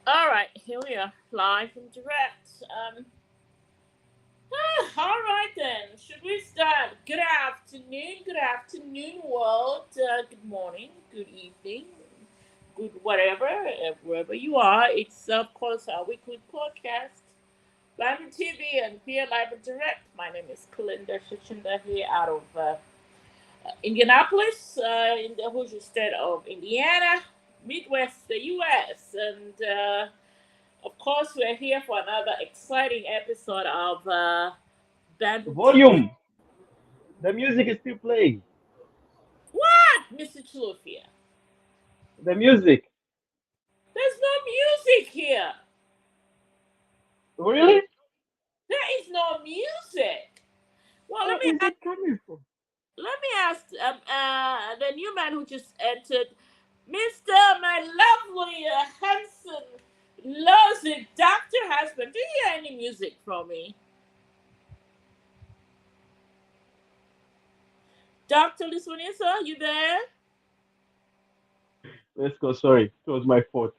All right, here we are, live and direct. All right then. Should we start? Good afternoon, world. Good morning, good evening, good whatever, wherever you are. It's of course our weekly podcast, Bantu TV, and here live and direct. My name is Kalinda Shichinda here out of Indianapolis, in the Hoosier state of Indiana, Midwest, the U.S., and of course, we're here for another exciting episode of Bamboo TV. Volume. The music is still playing. What, Mr. Chulufia? The music. There's no music here. Really? There is no music. Well, Where is it coming from? let me ask the new man who just entered, Mister, my lovely, handsome, lovely doctor husband. Do you hear any music from me, Doctor Liswanisa? You there? Let's go. Sorry, it was my fault.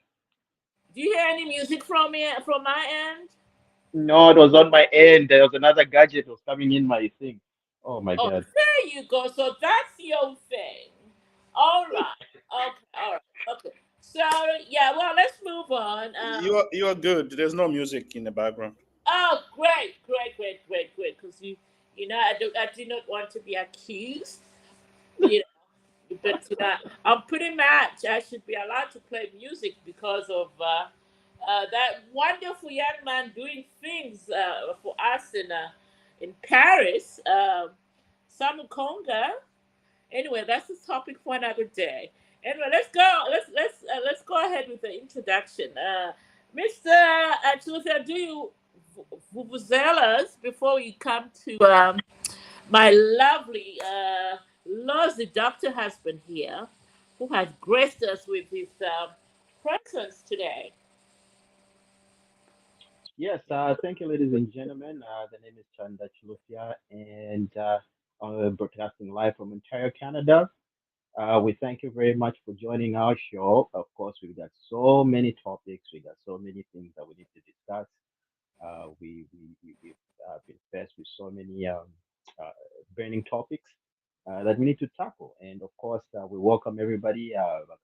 Do you hear any music from me from my end? No, it was on my end. There was another gadget was coming in my thing. Oh my Oh, god. there you go. So that's your thing. All right. Okay. All right. Okay. So yeah. Well, let's move on. You're good. There's no music in the background. Oh, great, great, great, great, great. Because I do not want to be accused. You but I'm pretty much I should be allowed to play music because of that wonderful young man doing things for us in Paris, Samu Konga. Anyway, that's a topic for another day. Anyway, let's go. Let's go ahead with the introduction. Mr. Chilufia, do you vuvuzelas before we come to my lovely Lozi doctor husband here, who has graced us with his presence today. Yes. Thank you, ladies and gentlemen. The name is Chanda Chilufia, and I'm broadcasting live from Ontario, Canada. We thank you very much for joining our show. Of course, we've got so many topics. We got so many things that we need to discuss. We've been faced with so many uh, burning topics that we need to tackle. And of course, we welcome everybody.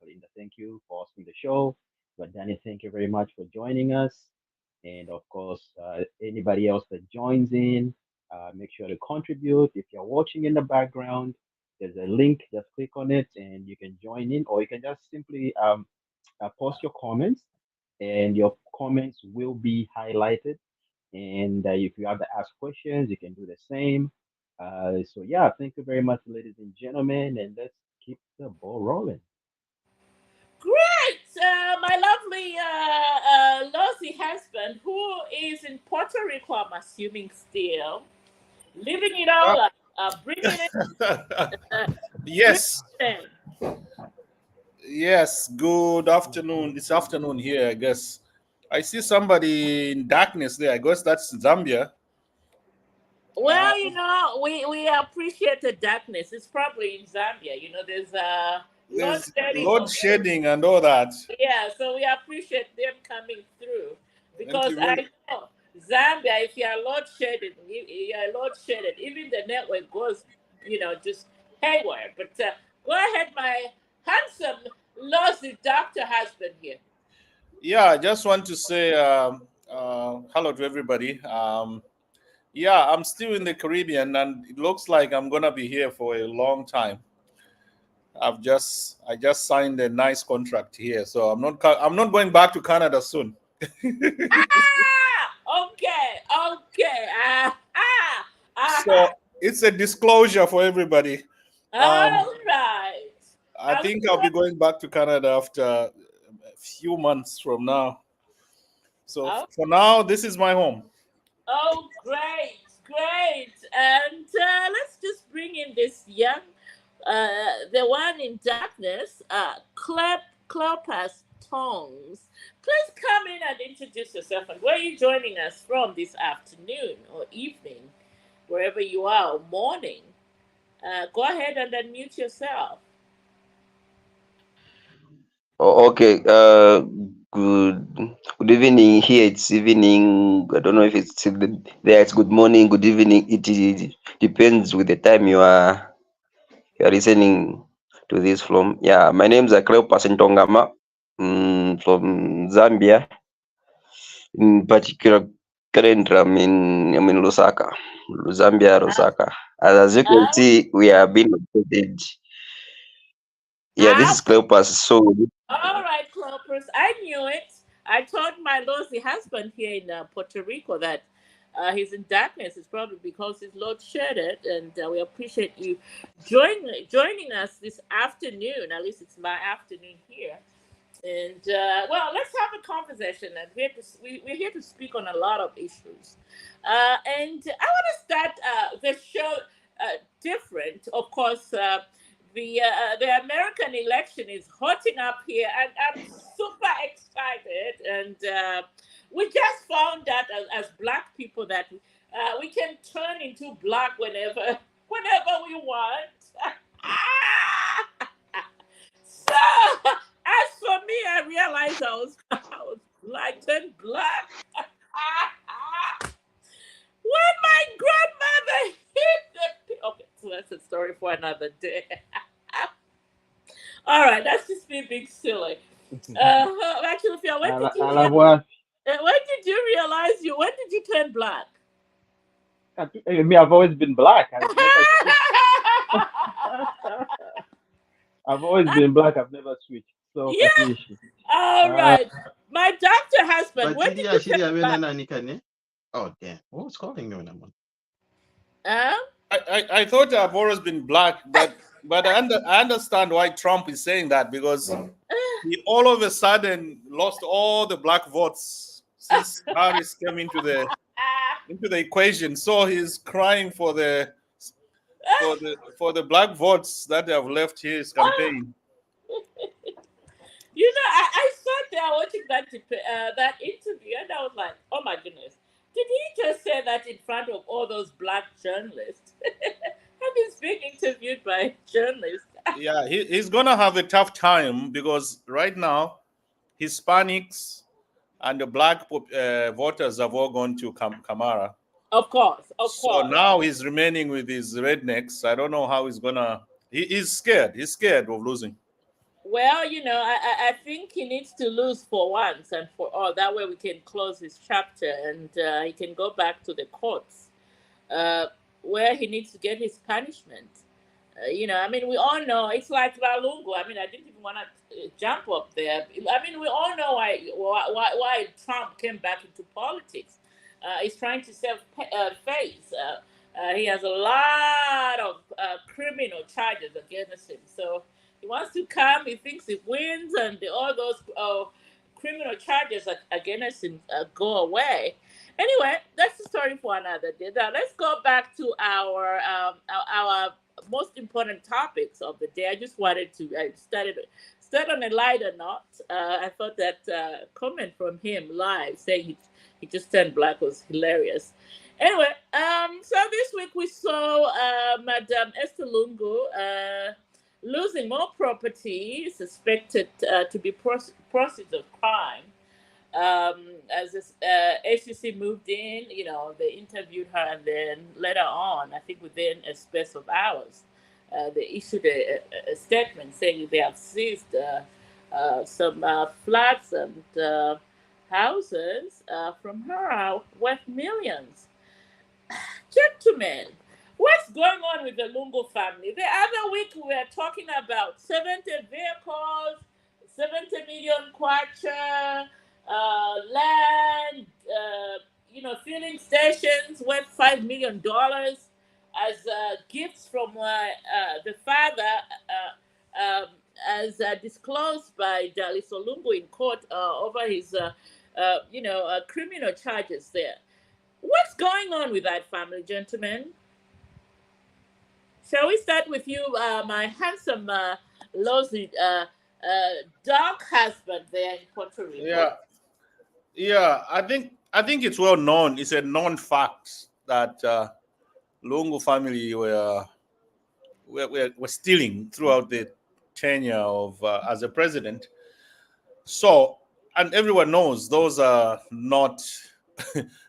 Linda, thank you for hosting the show. But Danny, thank you very much for joining us. And of course, anybody else that joins in, make sure to contribute. If you're watching in the background, there's a link. Just click on it, and you can join in, or you can just simply post your comments, and your comments will be highlighted, and if you have to ask questions, you can do the same. So yeah, thank you very much, ladies and gentlemen, and let's keep the ball rolling. Great, my lovely Lozi husband, who is in Puerto Rico, I'm assuming still, living it Uh, all up, uh, bringing yes, it yes. Good afternoon. It's afternoon here, I guess. I see somebody in darkness there. I guess that's Zambia. Uh, Well, we appreciate the darkness. It's probably in Zambia. There's load there's shedding load over there. shedding and all that. Yeah, so we appreciate them coming through Thank because you very. I know Zambia. If you are load shedding, you are load shedded. Even the network goes, just haywire. But go ahead, my handsome, lousy doctor husband here. Yeah, I just want to say hello to everybody. Yeah, I'm still in the Caribbean, and it looks like I'm gonna be here for a long time. I just signed a nice contract here, so I'm not going back to Canada soon. Ah, okay, okay. Ah. So it's a disclosure for everybody. Um, All right. I I'm think I'll so be going back to Canada after a few months from now. So oh, for now, this is my home. oh, great, great. And let's just bring in this young, the one in darkness, Cleopas Tongs. Please come in and introduce yourself and where are you joining us from this afternoon or evening, wherever you are, or morning. Go ahead and unmute yourself. Okay. good evening. Here it's evening. I don't know if it's there. It's good morning, good evening. It depends with the time you are listening to this from. Yeah, my name is Cleopas Ntongama, from Zambia. In particular, currently I'm in Lusaka, Zambia, Lusaka. As you can Uh, see, we are being located. Yeah, this uh, is Cleopas. So all right, Cloppers. I knew it. I told my lousy husband here in Puerto Rico that he's in darkness. It's probably because his Lord shared it, and we appreciate you joining us this afternoon. At least it's my afternoon here. And well, let's have a conversation. And we're here to speak on a lot of issues. And I want to start the show different. Of course, the American election is hotting up here, and I'm super excited. And we just found out as Black people that we can turn into Black whenever we want. So, as for me, I realized I was black, turned black. When my grandmother hit the. Okay, so that's a story for another day. All right, that's just me being silly. Actually, Fia, when did you à la realize? voix. When did you realize you? When did you turn black? Me, I've always been black. I've never switched. I've always been black. I've never switched. So, Yeah. Katishi. All Uh, right. My doctor husband, But when did did you you turn actually have black? any kind? Oh damn! Who's calling me when I'm on? Huh? I thought I've always been black, but I understand why Trump is saying that, because he all of a sudden lost all the black votes since Harris came into the equation. So he's crying for the black votes that have left his campaign. You know, I sat there watching that interview, and I was like, "Oh my goodness, did he just say that in front of all those black journalists?" And he's being interviewed by journalists. Yeah, he's gonna have a tough time because right now Hispanics and the black voters have all gone to Kamara. Of course, of So course. now he's remaining with his rednecks. I don't know how he's gonna. He's scared. He's scared of losing. Well, you know, I think he needs to lose for once and for all. That way we can close his chapter and he can go back to the courts uh, where he needs to get his punishment. You know, I mean, we all know it's like Valungu. I mean, I didn't even want to jump up there. I mean, we all know why Trump came back into politics. He's trying to save face. He has a lot of criminal charges against him. So he wants to come. He thinks he wins, and all those criminal charges against him go away. Anyway, that's the story for another day. Now let's go back to our most important topics of the day. I just wanted to start on a lighter note. I thought that comment from him live saying he just turned black was hilarious. Anyway, so this week we saw Madame Esther Lungu losing more property suspected to be proceeds of crime. As this HCC moved in, you know, they interviewed her, and then later on, I think within a space of hours, they issued a statement saying they have seized some flats and houses from her worth millions. Gentlemen, what's going on with the Lungu family? The other week we were talking about 70 vehicles, 70 million kwacha, land, you know, filling stations worth $5 million as gifts from the father, as disclosed by Dali Solungu in court over his, criminal charges there. What's going on with that family, gentlemen? Shall we start with you, my handsome, Losy, dog husband there in Puerto Rico? Yeah, yeah. I think it's well known. It's a known fact that Lungu family were stealing throughout the tenure of as a president. So and everyone knows those are not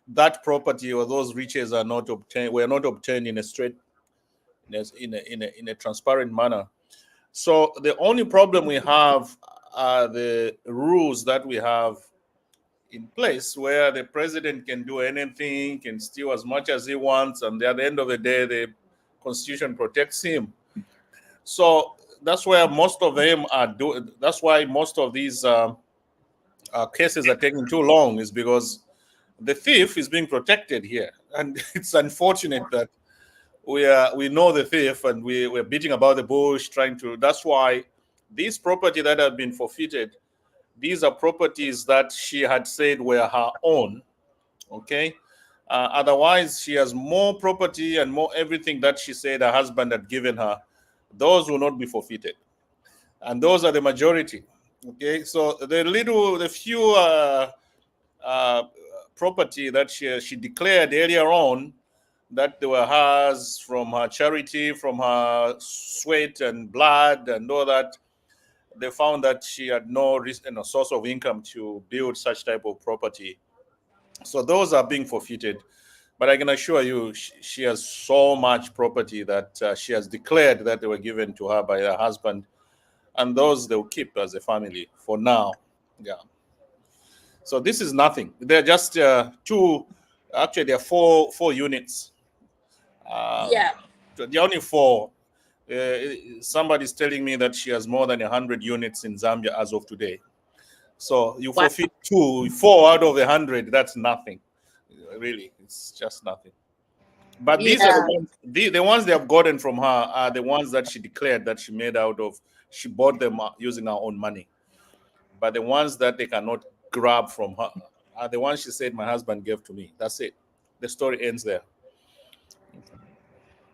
that property or those riches are not obtained. Were not obtained in a straight, in a transparent manner. So the only problem we have are the rules that we have in place, where the president can do anything, can steal as much as he wants, and at the end of the day, the constitution protects him. So that's where most of them are doing. That's why most of these cases are taking too long, is because the thief is being protected here, and it's unfortunate that we know the thief and we're beating about the bush trying to. That's why these property that have been forfeited, these are properties that she had said were her own. Okay. Otherwise, she has more property and more everything that she said her husband had given her. Those will not be forfeited, and those are the majority. Okay, so the few uh, property that she declared earlier on that they were hers from her charity, from her sweat and blood and all that, they found that she had no source of income to build such type of property. So those are being forfeited. But I can assure you, she has so much property that she has declared that they were given to her by her husband, and those they'll keep as a family for now. Yeah. So this is nothing. They're just two. Actually, there are four units. Yeah. The only four. Somebody's telling me that she has more than 100 units in Zambia as of today. So you Wow. forfeit four out of 100. That's nothing, really. It's just nothing. But these are the Yeah. ones. The ones they have gotten from her are the ones that she declared that she made out of. She bought them using her own money. But the ones that they cannot grab from her are the ones she said my husband gave to me. That's it. The story ends there.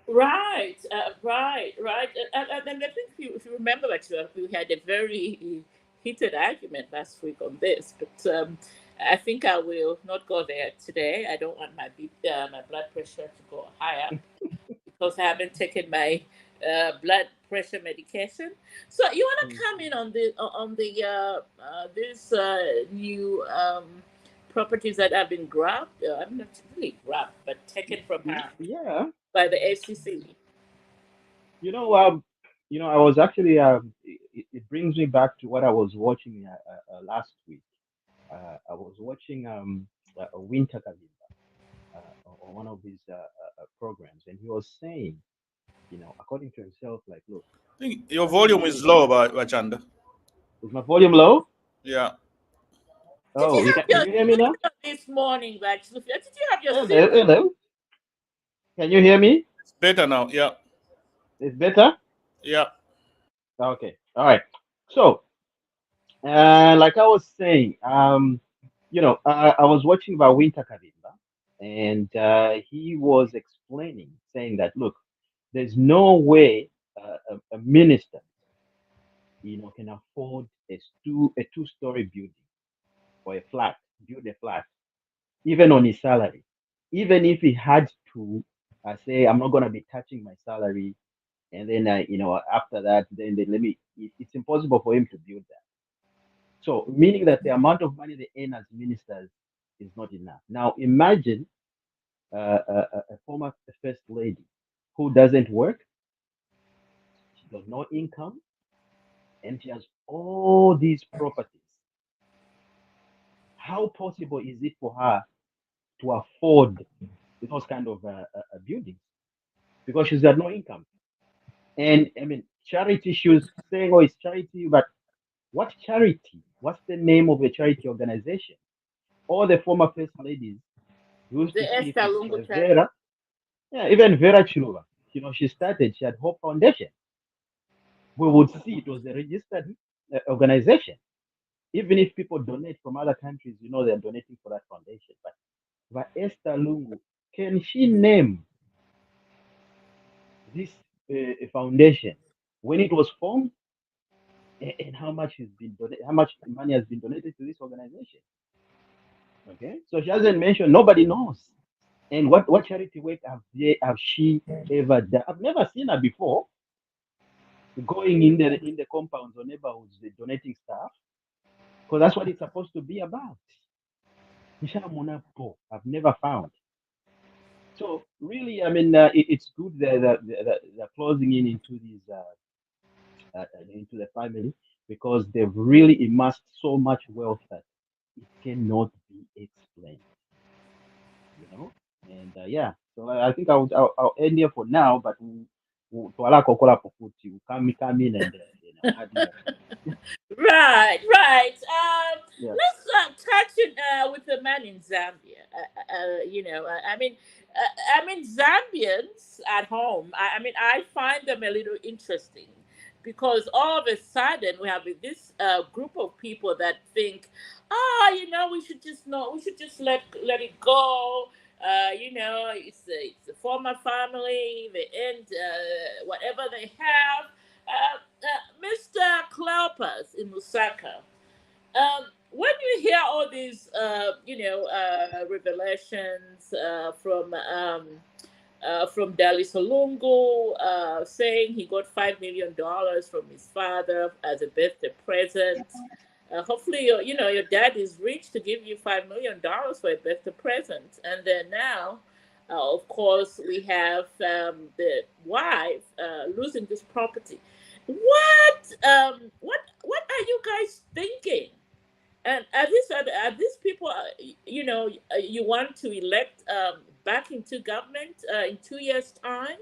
Right, right. And I think if you remember, actually, we had a very heated argument last week on this, but I think I will not go there today. I don't want my blood pressure to go higher because I haven't taken my blood pressure medication. So you want to Mm. come in on the this new properties that have been grabbed? I'm not really grabbed, but taken from her Yeah, by the ACC. you know, I was actually it brings me back to what I was watching last week. I was watching a Winter Kalimba on one of his programs, and he was saying, according to himself, like, look, I think your at the volume is moment, low, Bachanda. is my volume low? Yeah, Did Oh, you have can your you hear me now? cereal this morning, like Sophia? Did you have your Hello, cereal? hello. Can you hear me? it's better now. Yeah, It's better. yeah. Okay, all right. So, like I was saying, I was watching about Winter Kalimba, and he was explaining, saying that, look, there's no way a minister, can afford a two-story building or a flat, build a flat, even on his salary. Even if he had to say, I'm not gonna be touching my salary, and then after that, then they let me. It's impossible for him to build that. So, meaning that the amount of money they earn as ministers is not enough. Now, imagine a former first lady who doesn't work, she has no income, and she has all these properties. How possible is it for her to afford those kind of buildings? Because she's got no income. And I mean, charity, she was saying, oh, it's charity, but what charity? What's the name of the charity organization? All the former first ladies used The to see if Esther it's Lungu Church. Vera. Yeah, even Vera Chiluba, she had Hope Foundation. We would see it was a registered organization. Even if people donate from other countries, they're donating for that foundation. But Esther Lungu, can she name this foundation when it was formed and how much has been donated, how much money has been donated to this organization? Okay, so she hasn't mentioned. Nobody knows. And what charity work have she ever done? I've never seen her before going in the compounds or neighborhoods donating stuff. because that's what it's supposed to be about. Nishamunapo, I've never found. So really, I mean, it's good that they're closing in into the family because they've really amassed so much wealth that it cannot be explained. You know, and yeah. So I think I'll end here for now, but twala kokola pokuti come in and add more. Right, right. Yeah. Let's touch it with the man in Zambia. I mean, Zambians at home. I mean, I find them a little interesting because all of a sudden we have this group of people that think, we should just know, we should just let it go. It's a former family. They end whatever they have. Mr. Klopas in Lusaka, when you hear all these, revelations from Dali Solungu saying he got $5 million from his father as a birthday present. Hopefully, your dad is rich to give you $5 million for a birthday present, and then now, of course, we have the wife losing this property. What are you guys thinking? And are these people, you want to elect back into government in 2 years' time?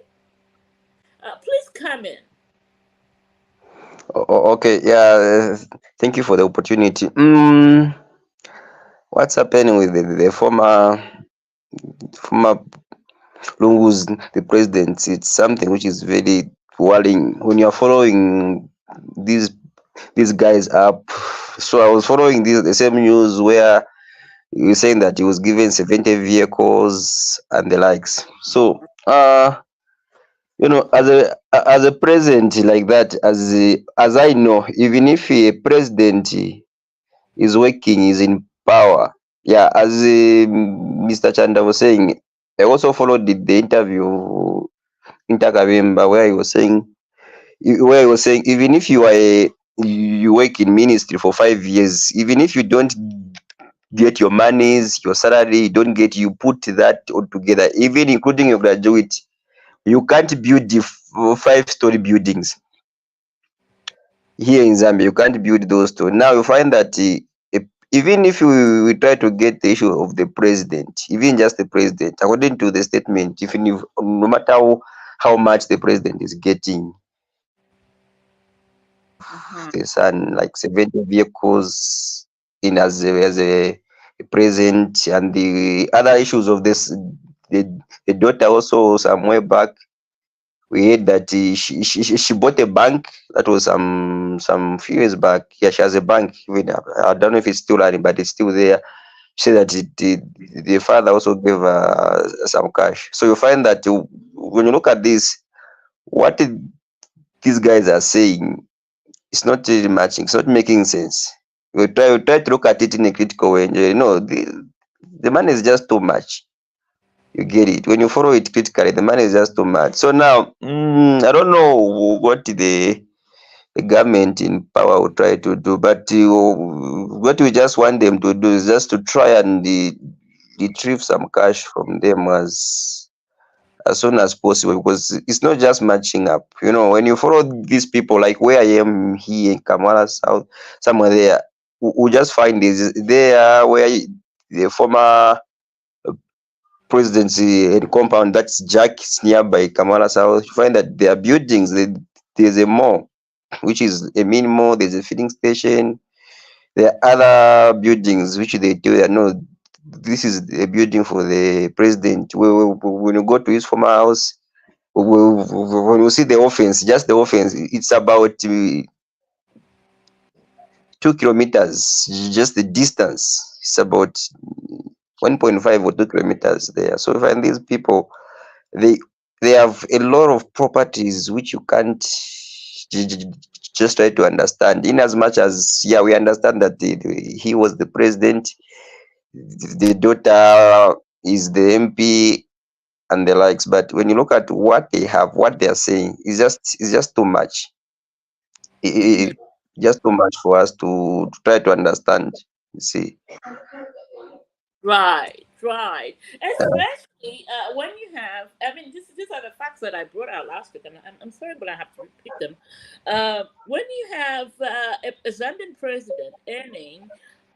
Please come in. Okay, yeah. Thank you for the opportunity. What's happening with the former Lungu's the president? It's something which is very worrying when you're following these these guys up. So I was following the same news where you were saying that he was given 70 vehicles and the likes. So as a president like that, as I know, even if a president is working, is in power. Yeah, as Mr. Chanda was saying, I also followed the interview Intakabemba where he was saying even if you work in ministry for 5 years, even if you don't get your monies, your salary, you don't get, you put that all together, even including your graduate, you can't build the 5-story buildings here in Zambia. You can't build those two. Now you find that even if we try to get the issue of the president, even just the president, according to the statement, even if no matter how much the president is getting, Mhm. the son like 70 vehicles in as a present, and the other issues of this, the daughter also somewhere back we heard that she bought a bank that was some few years back. Yeah, she has a bank. Even I don't know if it's still running, but it's still there. She said that the father also gave some cash. So you find that when you look at this, what these guys are saying, it's not really matching. It's not making sense. We try to look at it in a critical way. And, the money is just too much. You get it. When you follow it critically, the money is just too much. So now, I don't know what the government in power will try to do, but what we just want them to do is just to try and retrieve some cash from them as soon as possible, because it's not just matching up. When you follow these people, like where I am here in Kamala South, somewhere there, we just find this there where the former presidency and compound, that's Jack, it's nearby Kamala South. You find that there are buildings, there's a mall, which is a mini mall, there's a filling station, there are other buildings which they tell you, no, this is a building for the president. When you go to his former house, when you see the offense, just the offense, it's about 2 kilometers, just the distance. It's about 1.5 or 2 kilometers there. So you find these people, they they have a lot of properties which you can't just try to understand. In as much as, yeah, we understand that he was the president, the daughter is the MP and the likes, but when you look at what they have, what they are saying, it's just too much. Mhm. just too much for us to try to understand. You see. Right, right. Especially when you have, I mean, these are the facts that I brought out last week, and I'm sorry, but I have to repeat them. When you have a Zambian president earning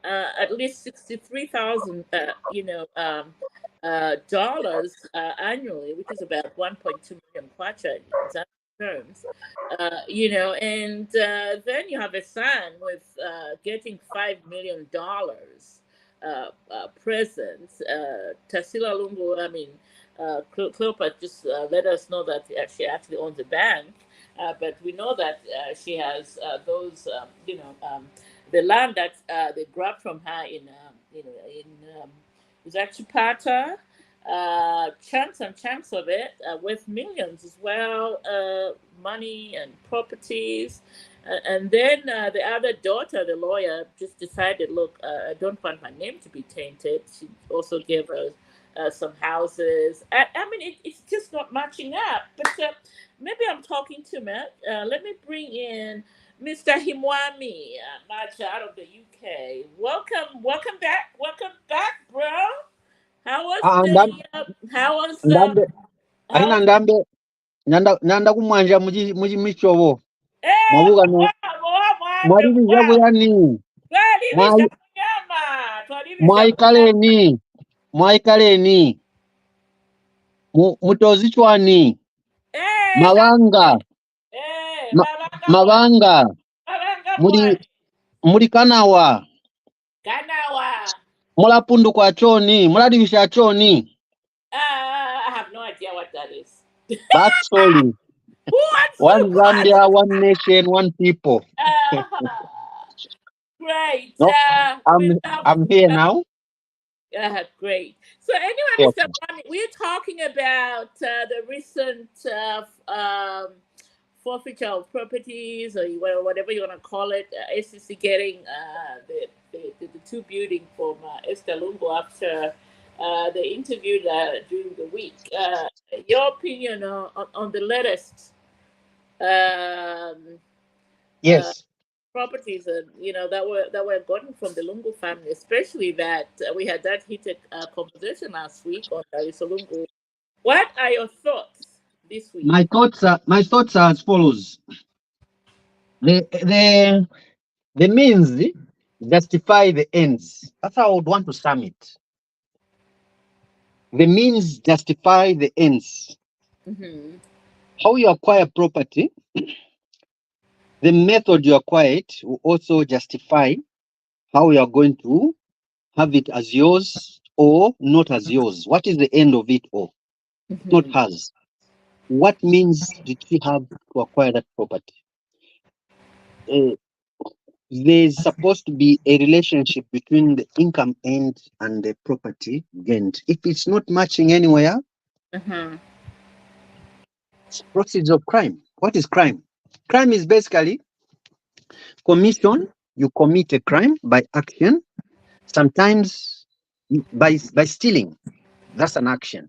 at least 63,000, dollars annually, which is about 1.2 million kwacha in Zambian terms, and then you have a son with getting $5 million presence. Tarsila Lungu, I mean, Cleopa just let us know that she actually owns a bank, but we know that she has the land that they grabbed from her in Zachipata, chunks and chunks of it, worth millions as well, money and properties. And then the other daughter, the lawyer, just decided, look, I don't want my name to be tainted. She also gave her some houses. I mean, it's just not matching up. But maybe I'm talking too much. Let me bring in Mr. Himwami, Macha out of the UK. Welcome back, bro. How was Ah, the? How was ndambe how aina was? ndambe nanda kumwanja muji michovo Eh, mwabuga no mwambe mwaliliza mwa. buyani Twalibisha munyama. Twalibisha munyama. mwaikaleni mutozi chwani mabanga Babanga boy. mabanga Babanga muli boy. muli kanawa Kanawa. mulapundu kwa choni muladibisha choni. I have no idea what that is. That's all. Who wants One to watch? Zambia, one nation, one people. Great. No, We love. I'm here now. Great. So anyway, Yes. Mr. Bami, we're talking about the recent forfeiture of properties, or whatever you want to call it. SCC getting the two building from Esther Lungu after the interview during the week. Your opinion on the latest um, Yes. properties that were gotten from the Lungu family, especially that we had that heated conversation last week on Darisa Lungu. What are your thoughts this week? My thoughts are as follows. The means justify the ends. That's how I would want to sum it. The means justify the ends. Mm-hmm. How you acquire property, the method you acquire it will also justify how you are going to have it as yours or not as yours. What is the end of it all? Not hers. What means did she have to acquire that property? There's supposed to be a relationship between the income earned and the property gained. If it's not matching anywhere, it's proceeds of crime. What is crime? Crime is basically commission. You commit a crime by action, sometimes by stealing. That's an action.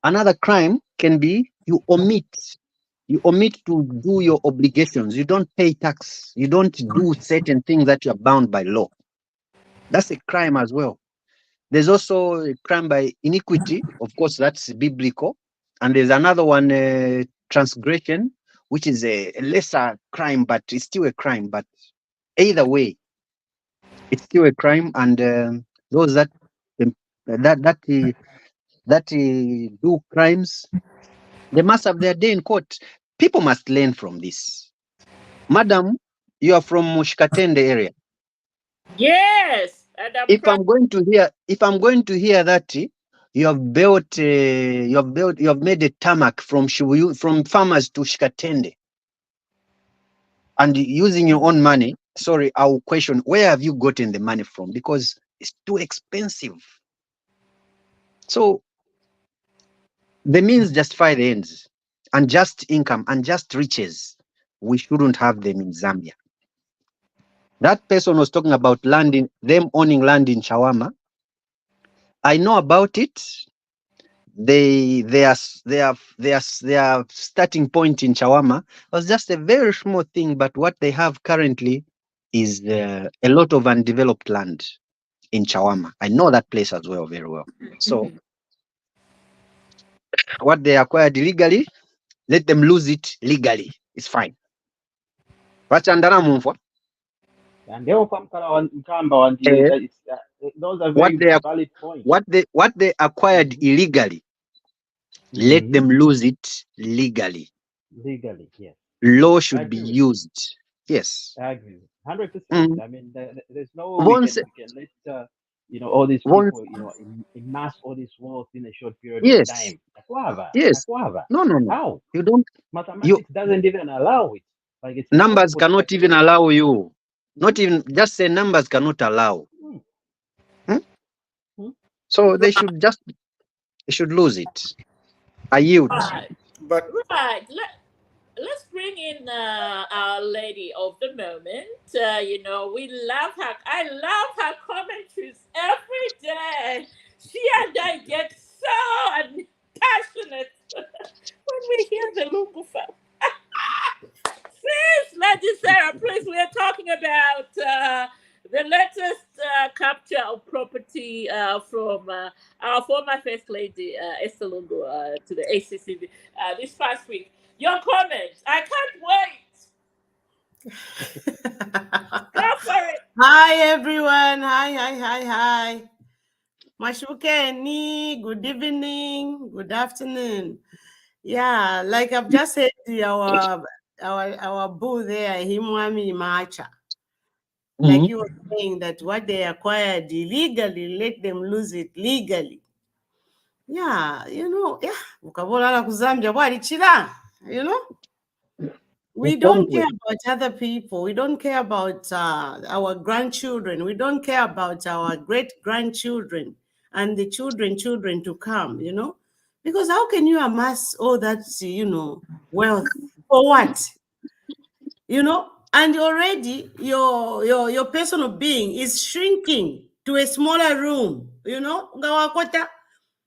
Another crime can be you omit to do your obligations. You don't pay tax. You don't do certain things that you are bound by law. That's a crime as well. There's also a crime by iniquity. Of course, that's biblical. And there's another one, transgression, which is a lesser crime, but it's still a crime. But either way, it's still a crime. And those that do crimes, they must have their day in court. People must learn from this. Madam, you are from Mushkatende area. Yes. If I'm going to hear that you have made a tarmac from farmers to Shikatende and using your own money, sorry, I will question, where have you gotten the money from? Because it's too expensive. So the means justify the ends. Unjust income, unjust riches, we shouldn't have them in Zambia. That person was talking about them owning land in Shawama. I know about it. their starting point in Chawama was just a very small thing, but what they have currently is a lot of undeveloped land in Chawama. I know that place as well very well. So what they acquired illegally, let them lose it legally. It's fine. Vachandana mumfwa. And they will come Mkamba those are very valid points. What they acquired illegally, let them lose it legally. Legally, yes. Law should be used. Yes. I agree. 100%. I mean, there's no way we can let all these people amass all this wealth in a short period of time. Yes. No. How? You don't. Mathematics doesn't even allow it. Like it's numbers cannot even allow you. Not even just say numbers cannot allow. So they should lose it. I yield. But let's bring in our lady of the moment. We love her. I love her commentaries every day. She and I get so passionate when we hear the Lungu fam. Sis, Lady Sarah, please, we are talking about the latest capture of property from our former First Lady, Esther Lungu, to the ACCB this past week. Your comments. I can't wait. Go for it. Hi, everyone. Hi. Mashukeni, good evening, good afternoon. Yeah, like I've just said to our boo there, Himwami Macha. Like you were saying that what they acquired illegally, let them lose it legally. Yeah, Ukabona kuzambia bwali chila, we don't care about other people. We don't care about our grandchildren. We don't care about our great-grandchildren and the children to come, Because how can you amass all that, wealth? For what? And already your personal being is shrinking to a smaller room, Ngawakota.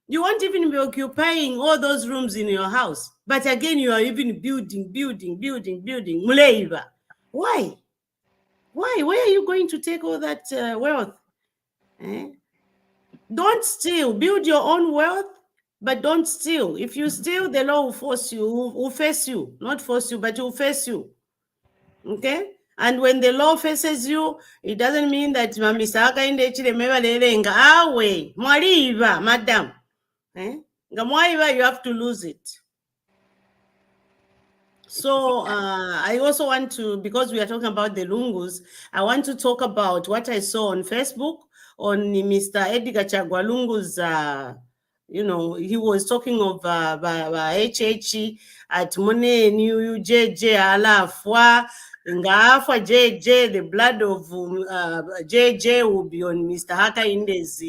You won't even be occupying all those rooms in your house. But again, you are even building. Muleiva. Why? Where are you going to take all that wealth? Don't steal. Build your own wealth, but don't steal. If you steal, the law will force you, will face you. Not force you, but it will face you. Okay? And when the law faces you, it doesn't mean that Mr. Hakainde Chilemewa awe, Mwaliva, madam. You have to lose it. So I also want to, because we are talking about the Lungus, I want to talk about what I saw on Facebook on Mr. Edgar Chagwa Lungu's, he was talking of HH at Mone New JJ Alafwa, Ngafa JJ, the blood of JJ will be on Mr. Hakainde's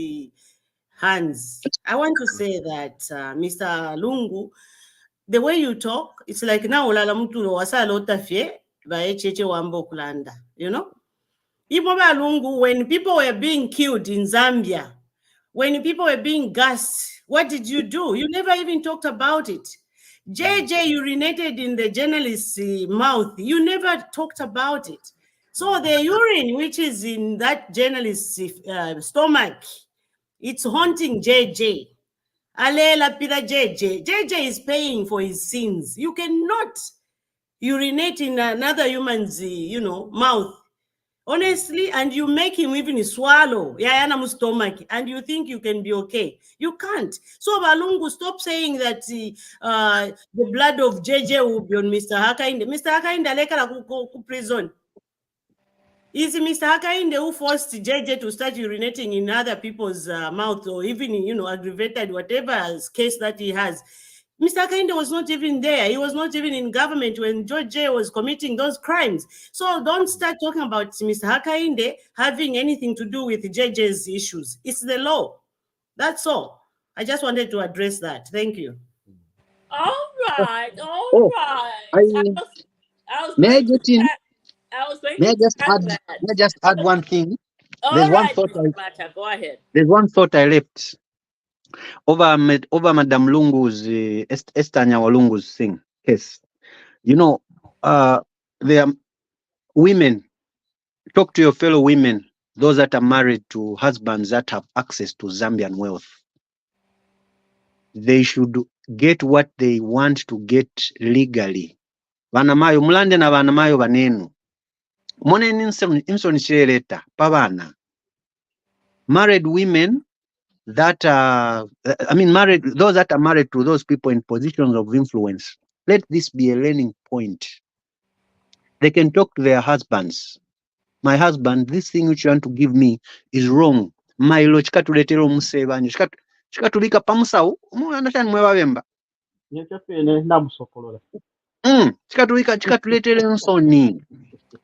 hands. I want to say that, Mr. Lungu, the way you talk, it's like now ulala mtu wasa lota fie ba echeche wambo kulanda, Iboba Lungu, when people were being killed in Zambia, when people were being gassed, what did you do? You never even talked about it. JJ urinated in the journalist's mouth. You never talked about it. So the urine which is in that journalist's stomach, it's haunting JJ. Alela pila JJ. JJ is paying for his sins. You cannot urinate in another human's, mouth. Honestly, and you make him even swallow stomach, and you think you can be okay. You can't. So Balungu, stop saying that the blood of JJ will be on Mr. Hakainde. Mr. Hakainde alekala ku prison. Is Mr. Hakainde who forced JJ to start urinating in other people's mouth, or even, aggravated whatever case that he has? Mr. Hakainde was not even there. He was not even in government when George J was committing those crimes. So don't start talking about Mr. Hakainde having anything to do with JJ's issues. It's the law. That's all. I just wanted to address that. Thank you. All right. May I get in? May I I just add one thing? All There's right, one thought go ahead. There's one thought I left. over Madam Lungu's Esther Nyawalungu's thing case. You know, there are women. Talk to your fellow women, those that are married to husbands that have access to Zambian wealth. They should get what they want to get legally. Vanamayo mulande na vanamayo vanenu. Mone Imson Chireleta, pavana. Married women that are, those that are married to those people in positions of influence. Let this be a learning point. They can talk to their husbands. My husband, this thing which you want to give me is wrong. Mailo chikatuletera omusebanya chikatulika pamusawo understand mwebabemba Nyekyafene namusokolola. chikatuletera ensoni.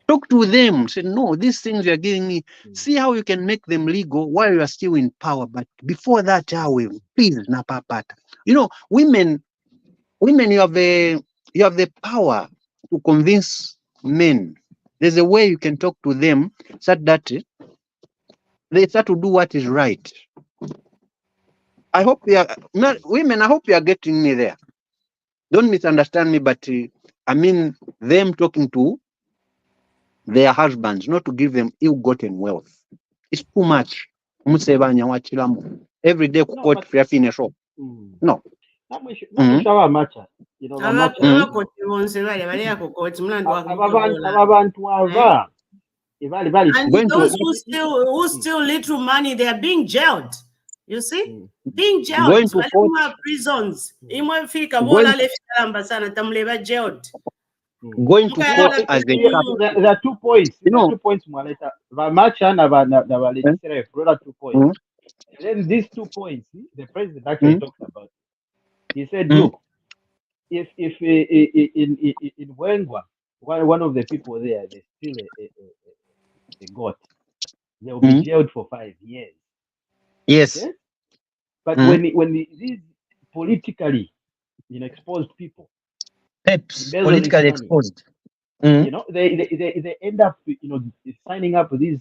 Talk to them. Say, no, these things you are giving me, see how you can make them legal while you are still in power. But before that, please, napapata. You know, women, you have the power to convince men. There's a way you can talk to them so that they start to do what is right. I hope women, I hope you are getting me there. Don't misunderstand me, but I mean them talking to their husbands, not to give them ill-gotten wealth. It's too much. Every day, No, quote but shop. No. namushawa macha. You know, amacha. Abakoti bonse bali ako koti mulandu Abantu ava. And Going those to- who steal little money, they are being jailed. You see? Being jailed. Going to court. Prisons. Imwefika Going- bola lefika sana tamleba jailed. Going to court as a There are 2 points. You There are know- 2 points Mwaleta. Vamacha na legislative brought up 2 points. And then these 2 points, the president actually talked about. He said, look, if in Wengwa, one of the people there, they steal a goat, they will be jailed for 5 years. Yes. Okay? But when these politically exposed people, Peps, embezzle this politically money, exposed. you know, they end up signing up with these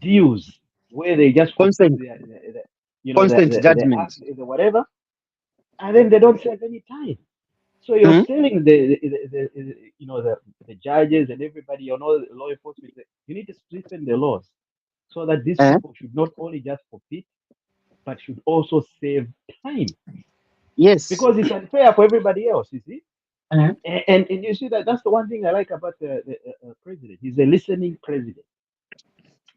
deals where they just Consent. Consent judgments. the whatever, and then they don't serve any time. So you're telling the judges and everybody, the law enforcement, you need to strengthen the laws so that these people should not only just compete, but should also save time. Yes. Because it's unfair for everybody else, you see. And you see that's the one thing I like about the president. He's a listening president.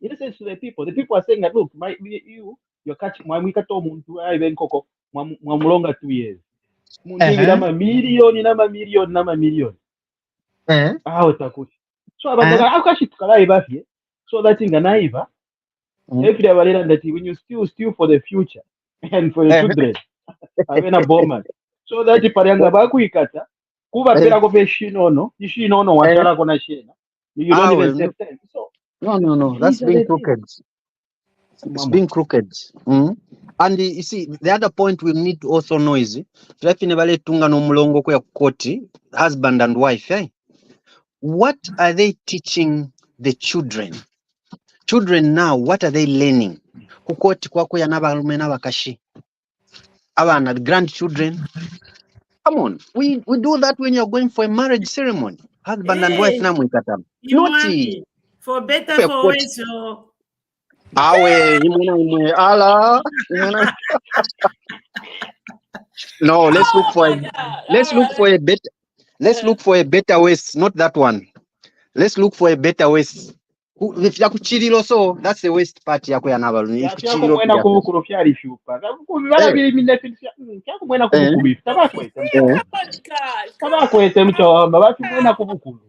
He listens to the people. The people are saying that, look, you're catching mwamwikato muntu aive nkoko mwamulonga 2 years. Mundivira mamiliyoni namamiliyoni. Aho takuti. So abantu akashituka live so that naiva. Every abalera that when you steal for the future and for your children. Avena boma. So that paranga bakuikata kubapera ko ishinono washala kona shena. You don't even save time. So no. That's being crooked. It's being crooked. And you see, the other point we need to also know is husband and wife. What are they teaching the children? Children now, what are they learning? Kukoti kwako ya n'abalume n'abakashi. Abana, the grandchildren. Come on, we do that when you're going for a marriage ceremony. Husband and wife na mwikata. Naughty. For better, for worse. So. Awe, ala. No, let's look for a better. Let's look for a better ways, not that one. Let's look for a better ways. If you kuchirilo so, that's the waste part yako ya nabalu. If kuchirilo mwena kubukuru fyali fyupa. Kubala bili minefil fyako mwena kubukuru. Tabakwete mcho babatu mwena kubukuru.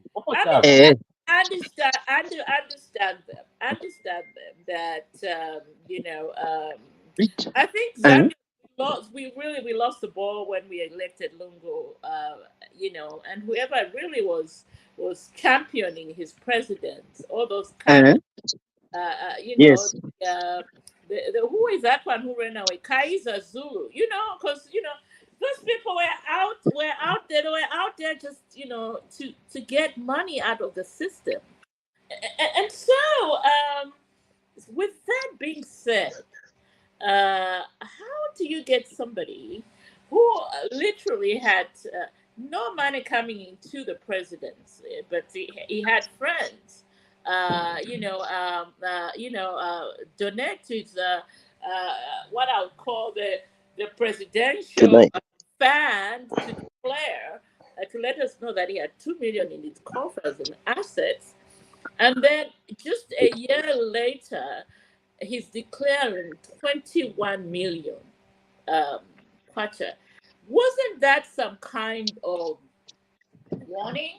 I understand them. That I think Zambia we lost the ball when we elected Lungu, and whoever really was championing his president, all those kind yes. who is that one who ran away? Kaiser Zulu, because those people were out there just to get money out of the system. And so with that being said, how do you get somebody who literally had no money coming into the presidency, but he had friends, donated what I would call the Good presidential night. fund to declare to let us know that he had 2 million in his coffers and assets, and then just a year later, he's declaring 21 million um, kwacha. Wasn't that some kind of warning?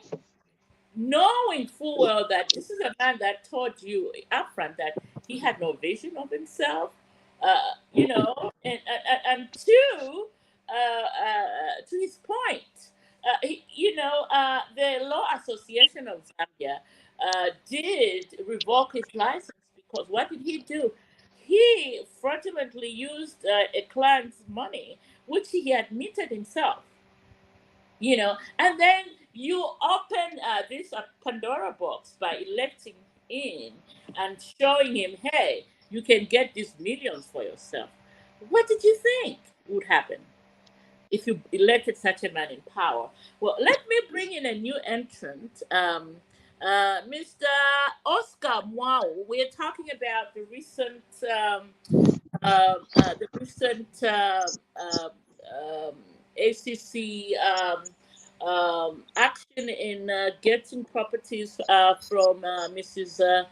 Knowing full well that this is a man that told you upfront that he had no vision of himself, and two, to his point, the Law Association of Zambia did revoke his license because what did he do? He fraudulently used a client's money, which he admitted himself, and then you open this Pandora box by electing in and showing him, hey, you can get these millions for yourself. What did you think would happen if you elected such a man in power? Well, let me bring in a new entrant, Mr. Oscar Mwao. We're talking about the recent ACC action in getting properties from Mrs.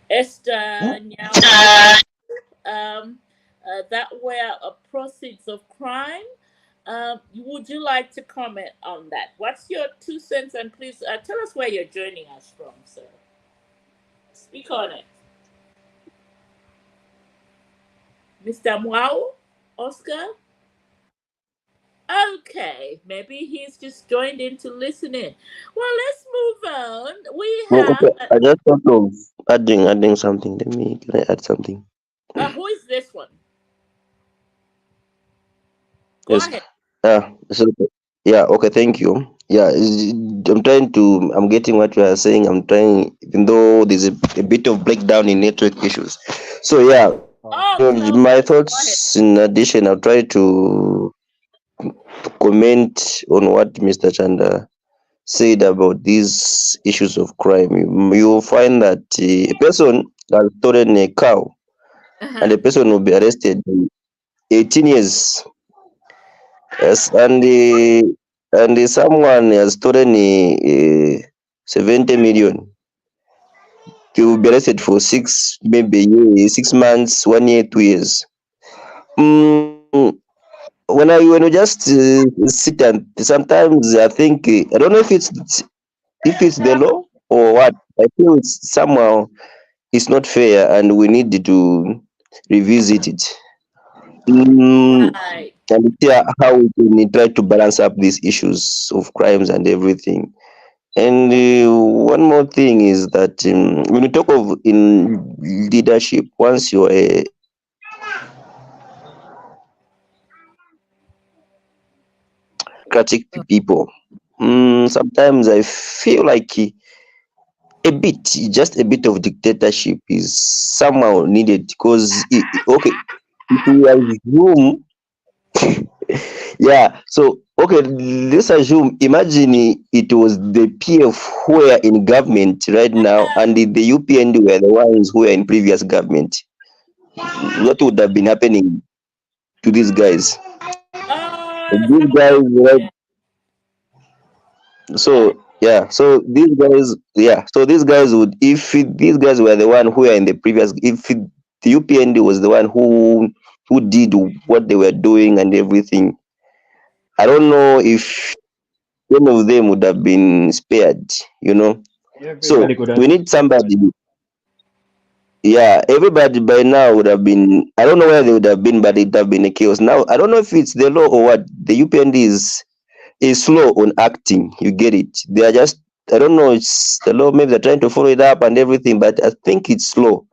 Esther Nyao, that were proceeds of crime. Would you like to comment on that? What's your 2 cents? And please tell us where you're joining us from, sir. Speak on it. Mr. Mwao, Oscar? Okay, maybe he's just joined in to listen in. Well, let's move on. We Oh, have okay. I just thought of adding something. Can I add something? who is this one? Go Yes. ahead. So yeah, okay, thank you. Yeah, I'm getting what you are saying. I'm trying, even though there's a bit of breakdown in network issues. So yeah, Oh, my close. Go ahead. thoughts in addition, I'll try to comment on what Mr. Chanda said about these issues of crime. You'll find that a person has stolen a cow and Uh-huh. the person will be arrested in 18 years. Yes, and someone has stolen 70 million. He will be arrested for maybe a year, 6 months, 1 year, 2 years. Mm, when you just sit and sometimes I think I don't know if it's the law or what. I feel it's somehow it's not fair and we need to revisit it. Right. And see how we can try to balance up these issues of crimes and everything. And one more thing is that when you talk of in leadership, once you're a democratic people, sometimes I feel like just a bit of dictatorship is somehow needed because, okay, if we assume, yeah, so okay, let's assume, imagine it was the PF who are in government right now and the UPND were the ones who were in previous government. What would have been happening to these guys? These Some of guys, them, right? yeah. Right. So yeah, so these guys, yeah, so these guys would, these guys were the one who were in the previous, the UPND was the one who did what they were doing and everything. I don't know if any of them would have been spared, you know. Everybody So could have we been need spared by somebody. now. Yeah, everybody by now would have been. I don't know where they would have been, but it would have been a chaos. Now I don't know if it's the law or what. The UPND is slow on acting. You get it? They are just. I don't know. It's the law. Maybe they're trying to follow it up and everything, but I think it's slow.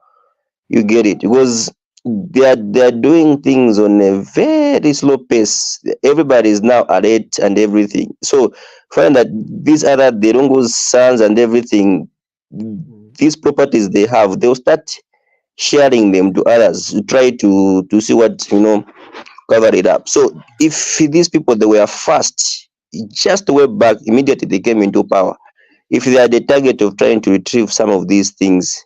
You get it? Because they are doing things on a very slow pace. Everybody is now alert and everything. So find that these other the Rungo's sons and everything, Mhm. these properties they have, they'll start sharing them to others to try to see what cover it up. So if these people, they were fast, just way back, immediately they came into power. If they had the target of trying to retrieve some of these things,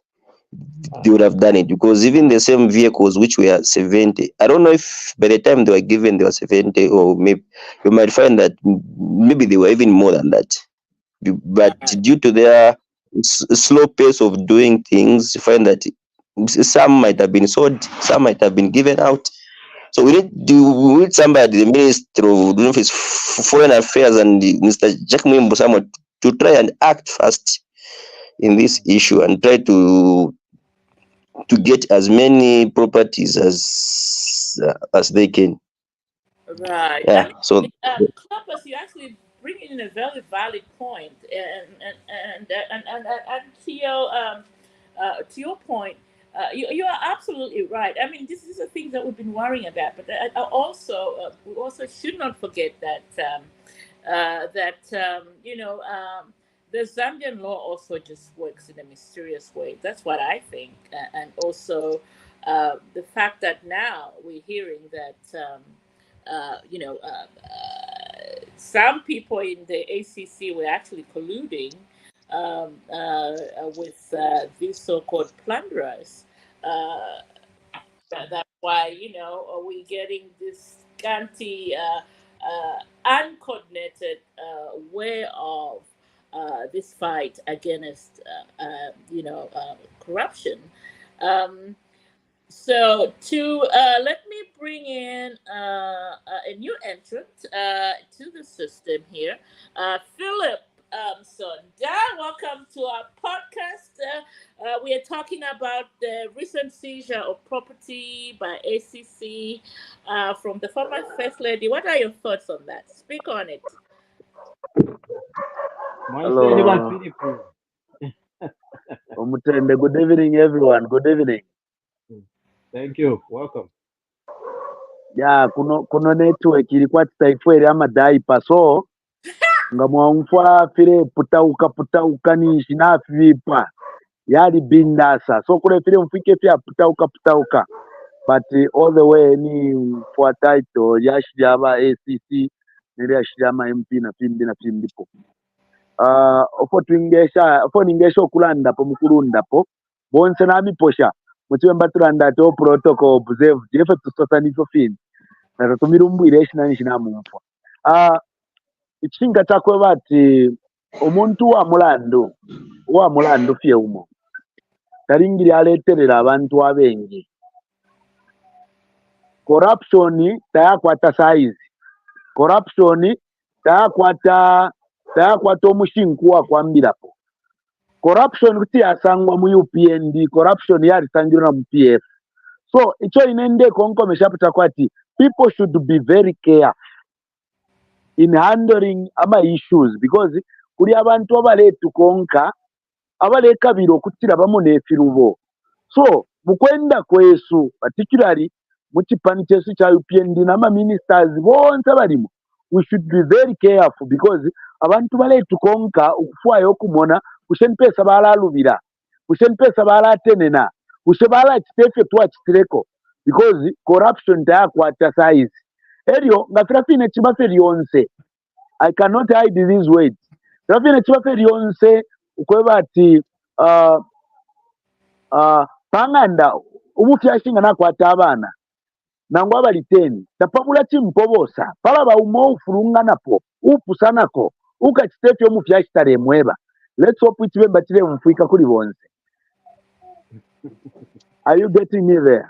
they would have done it, because even the same vehicles which were 70, I don't know if by the time they were given they were 70, or maybe you might find that maybe they were even more than that. But due to their slow pace of doing things, you find that some might have been sold, some might have been given out. So we need somebody, the Minister of, I don't know if it's Foreign Affairs, and Mr. Jack Mwimbo, to try and act fast in this issue and try to get as many properties as they can. Right. I Yeah. mean, So Clopas, you actually bring in a very valid point, and to your point, you are absolutely right. I mean, this is the things that we've been worrying about, but we also should not forget that the Zambian law also just works in a mysterious way. That's what I think, and also the fact that now we're hearing that. Some people in the ACC were actually colluding with these so-called plunderers. Uh, that's why we're getting this scanty, uncoordinated way of this fight against corruption. Um, so let me bring in a new entrant to the system here, Philip Sonda. Welcome to our podcast. We are talking about the recent seizure of property by ACC from the former First Lady. What are your thoughts on that? Speak on it. Hello. Omutende, good evening, everyone. Good evening. Thank you. Welcome. Yeah, kuno network ilikuwa titaifwele amadai paso nga mwaumfwa file putauka ni shinafi vipa yali bindasa so kule file mfike pia putauka but all the way ni for title yashiyaba ACC nile yashiyama MP na fimbipo ofo ningesha okulandapo mukulundapo bonse namiposha muchiwe mbatulanda to protocol observe jefe tusosanifo fini na tumirumbwire shinani shinamumfwa ichinga chakwe bati omuntu wa mulandu fye umo taringiri aleterera abantu abengi corruption tayakwata size corruption tayakwata omushinku wakwambirapo corruption kuti yasangwa mu UPND corruption yalisangirwa mu PF so icho inende konkomesha putakwati people should be very careful in handling ama issues because kuli abantu abaletu konka abalekabira okutira bamunefirubo so mukwenda kwesu particularly muchipani chesu cha UPND nama ministers bonse balimo we should be very careful because abantu baletu konka ukufwayo kumona kusheni pesa balalubira kusheni pesa balatenena kushe bala chitefe tuwa chitireko because corruption tayakwata size eryo nga firafine chibafe lyonse I cannot hide these words firafine chibafe lyonse ukweba ati panganda umufyashinga nakwata abana nangwa baliteni tapabula chimpobosa pala baumo ufurunganapo upusanako ukachitefe omufyashitare mweba let's hope it be batire mfika kuli bonse. Are you getting me there?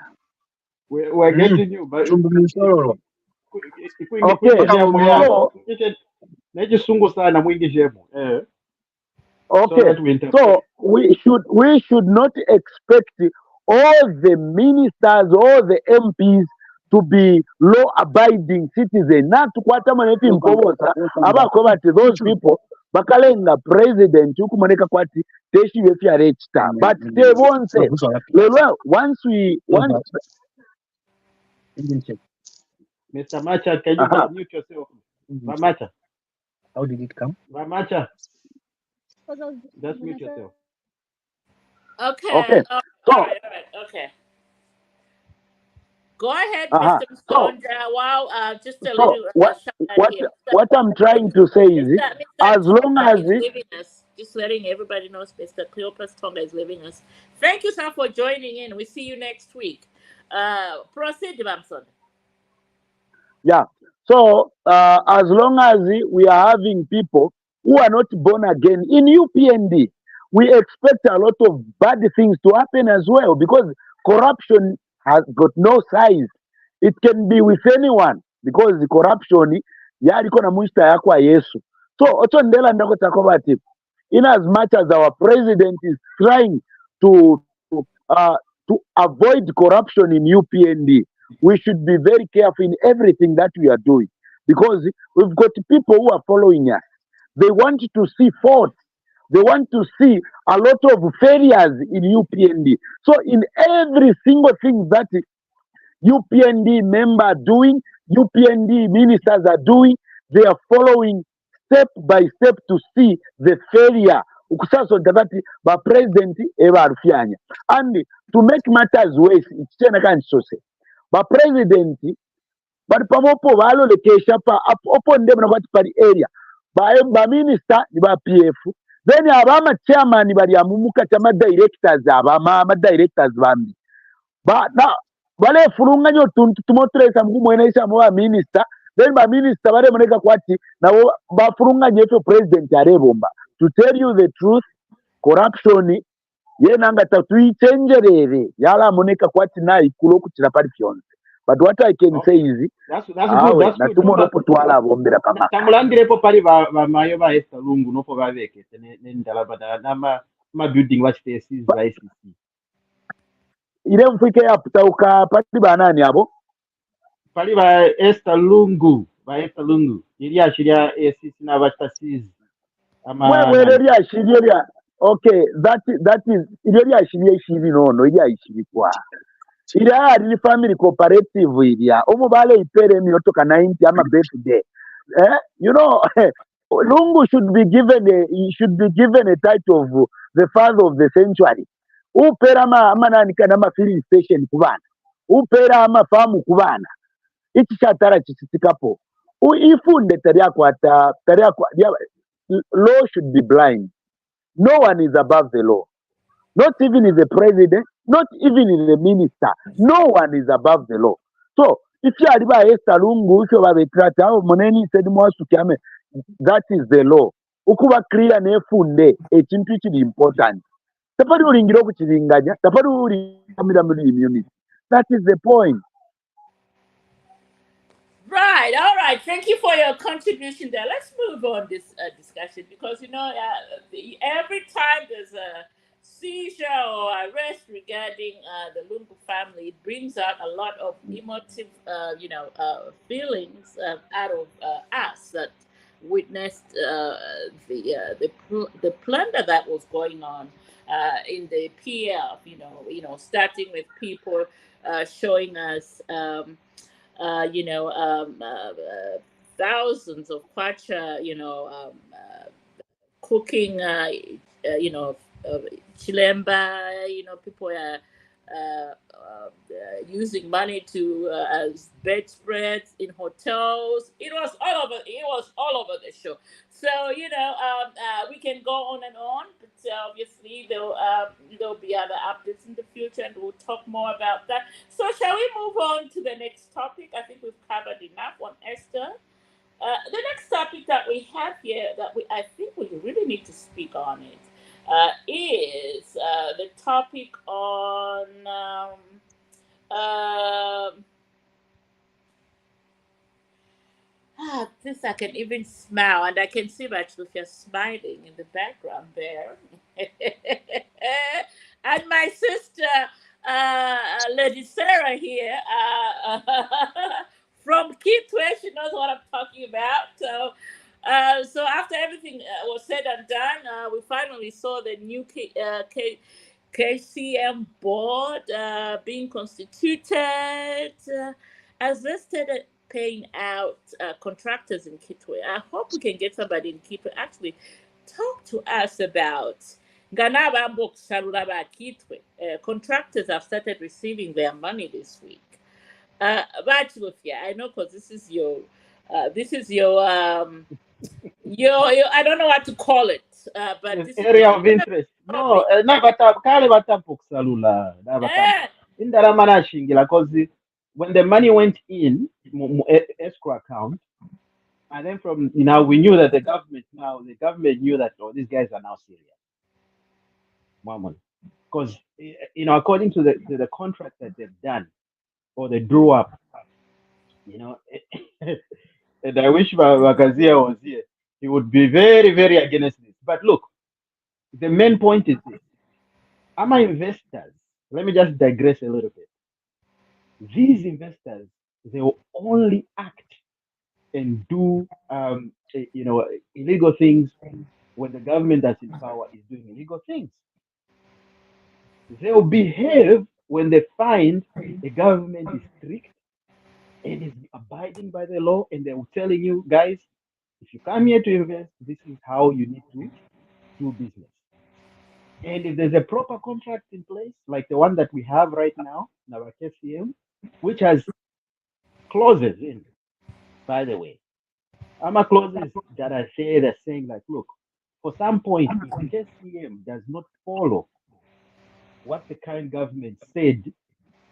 We're getting you, but okay so we should not expect all the ministers, all the MPs to be law-abiding citizens. Not kwata manefi mpobosa abako bati those people bakalenga president ukumaneka kwati teshi wefi arechta but they won't say once Mr. Macha, can you mute yourself? Macha. How did it come? Macha. Just mute yourself. Okay. Okay. All right. Okay. Go ahead, Uh-huh. Mr. So, Msonja. Wow, just a so little shout out here. what I'm trying to say is, Mr. as long Tonga as is leaving us. Just letting everybody know, Mr. Cleopas Tonga is leaving us. Thank you, sir, for joining in. We see you next week. Proceed, Bamson. yeah. So as long as we are having people who are not born again in UPND, we expect a lot of bad things to happen as well because corruption has got no size. It can be with anyone because the corruption yaliko na mwista yakwa Yesu. So ocho ndela ndako takobati. In as much as our president is trying to uh, to avoid corruption in UPND, we should be very careful in everything that we are doing because we've got people who are following us. They want to see faults. They want to see a lot of failures in UPND. So in every single thing that UPND member are doing, UPND ministers are doing, they are following step by step to see the failure ukusasonta kati bapresidenti ebarufyanya. And to make matters worse, ikichena kanchose bapresidenti bali pamopo balolekesha pa opo ndebona kwati pali area ba minister ni ba PF, then abama chairman bali amumuka chama directors abama directors bambi ba na bale fulunganya otuntu tumotresa mkumwenesha mwa minister, then ba minister bale moneka kwati nabo bafulunganya eto president arebomba. To tell you the truth, corruption yenanga tatuichenjerere yala moneka kwati na ikulo kuchira pali fyonse. But what I can say is That's good. That's good. natumono twala bombera pamaka Tamulangirepo pali mayo ba Esther Lungu nopo baveke ne ndala bada na ma building wa spaces za ICC. ile mfike yaputauka pati banani abo Pali ba Esther Lungu ili ashiria ICC na batasizi wewe ile ashiria ya okay, that is ile ashiria ishivi nono ile ishivi kwa ile ari family cooperative ile omo bale ipere miotoka 90 ama birthday you know Lungu should be given a title of the father of the century. Upera ama nani kana ma filling station kubana, upera ama famu kubana, ichi chatara chisitikapo ifunde tariakwata law should be blind. No one is above the law, not even the president, not even the minister. No one is above the law. So if you are by Esther Lungu, if you are betrata moneni said mwasukyame, that is the law. Ukuba clear nefunde ekintu kiri important. Tapari ulingira okukiringanya, tapari ulingira muri immunity. That is the point. Right, all right. Thank you for your contribution there. Let's move on this discussion because every time there's a seizure or arrest regarding the Lungu family, it brings out a lot of emotive, feelings out of us that witnessed the plunder that was going on in the PF. Starting with people showing us. Thousands of kwacha, cooking, chilemba, people are using money to as bedspreads in hotels. It was all over the show. So we can go on and on, but obviously there'll be other updates in the future, and we'll talk more about that. So shall we move on to the next topic? I think we've covered enough on Esther. The next topic that we have here that I think we really need to speak on it is the topic on this I can even smile, and I can see Bachlucia smiling in the background there. And my sister, Lady Sarah here, from Kitwe, she knows what I'm talking about. So after everything was said and done, we finally saw the new KCM board being constituted. As they started paying out contractors in Kitwe, I hope we can get somebody in Kitwe actually talk to us about contractors have started receiving their money this week. Bachelor, yeah, I know, because this is your, I don't know what to call it, but Yes, this is area of your interest. No, topic. kale batapukusalula Eh, indala manashingira because when the money went in escrow account, and then from we knew that the government knew that these guys are now serious, because according to the contract that they've done or they drew up, you know, and I wish Wakazia was here, he would be very very against this. But look, the main point is this: am I investors? Let me just digress a little bit. These investors, they will only act and do illegal things when the government that's in power is doing illegal things. They'll behave when they find the government is strict and is abiding by the law, and they're telling you guys, if you come here to invest, this is how you need to do business. And if there's a proper contract in place, like the one that we have right now in our KCM, which has clauses in, by the way, AMA clauses that are saying like, look, for some point, if KCM does not follow what the current government said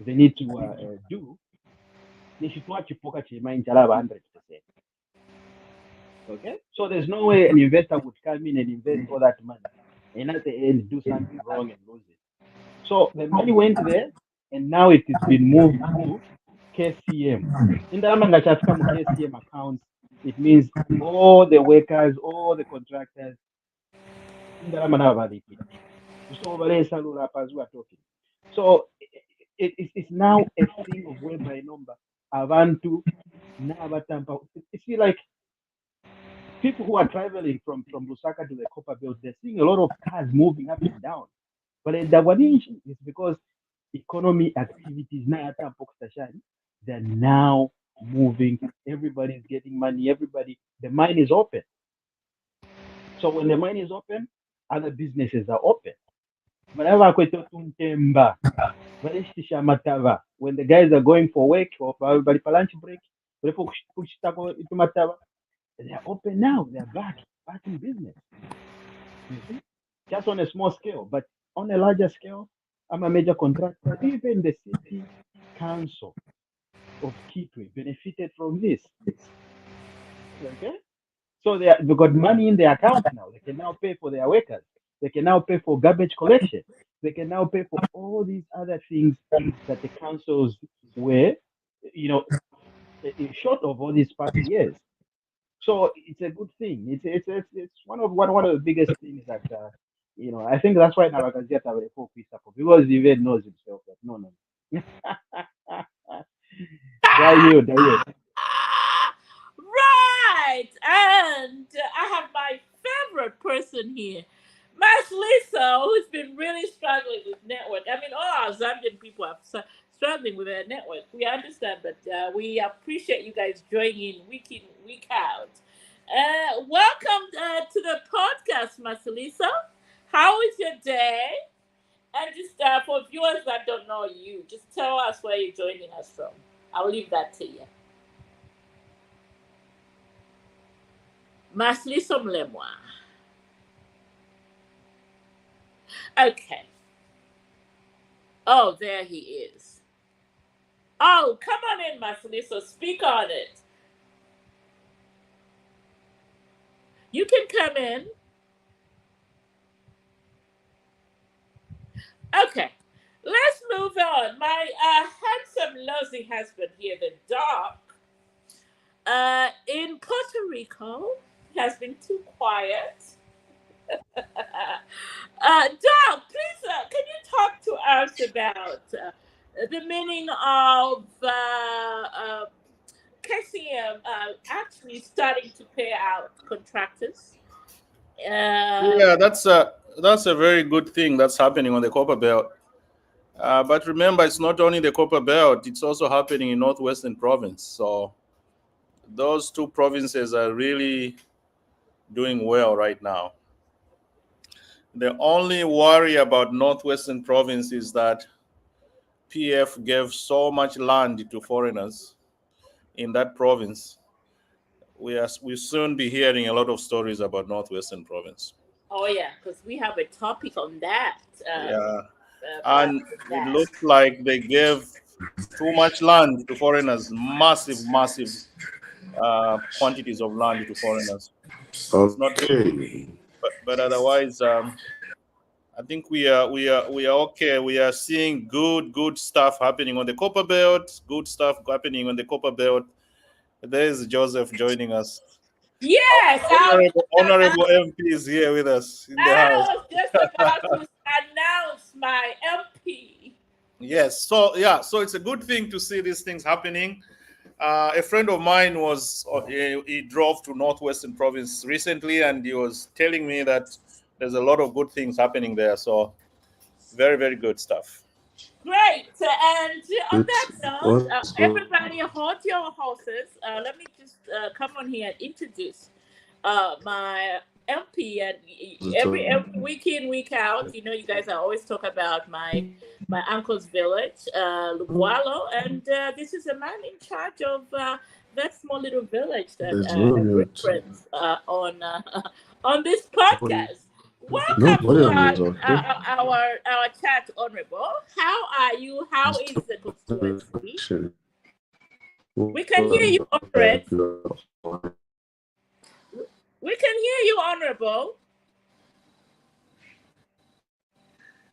they need to do, they should not chipoka chima 100%. Okay? So there's no way an investor would come in and invest all that money and at the end do something wrong and lose it. So the money went there and now it has been moved to KCM. In the Amanga Chafka KCM accounts, it means all the workers, all the contractors, in the Ramana so as we are talking. So it's now a thing of whereby number Avantu Navatampa. It's like people who are traveling from Lusaka to the Copper Belt, they're seeing a lot of cars moving up and down. But the Wadinchi is because economy activities now they're now moving. Everybody's getting money. The mine is open. So when the mine is open, other businesses are open. Whenever when the guys are going for work or for lunch break, they're open now. They're back in business. You see, just on a small scale, but on a larger scale, I'm a major contractor. Even the city council of Kitwe benefited from this. Okay, so they've got money in their account now. They can now pay for their workers. They can now pay for garbage collection. They can now pay for all these other things that the councils were, short of all these past years. So it's a good thing. It's one of the biggest things that I think that's why Nabagaziata will focus up because he even knows himself that no. Dayo. Right, and I have my favorite person here, Mas Lisa, who's been really struggling with network. I mean, all our Zambian people are struggling with their network. We understand, but we appreciate you guys joining week in, week out. Welcome to the podcast, Mas Lisa. How is your day? And just for viewers that don't know you, just tell us where you're joining us from. I'll leave that to you. Masliso Mlemwa. Okay. Oh, there he is. Oh, come on in, Masliso. Speak on it. You can come in. Okay. Let's move on. My handsome, nosy husband here, the dog, in Puerto Rico, has been too quiet. Doc, please, can you talk to us about the meaning of KCM actually starting to pay out contractors? Yeah, that's a very good thing that's happening on the Copper Belt. But remember, it's not only the Copper Belt; it's also happening in Northwestern Province. So those two provinces are really doing well right now. The only worry about Northwestern Province is that PF gave so much land to foreigners in that province. We'll soon be hearing a lot of stories about Northwestern Province. Oh yeah, because we have a topic on that. Yeah, About and it that. looks like they gave too much land to foreigners, massive quantities of land to foreigners. It's not good, Okay. but otherwise, I think we are okay. We are seeing good stuff happening on the Copper Belt. Good stuff happening on the Copper Belt. There's Joseph joining us. Yes, Honorable MP is here with us in the house. I was just about to announce my MP. Yes, so it's a good thing to see these things happening. A friend of mine he drove to Northwestern Province recently, and he was telling me that there's a lot of good things happening there. So very good stuff. Great. And on that note, What's going everybody hold your horses. Let me just come on here and introduce my MP. And every on? week in, week out, you know, you guys are always talk about my uncle's village, Lugwalo. And this is a man in charge of that small little village that There's I no mute. reference on this podcast. No, Welcome to volume is okay. our chat, Honorable. How are you? How is the constituency? We can hear you, Honorable. We can hear you, Honorable.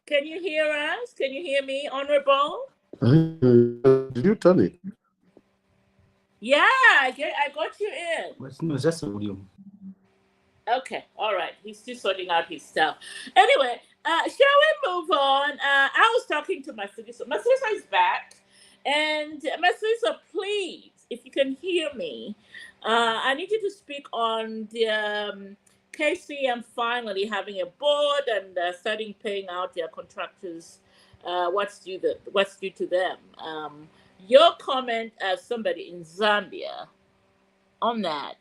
Can you hear us? Can you hear me, Honorable? Did you turn it? Yeah, I got you in. No, it's just the volume. Okay, all right. He's still sorting out his stuff. Anyway, shall we move on? I was talking to Masisa. Masisa is back. And Masisa, please, if you can hear me, I need you to speak on the KCM finally having a board and starting paying out their contractors what's due to them. Your comment as somebody in Zambia on that.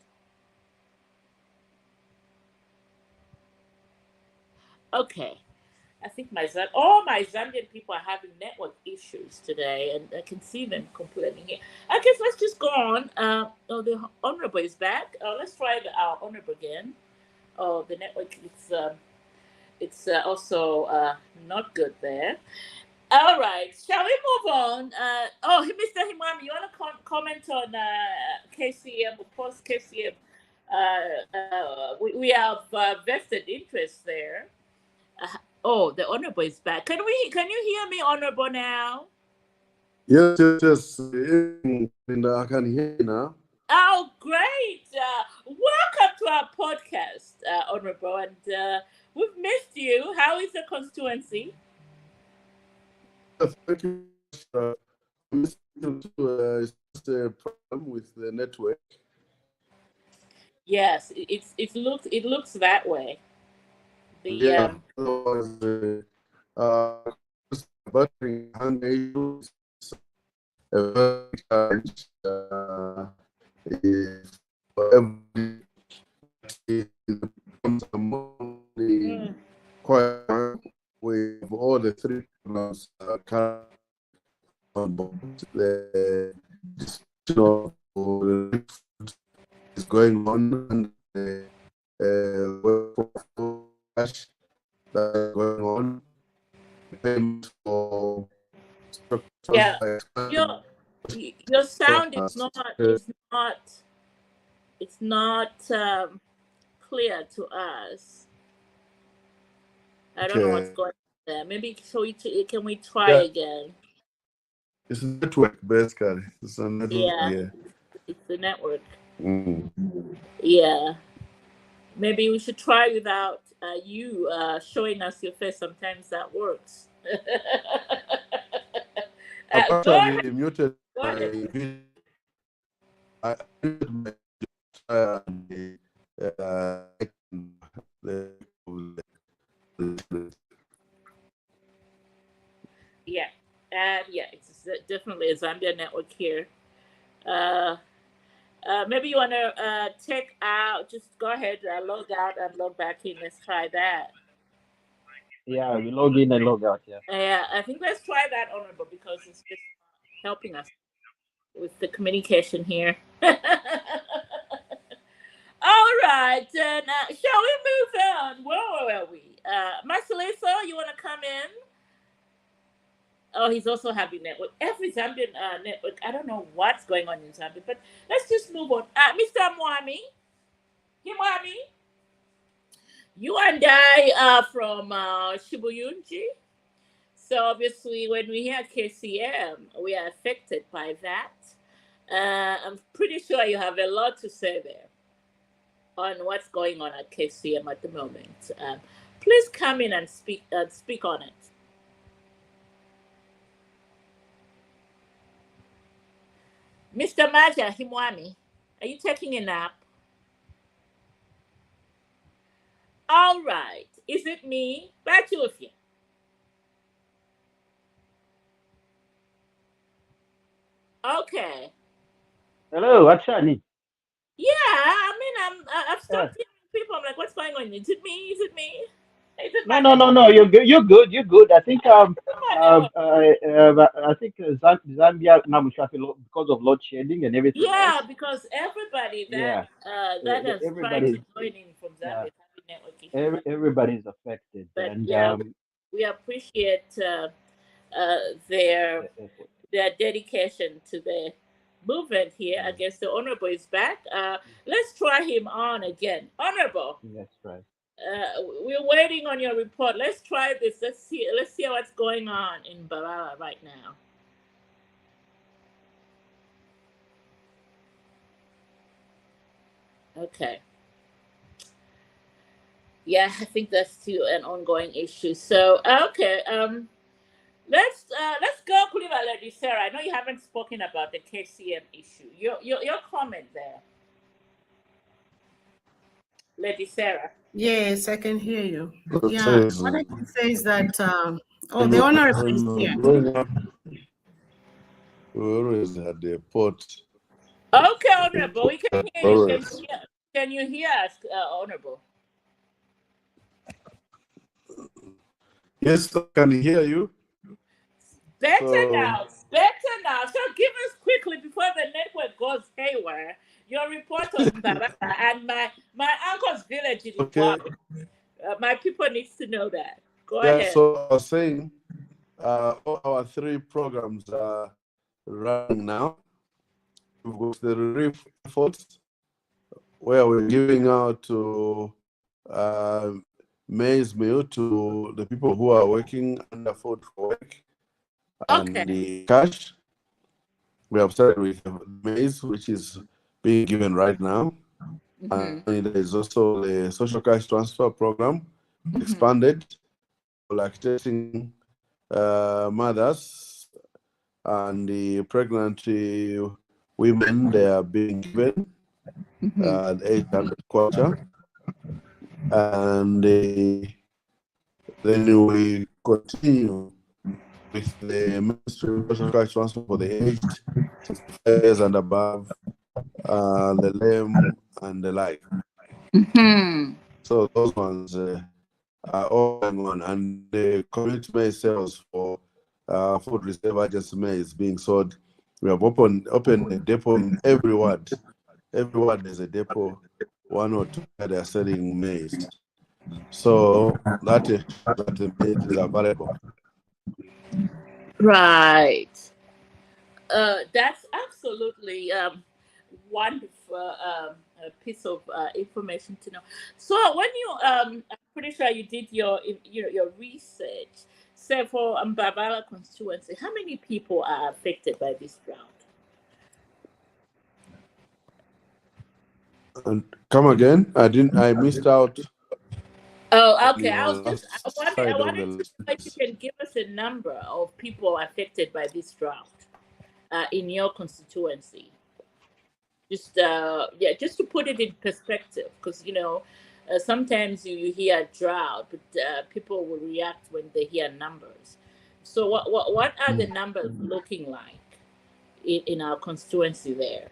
Okay. I think all my Zambian people are having network issues today, and I can see them complaining here. I guess let's just go on. The honorable is back. Let's try our honorable again. Oh, the network it's also not good there. All right, shall we move on? Mr. Himami, you want to comment on KCM? Of course, KCM. We have vested interest there. The honorable is back. Can you hear me, honorable, now? Yes. I can hear you now. Oh, great! Welcome to our podcast, honorable, and we've missed you. How is the constituency? Thank you. It's just a problem with the network. Yes, it looks that way. Battery hand issues. Quite with all the three programs on board. The discussion is going on, and the that's going on. Payment for your sound is not clear to us. I don't know what's going on there. Maybe can we try again? It's a network, basically. It's a network. It's the network. Mm. Yeah. Maybe we should try without you showing us your face. Sometimes that works. I've actually muted my video. I muted my it's definitely a Zambia network here. Maybe you want to take out, just go ahead, log out and log back in. Let's try that. Yeah, we log in and log out. Yeah. Yeah, I think let's try that, Honorable, because it's just helping us with the communication here. All right, and shall we move on? Where are we? Marcelisa, you want to come in? Oh, he's also having network. Every Zambian network. I don't know what's going on in Zambia, but let's just move on. Mr. Mwami, Himwami, you and I are from Shibuyunji. So obviously, when we hear KCM, we are affected by that. I'm pretty sure you have a lot to say there on what's going on at KCM at the moment. Please come in and speak on it. Mr. Maja Himwami, are you taking a nap? All right. Is it me? Back to you. Okay. Hello, Achani. Yeah, I mean, I've Yeah. stopped hearing people. I'm like, what's going on? Is it me? Is it me? Is it No, my no, no, no. You're good. You're good. You're good. I think network? I think Zambia now because of load shedding and everything else. Yeah, because everybody Yeah, that has tried to everybody's join in from yeah, Zambia is having network issues. everybody's affected, But and yeah, we appreciate their effort. dedication to the movement here. I guess the Honorable is back. Let's try him on again. Honorable, That's right. we're waiting on your report. Let's try this. Let's see. Let's see what's going on in Balala right now. Okay. Yeah, I think that's still an ongoing issue. So okay, let's go, Kuliva Lady Sarah. I know you haven't spoken about the KCM issue. Your comment there, Lady Sarah. Yes, I can hear you. It Yeah, says, what I can say is that, oh, the honorable is here. growing up, we always had the pot. Okay, Honorable, we can hear you. Always. Can you hear us, Honorable? Yes, I can hear you. Better So, now, better now. So give us quickly before the network goes haywire. Your report on Baraka and my uncle's village in okay. Iguabi. My people need to know that. Go Yeah, ahead. so I was saying, all our 3 programs are running now. We've got the relief efforts where we're giving out to maize meal to the people who are working under food for work, and Okay. the cash. We have started with maize, which is being given right now. Mm-hmm. And there is also the social cash transfer program expanded, lactating mothers and the pregnant women. They are being given the 800 kwacha, and then we continue with the mainstream social cash transfer for the aged 65 years and above, the lame and the like. So those ones are all going on, and the community maize sales for food reserve agency maize being sold. We have opened a depot in every ward. Every ward there's a depot, 1 or 2 where they're selling maize. So that is that the maize is available. Right. That's absolutely wonderful piece of information to know. So when you I'm pretty sure you did your research. So for Mbabala constituency, how many people are affected by this drought? And come again? I missed out. Oh, okay. I wanted to know if you can give us a number of people affected by this drought in your constituency. Just just to put it in perspective, because sometimes you hear drought, but people will react when they hear numbers. So what are the numbers looking like in our constituency there?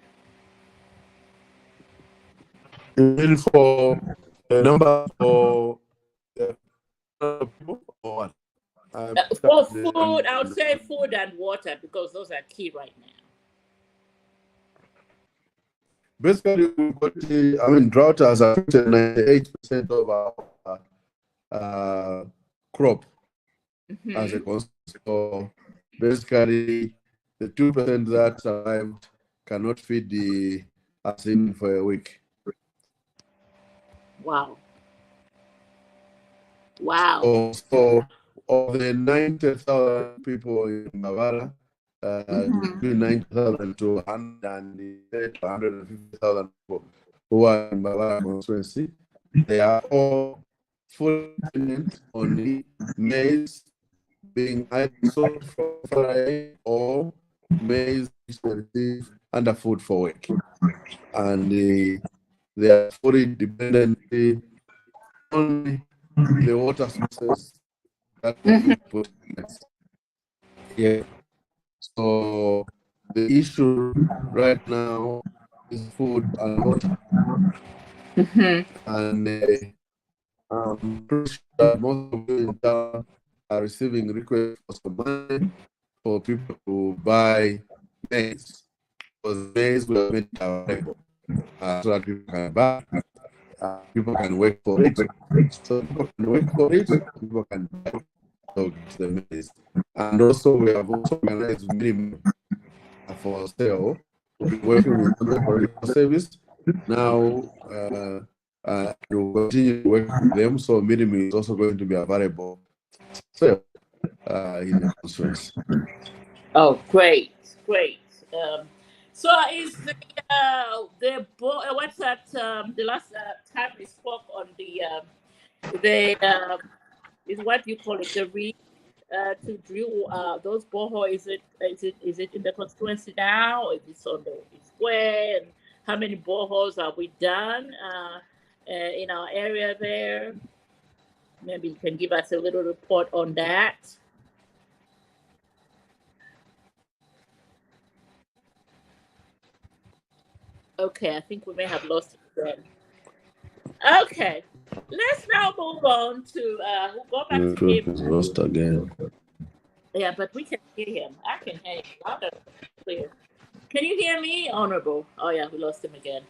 You mean for the number for people what? For food, I would say food and water because those are key right now. Basically, drought has affected 98% of our crop as a consequence. So basically, the 2% that survived cannot feed us in for a week. Wow. Wow. So of the 90,000 people in Mavara, between 90,000 to 150,000 people who are in Mavara constituency, they are all fully dependent on the maize being either sold from Farai or maize to receive underfood for work. And they are fully dependent on the water sources that have been put in place. Yeah. So the issue right now is food and water. And I'm pretty sure that most of you in town are receiving requests for some money for people to buy maize, because maize will make it available so that people can buy, people can work for it. So people can work for it, people can buy the maize. And also we have also organized minimum for sale. We'll be working with the service now. We'll continue to work with them, so minimum is also going to be available in the conference. Oh, great. So is what's that? The last time we spoke on is what you call it, the reef to drill those boreholes. Is it in the constituency now? Or is it on the square? And how many boreholes have we done in our area there? Maybe you can give us a little report on that. Okay, I think we may have lost it again. Okay, let's now move on to we'll go back to him. Lost again. Yeah, but we can hear him. I can hear him loud and clear. Can you hear me, Honorable? Oh yeah, we lost him again.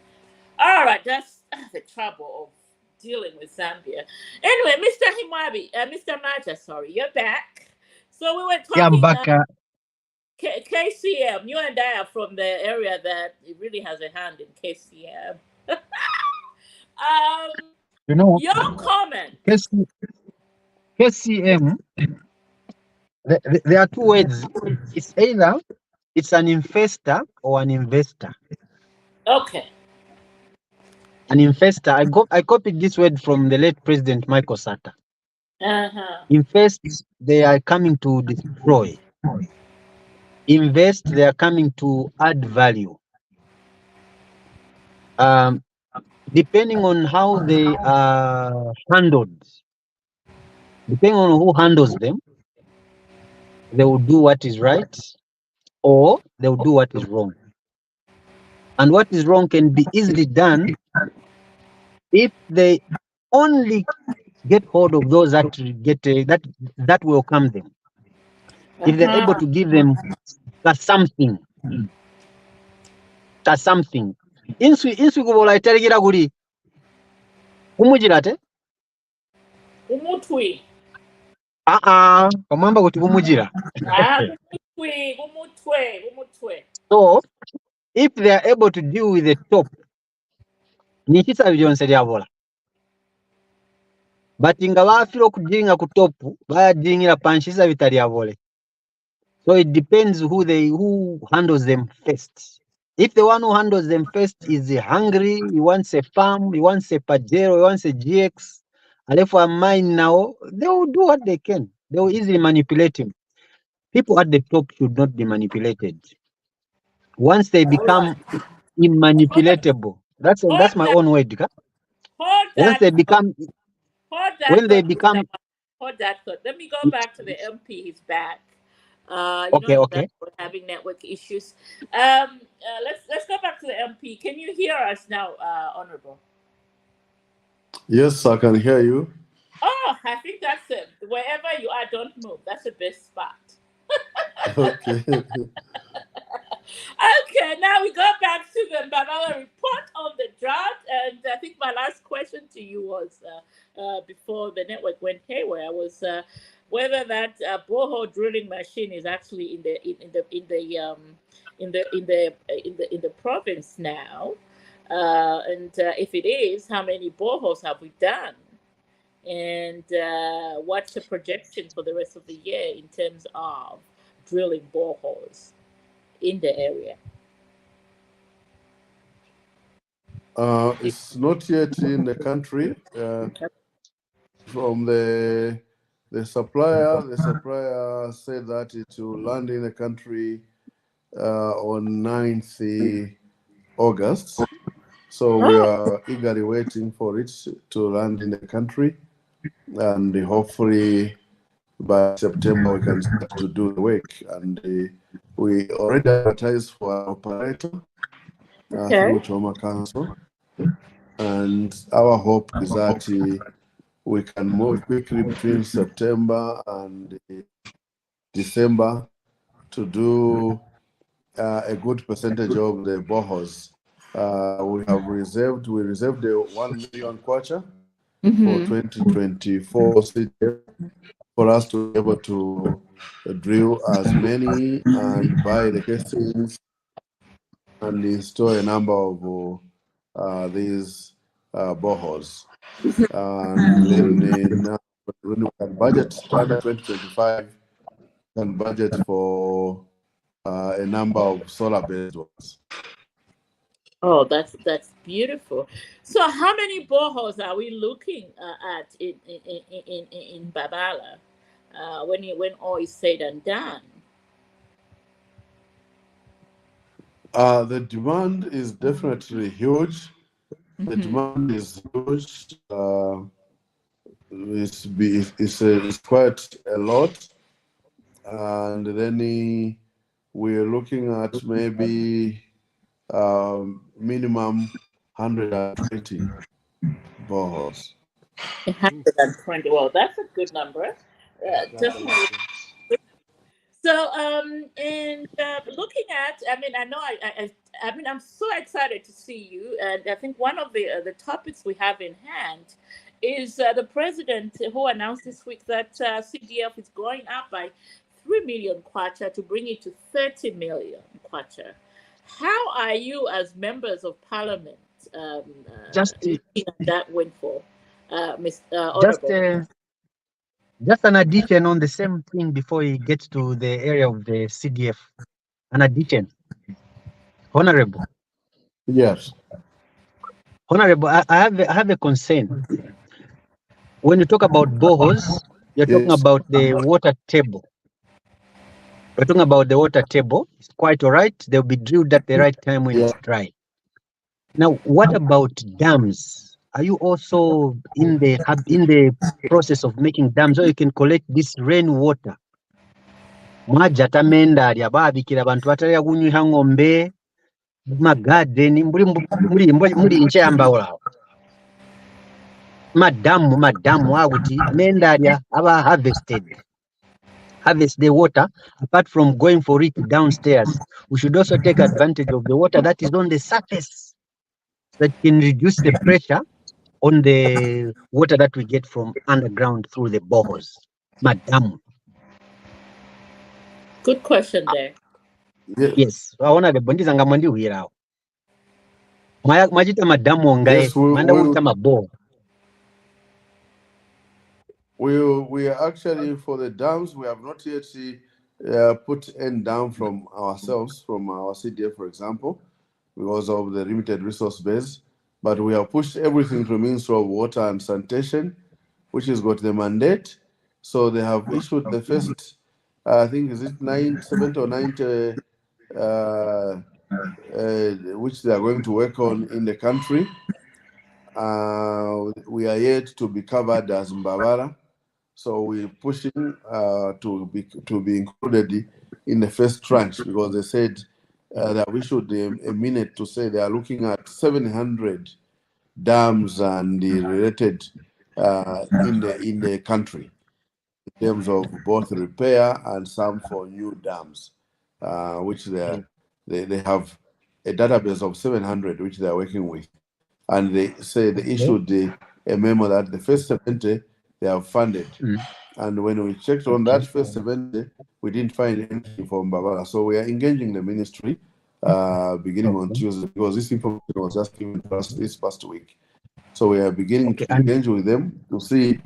All right, that's the trouble of dealing with Zambia. Anyway, Mr. Himwabi, Mr. Maja, sorry, you're back. So we were talking. Yeah, I'm back. KCM, you and I are from the area that it really has a hand in KCM. You know, your comment. KCM, there are two words. It's either it's an infestor or an investor. Okay. An investor. I copied this word from the late President Michael Sata. Infest, they are coming to destroy. Invest, they are coming to add value. Depending on how they are handled, depending on who handles them, they will do what is right or they will do what is wrong. And what is wrong can be easily done if they only get hold of those that get that welcome them. If they're able to give them something. Insu kubola italigera guli kumujirate umutwi kamamba kuti kumujira. umutwe. So if they are able to deal with the top, nikisa byonse lyavola. But nga bafira okudinga ku top bayadingira panshisa bitalyavole. So it depends who handles them first. If the one who handles them first is hungry, he wants a farm, he wants a Pajero, he wants a GX, and if I mine now, they will do what they can. They will easily manipulate him. People at the top should not be manipulated. Once they become immanipulatable, that's my own word. Once they become, when they become. Hold that thought. Let me go back to the MP. He's back. Okay. We're having network issues. Let's go back to the MP. Can you hear us now, Honorable? Yes, I can hear you. Oh, I think that's it. Wherever you are, don't move. That's the best spot. Okay. Okay, now we go back to the Banana report on the drought. And I think my last question to you was before the network went haywire was whether that borehole drilling machine is actually in the province now, and if it is, how many boreholes have we done? And what's the projection for the rest of the year in terms of drilling boreholes in the area? It's not yet in the country. From the supplier said that it will land in the country on 9th August. So we are eagerly waiting for it to land in the country, and hopefully by September we can start to do the work. And we already advertised for an operator through Trauma Council, and our hope is that we can move quickly between September and December to do a good percentage of the boreholes. We reserved the 1 million kwacha for 2024 for us to be able to drill as many and buy the casings and install a number of these boreholes. And then now, when we can budget under 2025, we can budget for a number of solar-based ones. Oh, that's beautiful. So, how many boreholes are we looking at in Babala when all is said and done? The demand is definitely huge. The demand is huge. It's quite a lot, and then we're looking at maybe minimum 120 boreholes. 120. Well, that's a good number. Definitely. So, and looking at, I mean, I know, I mean, I'm so excited to see you, and I think one of the topics we have in hand is the president who announced this week that CDF is going up by 3 million kwacha to bring it to 30 million kwacha. How are you, as members of parliament, looking at that windfall, Mr. Honorable? Just an addition on the same thing before he gets to the area of the CDF. An addition. Honorable. Yes. Honorable, I have a concern. When you talk about boreholes, you're talking about the water table. We're talking about the water table. It's quite all right. They'll be drilled at the right time when it's dry. Now, what about dams? Are you also in the process of making dams so you can collect this rainwater? Mwaja tamenda ali ababikira abantu batalya kunywa ng'ombe magadeni muri nchamba wao madamu aguti menda ali aba harvest the water. Apart from going for it downstairs, we should also take advantage of the water that is on the surface that can reduce the pressure on the water that we get from underground through the boreholes. Madam. Good question there. Yes. Waona the bondi zanga mwandi wirao. Majita madamu ongae. Manda uta mabo. We are actually, for the dams, we have not yet put end down from ourselves, from our CDF, for example, because of the limited resource base. But we have pushed everything to the Ministry of Water and Sanitation, which has got the mandate. So they have issued the first, I think, is it 70 or 90, which they are going to work on in the country. We are yet to be covered as Mbabara. So we're pushing to be included in the first tranche, because they said that we should a minute to say they are looking at 700 dams and the related in the country, in terms of both repair and some for new dams, which they have a database of 700 which they are working with, and they say they issued a memo that the first 70 they have funded, and when we checked on that first 70, we didn't find anything from Mbabala. So we are engaging the ministry beginning on Tuesday, because this information was just given to us this past week. So we are beginning to engage with them to see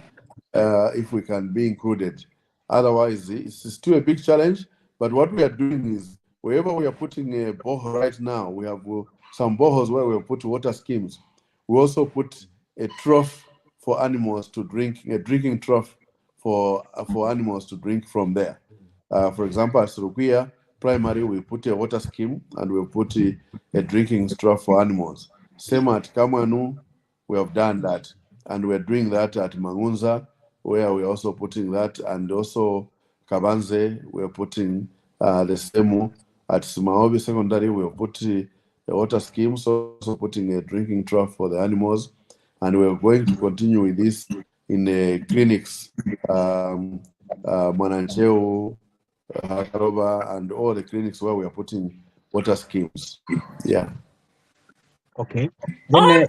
if we can be included. Otherwise, it's still a big challenge. But what we are doing is, wherever we are putting a borehole right now, we have some boreholes where we have put water schemes. We also put a trough for animals to drink, a drinking trough for animals to drink from there. For example, at Surukia Primary, we put a water scheme and we put a drinking trough for animals. Same at Kamanu, we have done that. And we're doing that at Mangunza, where we're also putting that, and also Kabanze, we're putting the same. At Simaobi Secondary, we're putting a water scheme, so also putting a drinking trough for the animals. And we're going to continue with this in the clinics, Manancheo, Hakaroba, and all the clinics where we are putting water schemes. Yeah. Okay. Then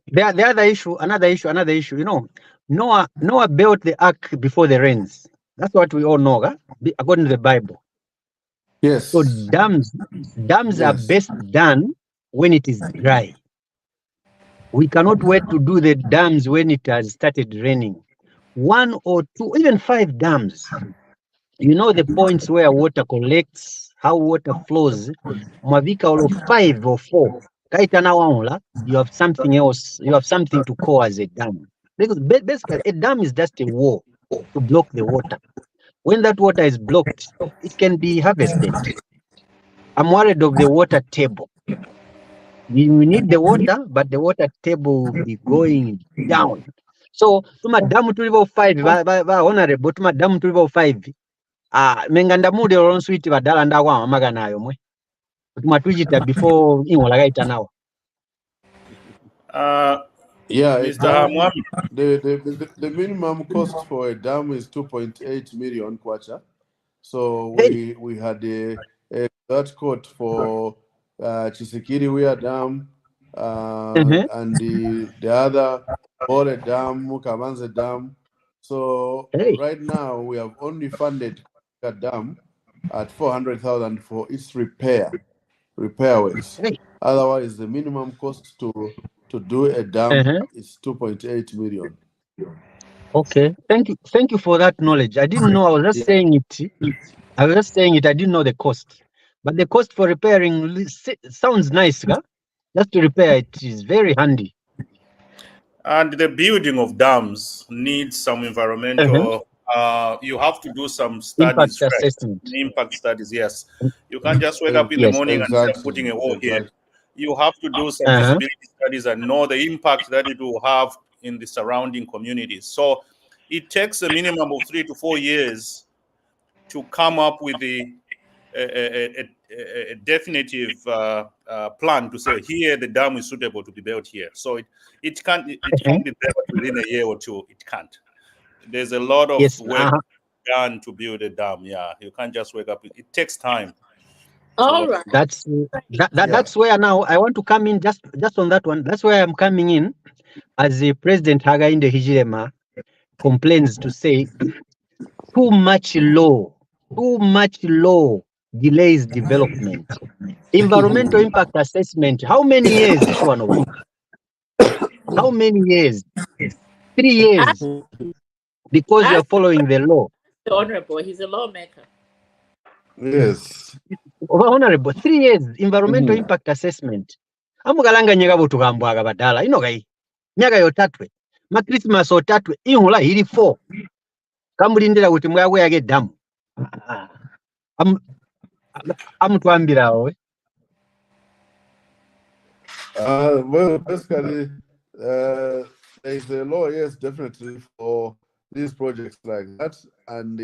the other issue, another issue. You know, Noah built the ark before the rains. That's what we all know, huh? According to the Bible. Yes. So dams are best done when it is dry. We cannot wait to do the dams when it has started raining. 1 or 2, even 5 dams. You know the points where water collects, how water flows. Mwavika or 5 or 4. You have something else. You have something to call as a dam. Because basically, a dam is just a wall to block the water. When that water is blocked, it can be harvested. I'm worried of the water table. We need the water, but the water table will be going down. So, tuma damu tulivo 5, honorable, tuma damu tulivo 5. Menganda mude olonswiti badala ndawa amagana ayo mwe. Tuma tujita before ingola gaita now. Yeah, Mr. Hamwami. the minimum cost for a dam is 2.8 million kwacha. So we had that quote for Chisikiri Weir Dam, and the other Bore Dam, Kamanze Dam. So right now we have only funded a dam at 400,000 for its repair works. Otherwise, the minimum cost to do a dam is 2.8 million. Okay, thank you for that knowledge. I didn't know. I was just saying it. I didn't know the cost, but the cost for repairing sounds nice, huh? Just to repair it is very handy. And the building of dams needs some environmental. You have to do some studies first. Impact studies, yes. You can't just wake up in the morning and start putting a wall here. You have to do some feasibility studies and know the impact that it will have in the surrounding communities. So it takes a minimum of 3 to 4 years to come up with a definitive plan to say here the dam is suitable to be built here. So it can't be built within a year or two. It can't. There's a lot of work done to build a dam. Yeah, you can't just wake up. It takes time. All right. That's where now I want to come in just on that one. That's where I'm coming in as the President Hakainde Hichilema complains to say too much law delays development. Environmental impact assessment. How many years, Chwanova? How many years? 3 years. Because you're following the law. The honorable, he's a lawmaker. Yes. Honorable, 3 years environmental impact assessment. Amugalanga nyegabo tukambwaga badala. Ino gai. Nyaga yotatwe. Ma Christmas otatwe. Ihula hili 4. Kamulindira kuti mwawe yage damu. Amutwambira we. Well, basically, there is a law, yes, definitely, for these projects like that. And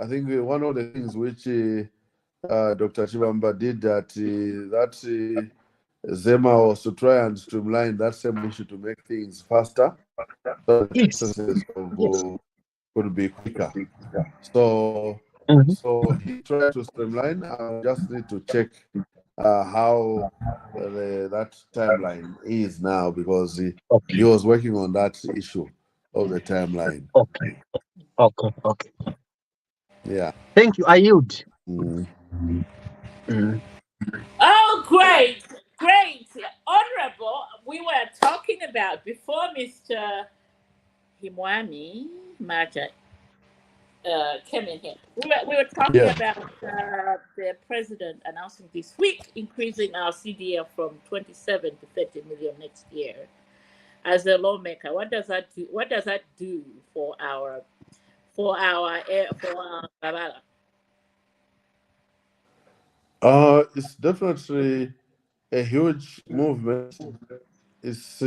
I think one of the things which Dr. Chibamba did that Zema was to try and streamline that same issue to make things faster, so the Yes. processes Yes. could be quicker. So, Mhm. so he tried to streamline. I just need to check how that timeline is now, because he Okay. was working on that issue of the timeline. Okay. Okay. Okay. Yeah. Thank you. I yield. Mm. Oh, great, great, honorable. We were talking about before Mr. Himwani Maja came in here. We were talking Yeah. about the president announcing this week increasing our CDL from 27 to 30 million next year. As a lawmaker, what does that do? What does that do for our Babala? It's definitely a huge movement. It's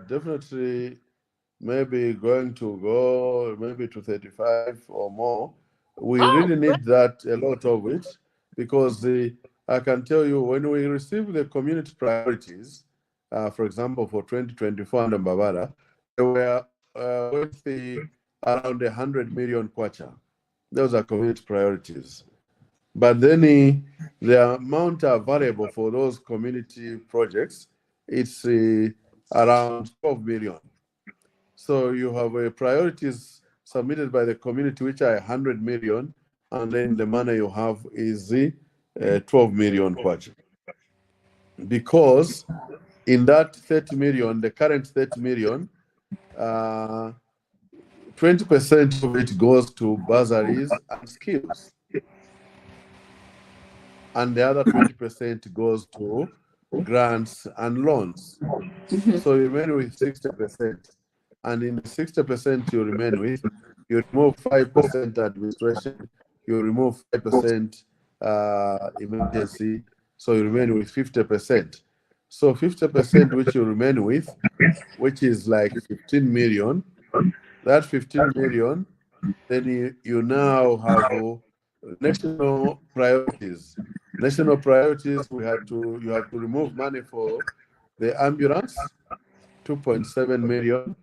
definitely maybe going to go maybe to 35 or more. We Oh, really need that, a lot of it, because I can tell you, when we receive the community priorities, for example, for 2024 under Mbabara, they were worth around 100 million kwacha. Those are community priorities. But then the amount available for those community projects, it's around 12 million. So you have priorities submitted by the community, which are 100 million, and then the money you have is 12 million kwacha. Because in that 30 million, the current 30 million, 20% of it goes to bursaries and skills, and the other 20% goes to grants and loans. So you remain with 60%. And in the 60% you remain with, you remove 5% administration, you remove 5% emergency, so you remain with 50%. So 50% which you remain with, which is like 15 million, that 15 million, then you now have national priorities. National priorities, you have to remove money for the ambulance, 2.7 million.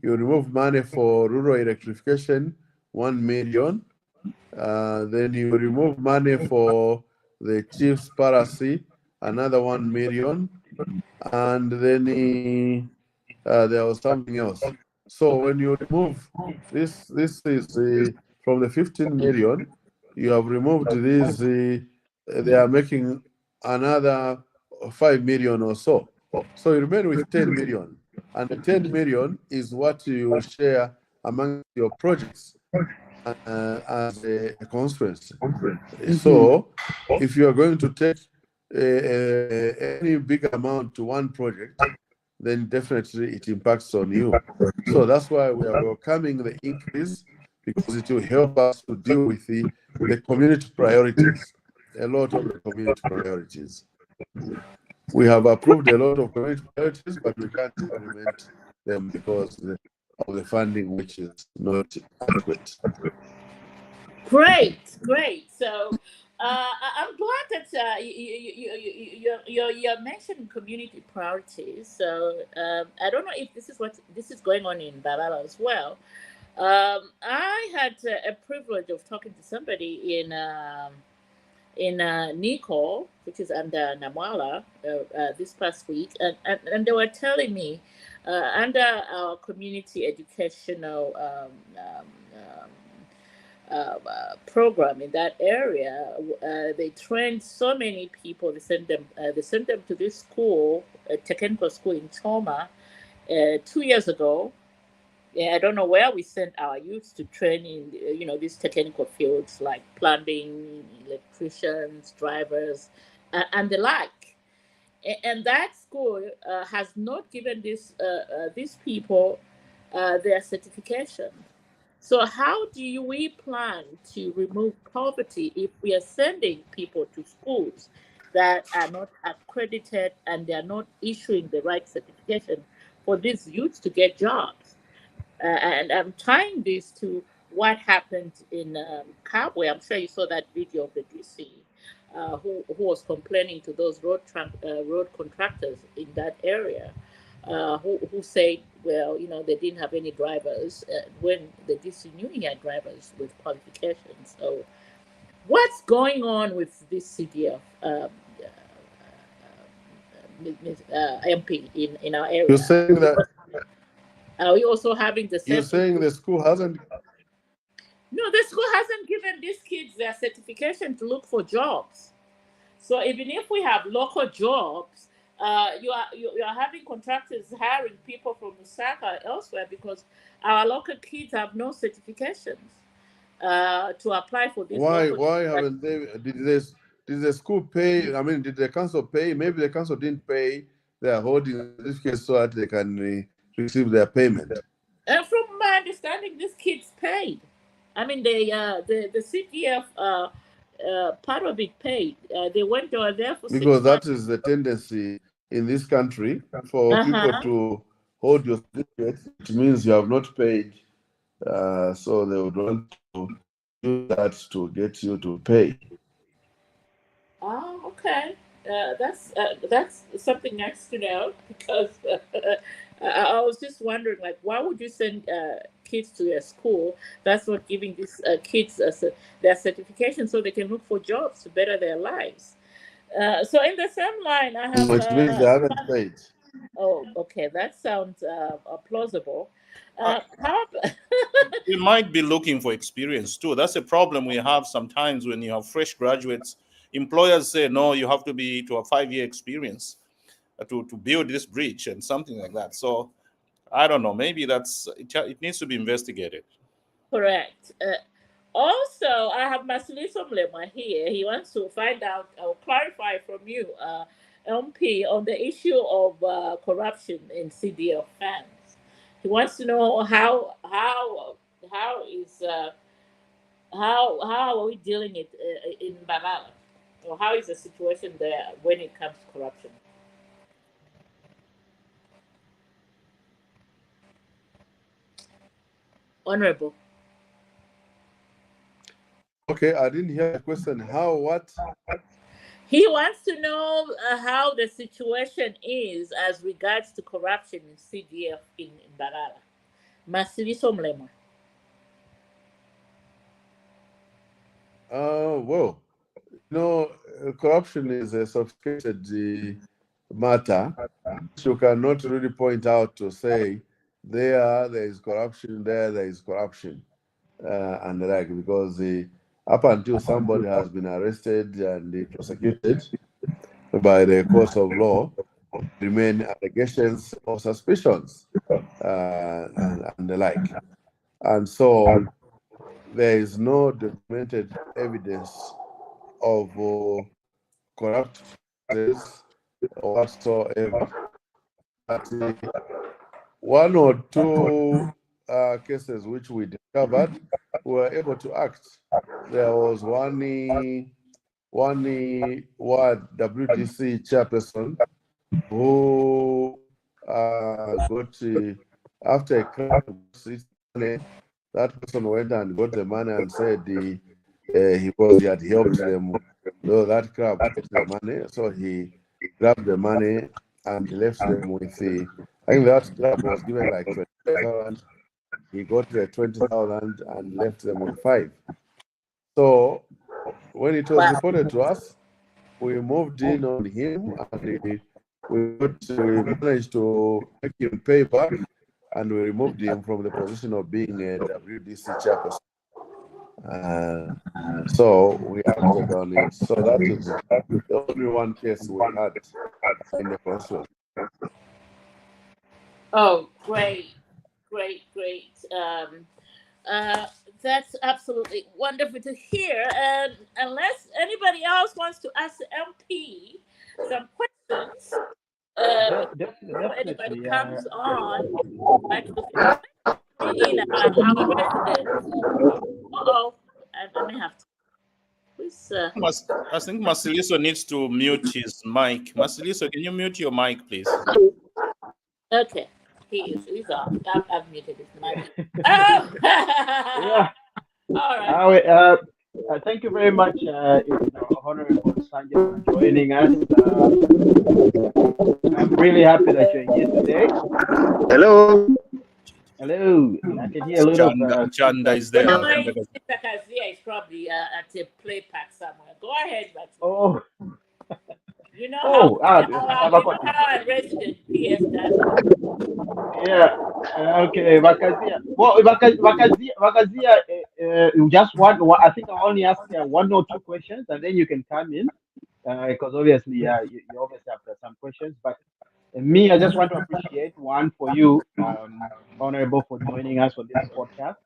You remove money for rural electrification, 1 million. Then you remove money for the chief's policy, another 1 million. And then there was something else. So when you remove this is from the 15 million, you have removed these, they are making another 5 million or so. So you remain with 10 million. And the 10 million is what you share among your projects as a constituency. So if you are going to take any big amount to one project, then definitely it impacts on you. So that's why we are welcoming the increase, because it will help us to deal with the community priorities, a lot of the community priorities. We have approved a lot of community priorities, but we can't implement them because of the funding, which is not adequate. great, great. So I'm glad that you mentioned community priorities. So I don't know if this is going on in Balala as well. I had a privilege of talking to somebody in Nikko, which is under Namwala, this past week, and they were telling me under our community educational program in that area, they trained so many people. They sent them to this school, a technical school in Choma, 2 years ago. Yeah, I don't know where we sent our youth to train in, these technical fields like plumbing, electricians, drivers, and the like. And that school has not given these people their certification. So how do we plan to remove poverty if we are sending people to schools that are not accredited and they are not issuing the right certification for these youths to get jobs? And I'm tying this to what happened in Kabwe. I'm sure you saw that video of the DC. who was complaining to those road contractors in that area, who said, well, they didn't have any drivers when the DC knew he had drivers with qualifications. So, what's going on with this CDF MP in our area? You're saying that Are we also having the same? you're saying the school hasn't. No, the school hasn't given these kids their certification to look for jobs. So even if we have local jobs, you are having contractors hiring people from Lusaka elsewhere because our local kids have no certifications to apply for these. Why haven't they? Did the school pay? I mean, did the council pay? Maybe the council didn't pay. They are holding this case so that they can receive their payment. And from my understanding, these kids paid. I mean, the CDF part of it paid. They went over there for because 6 that months. is the tendency in this country for people to hold your certificate. It means you have not paid, so they would want to use that to get you to pay. Oh, okay. That's something nice to know because I was just wondering, like, why would you send kids to a school that's not giving these kids their certification so they can look for jobs to better their lives? So in the same line, I have. Which means they haven't paid. Oh, okay, that sounds plausible. How? We might be looking for experience too. That's a problem we have sometimes when you have fresh graduates. Employers say, no, you have to have 5-year experience to build this bridge and something like that. So I don't know. Maybe it needs to be investigated. Correct. Also, I have Masiliso Mlema here. He wants to find out or clarify from you, MP, on the issue of corruption in CDF funds. He wants to know how are we dealing it in Mbabala, or how is the situation there when it comes to corruption? Honorable. Okay, I didn't hear the question. How, what? He wants to know how the situation is as regards to corruption in CDF in Mbagala. Masiliso Mlema. Well, corruption is a sophisticated matter. You cannot really point out to say there is corruption, there is corruption, and the like, because up until somebody has been arrested and prosecuted by the courts of law, remain allegations or suspicions and the like. And so there is no documented evidence of corrupt practices whatsoever. But one or two cases which we discovered, we were able to act. There was one WDC chairperson who got after a crime, that person went and got the money and said he had helped them. So that crowd got the money, so he grabbed the money and left them with I think that club was given like 20,000. He got the 20,000 and left them with 5. So when it was reported to us, we moved in on him and we managed to make him pay back, and we removed him from the position of being a WDC chairperson. So we acted on it. So that is the only one case we had in the constituency. Oh, great. That's absolutely wonderful to hear. And unless anybody else wants to ask the MP some questions, anybody comes on, I in our resident. I may have to. Please, I think Masiliso needs to mute his mic. Masiliso, can you mute your mic, please? Okay. He's off. I've muted his mic. Oh! Yeah. All right. Thank you very much, Honorable Sanje for joining us. I'm really happy that you're here today. Hello. Hello. I can hear a lot of Chanda is there. No, Sister Kazia is probably at a play park somewhere. Go ahead, but Oh. you know Oh, how our resident PS does it. Yeah. Okay. Vakazia. Well, Vakazia. Just one. I think I'll only ask one or two questions, and then you can come in because obviously, you obviously have some questions. But me, I just want to appreciate one for you, Honorable, for joining us for this podcast.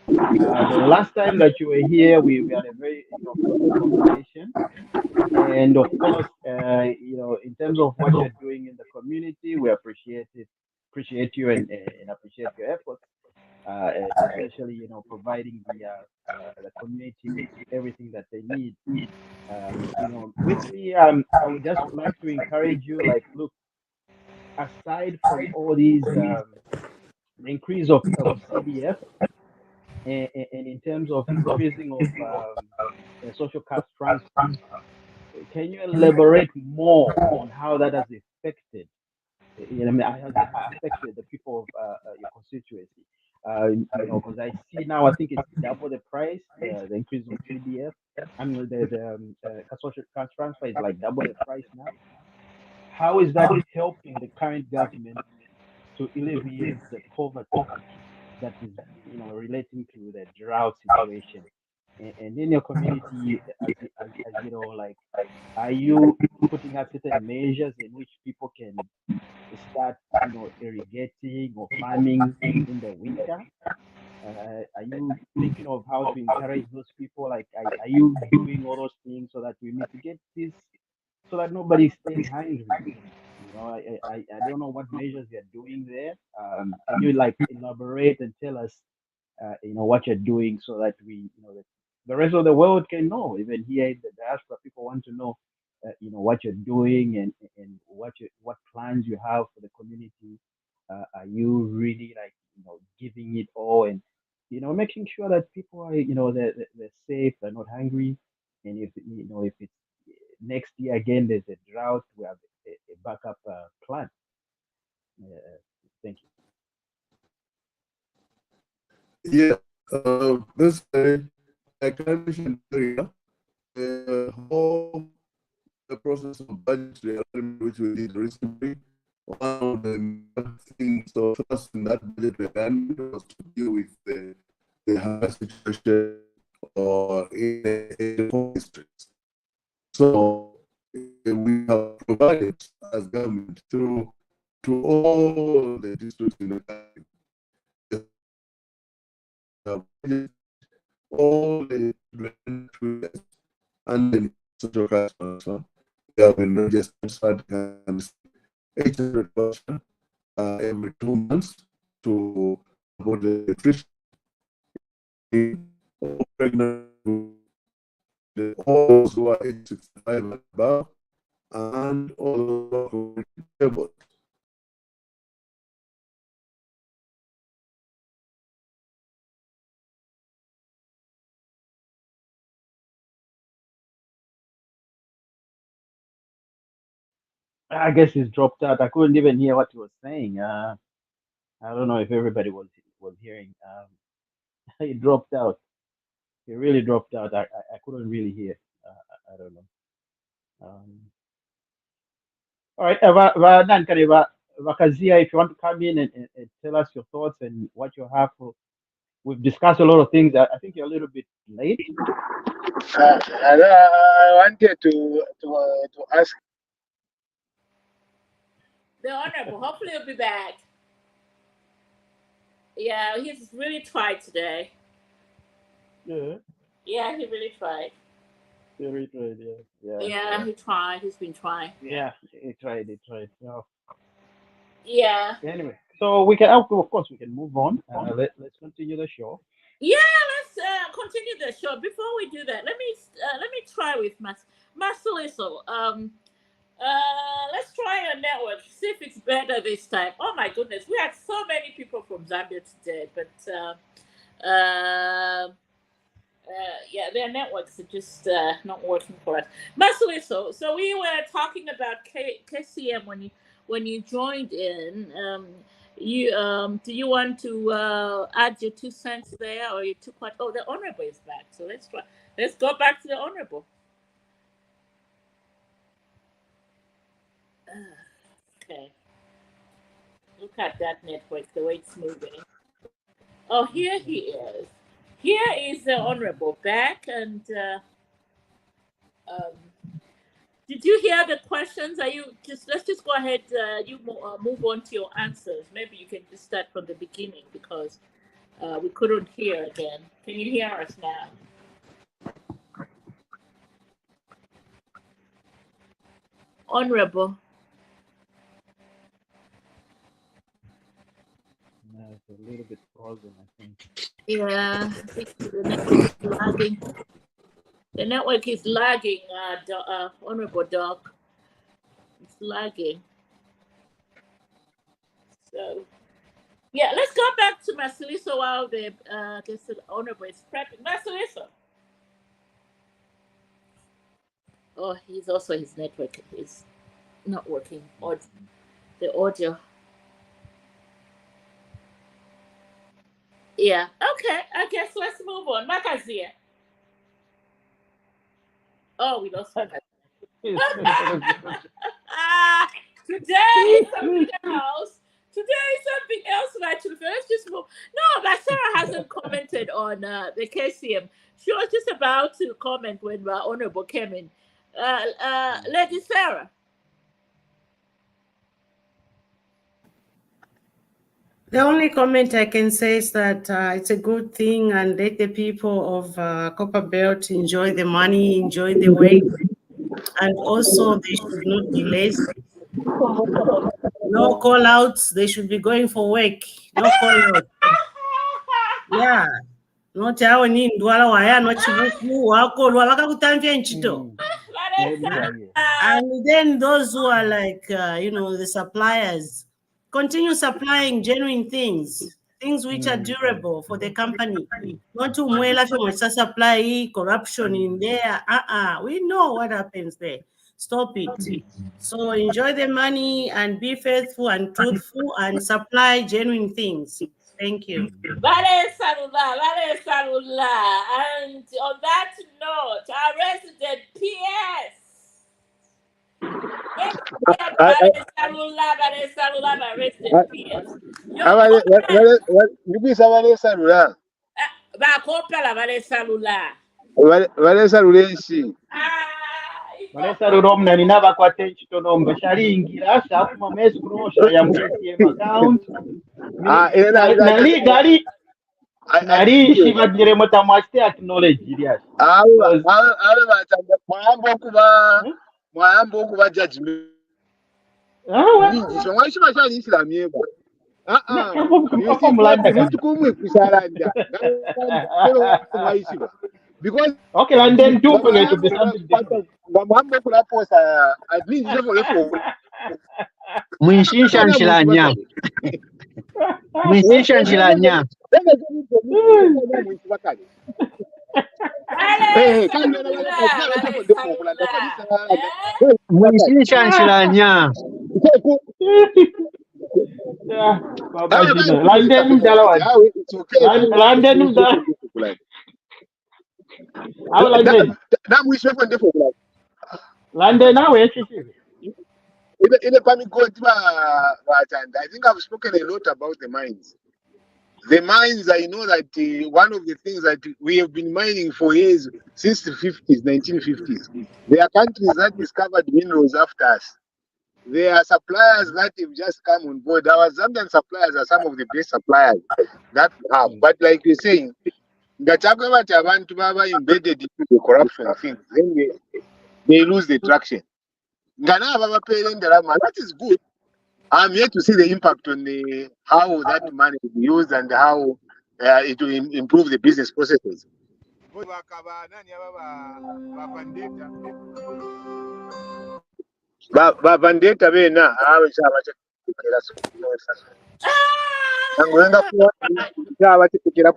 The last time that you were here, we had a very fruitful conversation. And of course, in terms of what you're doing in the community, we appreciate you and appreciate your efforts, especially providing the community with everything that they need. With me, I would just like to encourage you, like, look, aside from all these, the increase of CDF, and in terms of increasing of social cash transfers, can you elaborate more on how that has affected, has affected the people of your constituency? Because I see now, I think it's double the price, the increase of CDF. I mean, the social cash transfer is like double the price now. How is that helping the current government to alleviate the poverty that is, relating to the drought situation? And in your community, as like, are you putting up certain measures in which people can start, irrigating or farming in the winter? Are you thinking of how to encourage those people? Like, are you doing all those things so that we mitigate this, so that nobody stays hungry? I don't know what measures you're doing there. Can you like elaborate and tell us, what you're doing so that we, the rest of the world can know. Even here in the diaspora, people want to know, what you're doing and what plans you have for the community. Are you really like, giving it all and, making sure that people are, they're safe, they're not hungry, and if it's next year again there's a drought, we have a backup plan. Thank you. Yeah, this like I mentioned earlier, the whole the process of budget realignment which we did recently, one of the things of first in that budget realignment was to deal with the high situation or in the poor districts. So we have provided as government through to all the districts in the country, all the and the social class transfer. We have been just transferred 800% every 2 months to about the nutrition, all pregnant, all those who are age 65 and above, and all those who are disabled. I guess he's dropped out. I couldn't even hear what he was saying. I don't know if everybody was hearing. He dropped out. He really dropped out. I couldn't really hear. I don't know. All right, Nankari, Vakazia, if you want to come in and tell us your thoughts and what you have for. We've discussed a lot of things. I think you're a little bit late. I wanted to ask. The Honorable, hopefully he'll be back. Yeah, he's really tried today. Yeah. Yeah, he really tried. He really tried, yeah. Yeah, he tried. He's been trying. Yeah, he tried. Yeah. Yeah. Anyway, so we can, of course, we can move on. Let's continue the show. Yeah, let's continue the show. Before we do that, let me try with Marceliso. Let's try your network. See if it's better this time. Oh my goodness, we had so many people from Zambia today, but Yeah, their networks are just not working for us. Mostly so we were talking about KCM when you joined in. You do you want to add your 2 cents there, or you took what? Oh, the honorable is back. So let's try. Let's go back to the honorable. Okay. Look at that network, the way it's moving. Oh, here he is. Here is the honorable back, and um, did you hear the questions? Are you let's just go ahead. Move on to your answers. Maybe you can just start from the beginning because we couldn't hear again. Can you hear us now? Honorable. It's a little bit frozen, I think. Yeah, I think the network is lagging. The network is lagging, Honorable Doc. It's lagging. So, yeah, let's go back to Marceliso while the Honorable is prepping. Marceliso. Oh, his network is not working. Or the audio. Yeah. Okay. I guess let's move on. Makazia. Oh, we lost her. Today is something else. Today is something else, actually. Let's just move. No, but Sarah hasn't commented on the KCM. She was just about to comment when Honorable came in. Lady Sarah. The only comment I can say is that it's a good thing, and let the people of Copper Belt enjoy the money, enjoy the way, and also they should not be lazy. No call outs, they should be going for work. No call outs. Yeah. Not our need dwala waya no chibuku wako lwalaka kutamvya nchito. And then those who are like the suppliers, continue supplying genuine things which are durable for the company. Not to mwela supply corruption in there. We know what happens there. Stop it. So enjoy the money and be faithful and truthful and supply genuine things. Thank you. Vale Salula. And on that note, our resident PS. Vale Salula, my resident PS. Nikuisa Vale Salula. Bakopela Vale Salula. Vale Salula ensi. Valesarura omunani n'abakwata ekitono mbashalingira ashafuma mwezi kunosha ya mu ATM account nali shibagire mutamwakite acknowledge ilias mwayamba okuba judgment so mwashi bashali islamiyebwa mutukumwe kusaranja because okay, and then two for to be something different. Mwishisha nshilanya. Mwishisha nshilanya. Mwishisha nshilanya. London mdalawa. London mdalawa. London nawe yeshishi. I think I've spoken a lot about the mines. The mines, I know that one of the things that we have been mining for years, since the 50s, 1950s. There are countries that discovered minerals after us. There are suppliers that have just come on board. Our Zambian suppliers are some of the best suppliers that we have. But like you're saying, embedded into the corruption thing, then they lose the traction. That is good. I'm yet to see the impact on how that money will be used and how it will improve the business processes. Vendetta bena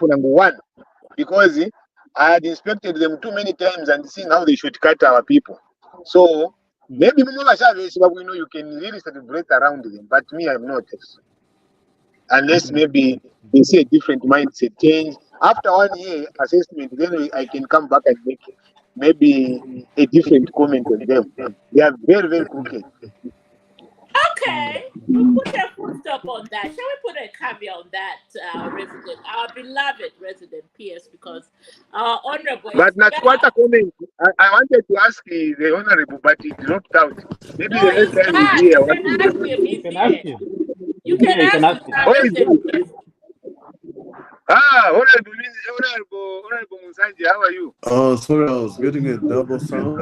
number one, because I had inspected them too many times and seen how they should cut our people. So maybe you can really celebrate around them, but me, I'm not. Unless maybe they see a different mindset change. After 1 year assessment, then I can come back and make maybe a different comment on them. They are very, very crooked. Okay, we'll put a full stop on that. Shall we put a caveat on that, resident, our beloved resident PS, because our honorable. But not quite a comment. I wanted to ask the honorable, but he dropped out. Maybe No, the next he's time he's back. here. You can ask him. You He's can here. ask him. You Yeah, can you can ask ask him. him. Oh, he's Resident back. PS. Honorable Musanji, how are you? Oh, sorry, I was getting a double sound.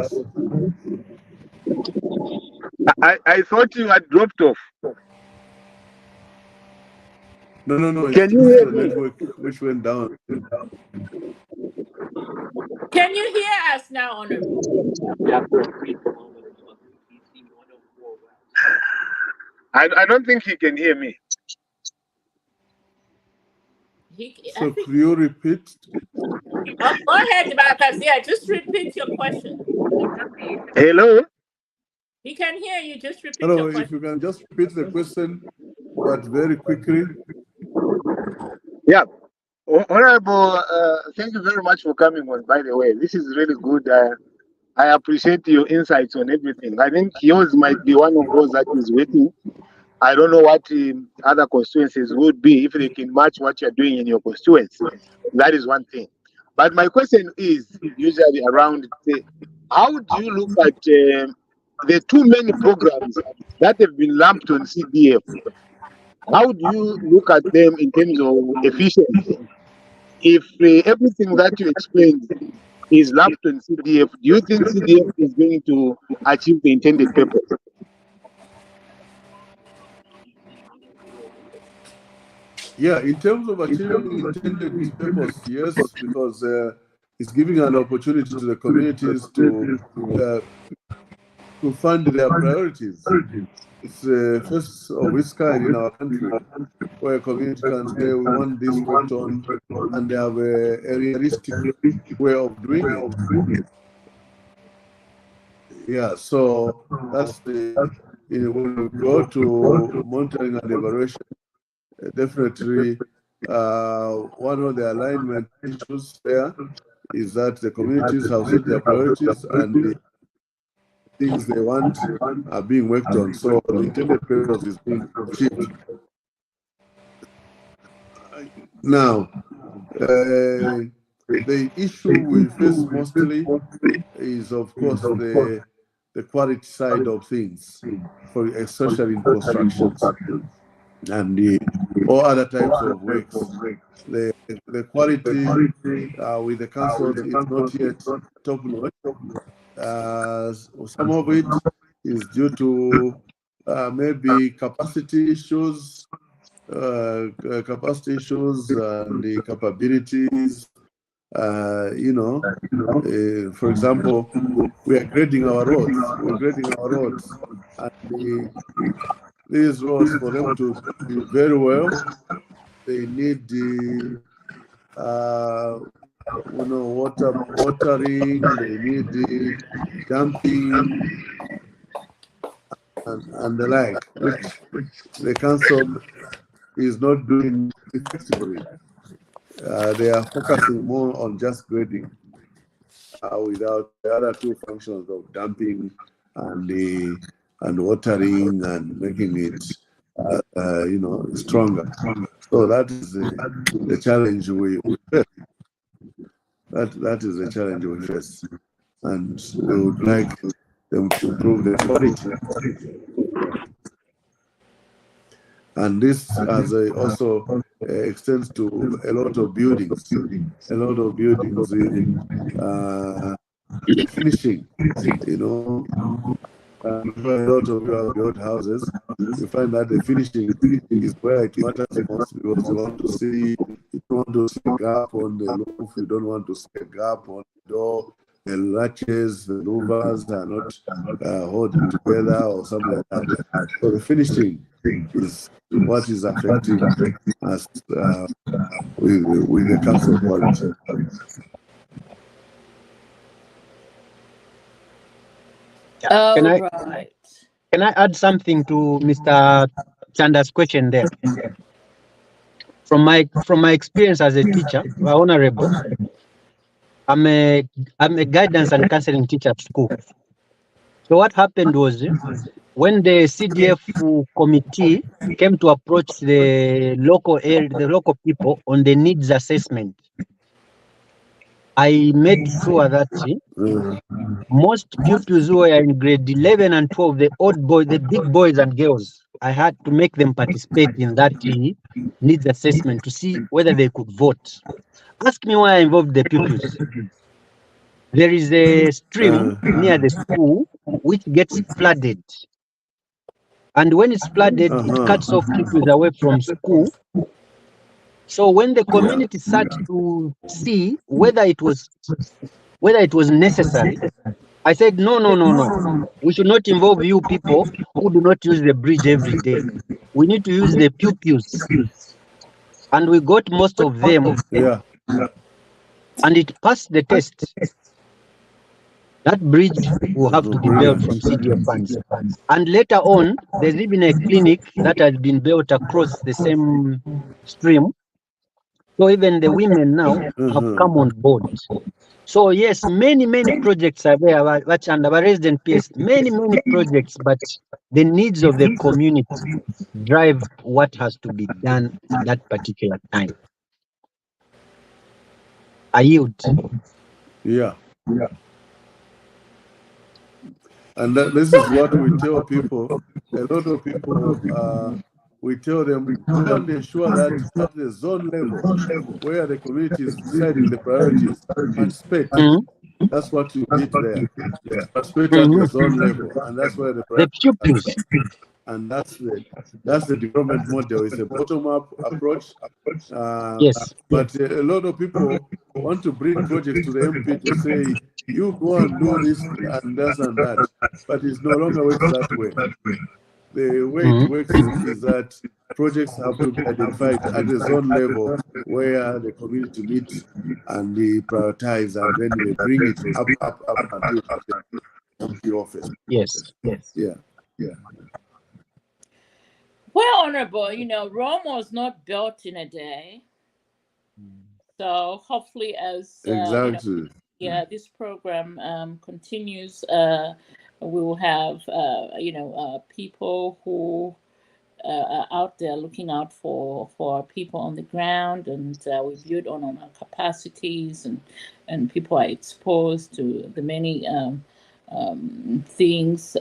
I thought you had dropped off. No, it's Can you just hear the me? network which went down. Can you hear us now, honorable? I don't think he can hear me. So could you repeat? Oh, go ahead, Marcus. Yeah, just repeat your question. Hello? He can hear you. Just repeat Hello, your if question. you can just repeat the question, but very quickly. Yeah. Honorable, thank you very much for coming on, by the way. This is really good. I appreciate your insights on everything. I think yours might be one of those that is waiting. I don't know what other constituencies would be if they can match what you're doing in your constituency. That is one thing. But my question is usually around how do you look at the too many programs that have been lumped on CDF? How do you look at them in terms of efficiency? If everything that you explained is lumped on CDF, do you think CDF is going to achieve the intended purpose? Yeah, in terms of achieving intended purpose, yes, because it's giving an opportunity to the communities to fund their priorities. It's the first of its kind in our country, where a community can say we want this worked on, and they have a realistic way of doing it. Yeah, so that's the when we go to monitoring and evaluation, definitely one of the alignment issues there is that the communities have set their priorities and the things they want are being worked on. So the intended purpose is being achieved. Now, the issue we face mostly is, of course, the quality side of things, especially in constructions and all other types of works. The quality with the councils is not yet top notch. Some of it is due to maybe capacity issues and the capabilities. For example, we are grading our roads. And these roads, for them to do very well, they need the watering, they need the dumping and the like, which the council is not doing effectively. They are focusing more on just grading without the other two functions of dumping and watering and making it stronger. So that is the challenge we face. That is the challenge we face, and we would like them to improve the quality. And this has also extends to a lot of buildings. A lot of buildings in finishing, a lot of you built houses. You find that the finishing is where it matters most, because you want to see, you don't want to see a gap on the roof, you don't want to see a gap on the door, the latches, the louvers are not holding together or something like that. So the finishing is what is affecting us with the council quality. Yeah. Right. Can I add something to Mr. Chanda's question there? From my experience as a teacher, Honorable, I'm a guidance and counseling teacher at school. So what happened was, when the CDF committee came to approach the local people on the needs assessment, I made sure that most pupils who were in grade 11 and 12, the big boys and girls, I had to make them participate in that needs assessment to see whether they could vote. Ask me why I involved the pupils. There is a stream near the school which gets flooded. And when it's flooded, it cuts off pupils away from school. So when the community started to see whether it was necessary, I said, no. We should not involve you people who do not use the bridge every day. We need to use the pupils. And we got most of them. Yeah. And it passed the test. That bridge will have to be built from CDF funds. And later on, there's even a clinic that has been built across the same stream. So even the women now have come on board. So yes, many projects are there, but under resident PS, many projects, but the needs of the community drive what has to be done at that particular time. I yield. Yeah. And this is what we tell people. A lot of people, we tell them, go and ensure that at the zone level, where the community is deciding the priorities, participate. That's what you did there. Participate at the zone level, and that's where the pupils. And that's the development model. It's a bottom-up approach. Yes. But a lot of people want to bring projects to the MP to say, you go and do this and that. But it's no longer works that way. The way it works is that projects have to be identified at the zone level where the community meets and they prioritize, and then they bring it up until the office. Yes. Yeah. Well, Honorable, Rome was not built in a day. So hopefully, as exactly. This program continues, we will have people who are out there looking out for people on the ground, and we build on our capacities, and people are exposed to the many things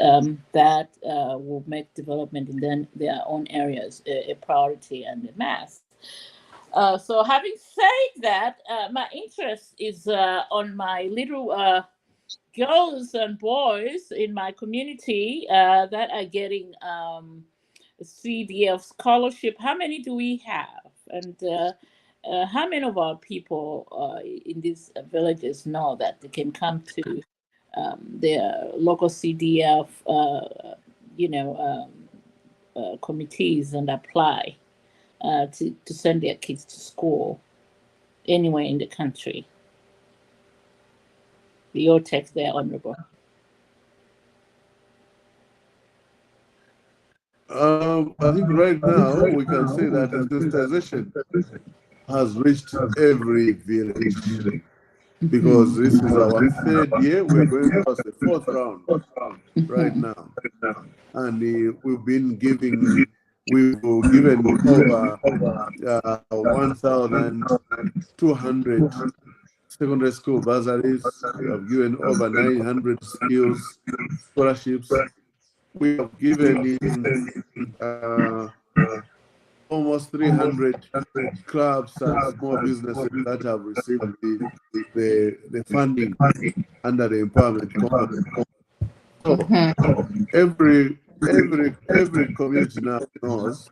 that will make development in their own areas a priority and a mass. So having said that, my interest is on my little girls and boys in my community that are getting CDF scholarship. How many do we have? And how many of our people in these villages know that they can come to their local CDF, committees and apply to send their kids to school anywhere in the country? Your text there, Honorable. I think right now we can say that sensitization has reached every village, because this is our third year. We're going past the fourth round right now, and we've given over 1,200 secondary school bursaries. We have given over 900 skills scholarships. We have given almost 300 clubs and small businesses that have received the funding under the empowerment component. So every community now knows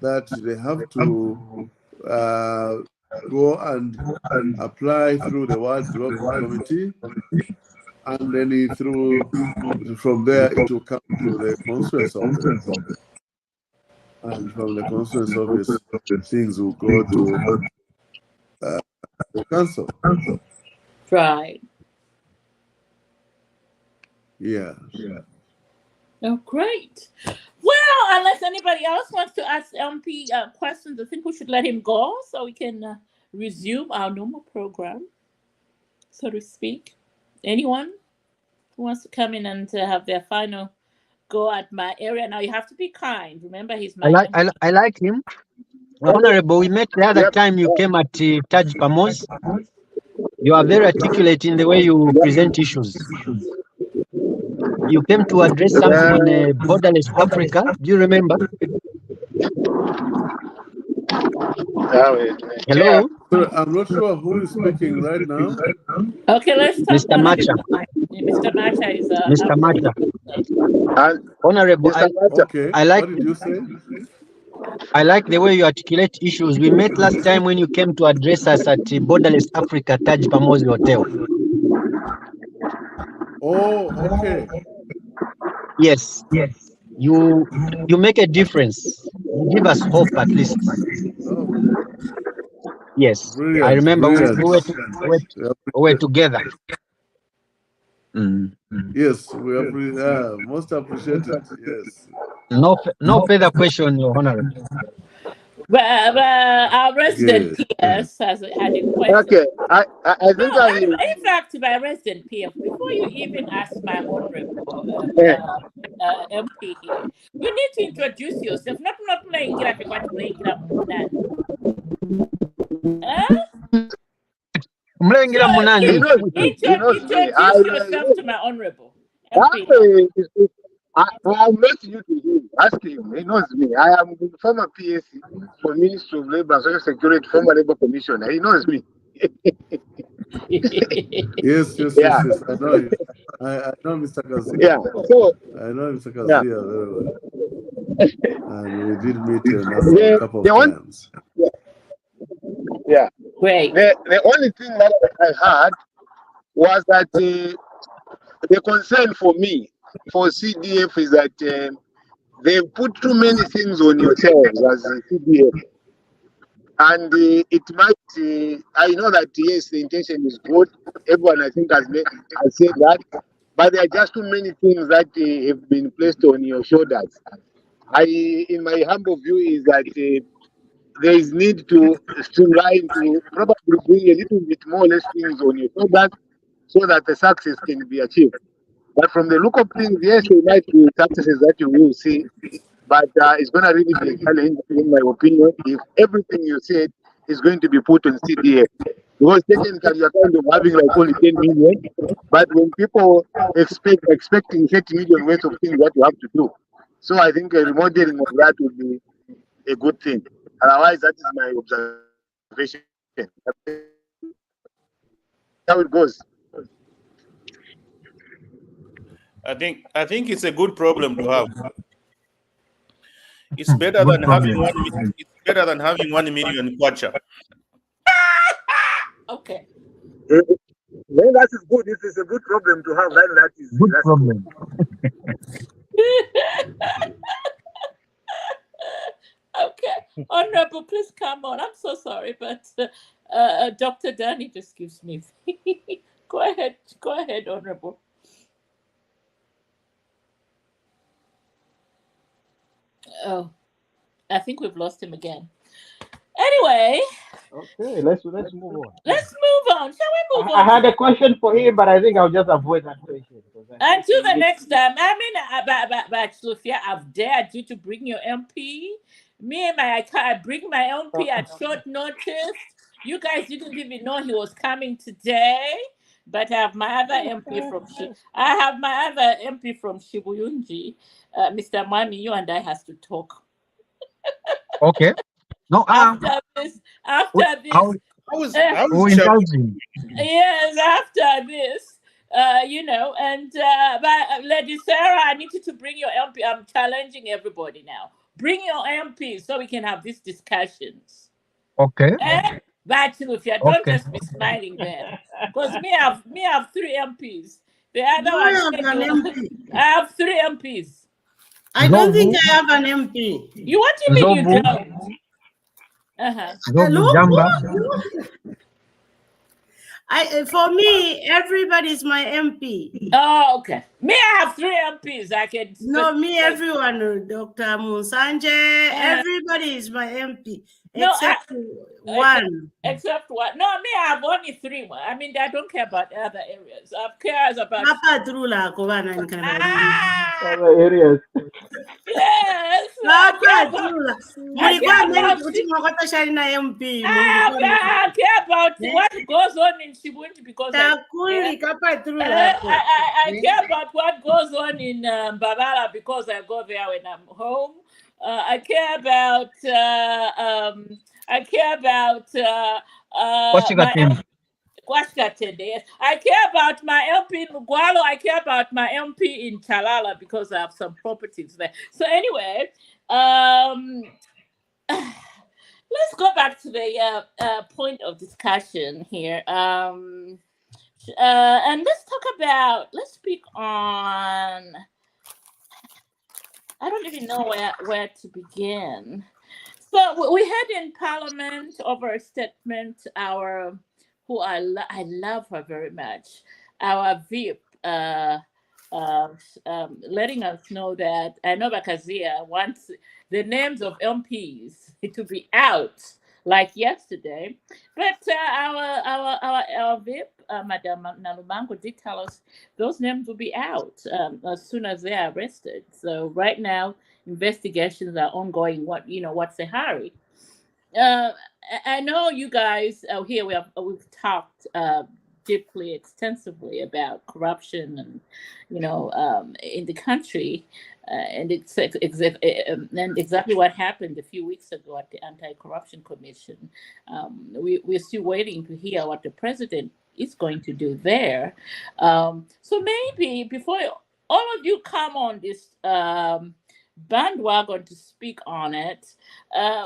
that they have to go and apply through the World Development Committee, and then from there it will come to the conference office. And from the conference office, things will go to the council. Right. Yeah. Oh, great. Well, unless anybody else wants to ask MP questions, I think we should let him go so we can resume our normal program, so to speak. Anyone who wants to come in and have their final go at my area? Now, you have to be kind. Remember, he's my I like him. Honorable, we met the other time you came at Taj Pamos. You are very articulate in the way you present issues. You came to address something on borderless Africa. Do you remember? Hello? Sir, I'm not sure who is speaking right now. Okay, let's talk. Mr. Macha. Mr. Macha is Mr. Macha. Honorable, Okay. I like What did you say? I like the way you articulate issues. We met last time when you came to address us at Borderless Africa Taj Pamozi Hotel. Oh, okay. Yes. You make a difference. You give us hope at least. Oh, Yes. brilliant. I remember brilliant. we were together. Yes, we are most appreciated. Yes. No further question, Your Honor. Well, our resident Good. PS has had a question. Okay, I think In fact, my resident PS, before you even ask my honorable MP here, you need to introduce yourself. Not playing it up, but playing it up. Introduce yourself to my honorable MP. I'm not new to him. Ask him. He knows me. I am the former PSC for Ministry of Labour and Social Security, former Labour Commissioner. He knows me. Yes. I know you. I know Mr. Kazia. Yeah. So I know Mr. Kazia very well. And we did meet a couple of times. Yeah. Great. The only thing that I heard was that the concern for me, for CDF, is that they put too many things on yourselves as a CDF. And it might, I know that yes, the intention is good. Everyone, I think, has said that. But there are just too many things that have been placed on your shoulders. In my humble view, is that there is need to streamline, to probably bring a little bit more less things on your shoulders so that the success can be achieved. But from the look of things, yes, there might be successes that you will see, but it's going to really be a challenge, in my opinion, if everything you said is going to be put on CDF. Because technically, you're kind of having like only 10 million, but when people expecting 30 million worth of things that you have to do. So I think a remodeling of that would be a good thing. Otherwise, that is my observation. How it goes. I think it's a good problem to have. It's better than having 1 million. It's better than having 1 million kwacha. Okay. Well, that is good. It is a good problem to have. That is good problem. Okay, honorable, please come on. I'm so sorry, but Dr. Danny just gives me. Go ahead, honorable. Oh, I think we've lost him again. Anyway. Okay, let's move on. Let's move on. Shall we move on? I had a question for him, but I think I'll just avoid that question. Until the next time. I mean, but Sophia, I've dared you to bring your MP. Me and I bring my MP at short notice. You guys didn't even know he was coming today. But I have my other MP from Shibuyunji. Mr. Mwami, you and I has to talk. Okay. No, after this. Yes, after this. But Lady Sarah, I need you to bring your MP. I'm challenging everybody now. Bring your MP so we can have these discussions. Okay. But if you don't just be smiling there, because me have 3 MPs. The other one, I have 3 MPs. I don't think I have an MP. What do you mean you don't? For me, everybody is my MP. Oh, okay. Me, I have 3 MPs. I can. No, me, everyone, Dr. Musanje, everybody is my MP, except one. Except what? No, me, I have only 3. I mean, I don't care about other areas. I care about. Other areas. Yes. I care about what goes on in Shibundi because I care about what goes on in Mbabala because I go there when I'm home. I care about yes. I care about my MP in Mugwalo. I care about my MP in Chalala because I have some properties there. So anyway, let's go back to the point of discussion here. And let's speak on. I don't even know where to begin. So we had in Parliament over a statement who I love her very much, our VIP, letting us know that I know Bakazia wants the names of MPs to be out like yesterday, but our VIP, Madam Nalumango, did tell us those names will be out as soon as they are arrested. So right now, investigations are ongoing. What's the hurry? I know you guys here. We've talked deeply, extensively about corruption and in the country, and it's exactly what happened a few weeks ago at the Anti-Corruption Commission. We're still waiting to hear what the president is going to do there. So maybe before all of you come on this bandwagon to speak on it,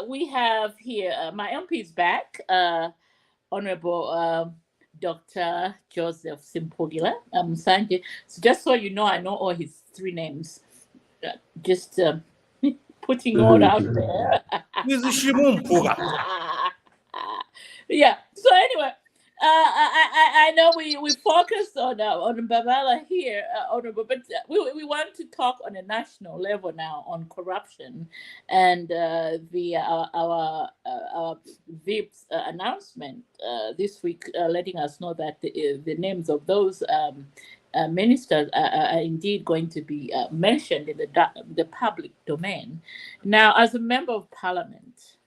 we have here my MP is back, Honorable Dr. Joseph Simpogila Sanjay. So just so you know, I know all his 3 names. Just putting all out there. Yeah. So anyway, I know we focused on Mbabala here, Honorable, but we want to talk on a national level now on corruption and our VIP's announcement this week, letting us know that the names of those ministers are indeed going to be mentioned in the public domain. Now, as a member of Parliament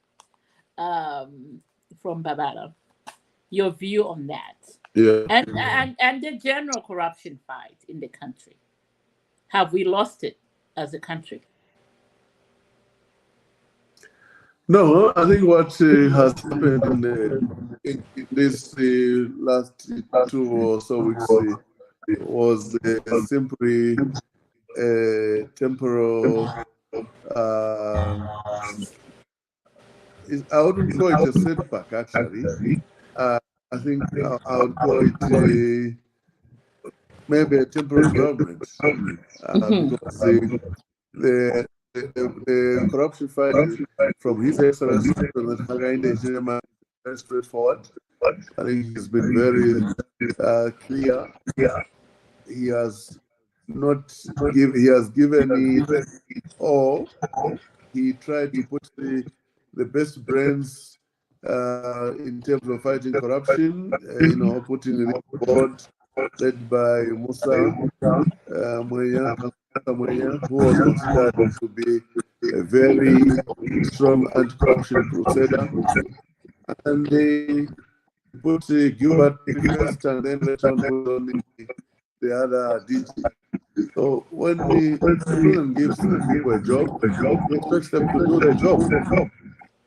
from Mbabala, your view on that, and the general corruption fight in the country. Have we lost it as a country? No, I think what has happened in this last 2 or so weeks was simply temporal. I wouldn't call it a setback, actually. I think I would call it maybe a temporary government because the corruption fight from His Excellency President Hakainde Hichilema is very straightforward. I think he's been very clear. He has given it all. He tried to put the best brains in terms of fighting corruption, putting a board led by Musa Mwenya, who was considered to be a very strong anti-corruption crusader. And they put Gilbert first and then later on put on the other DG. So when the president gives people a job, he expects them to do their job.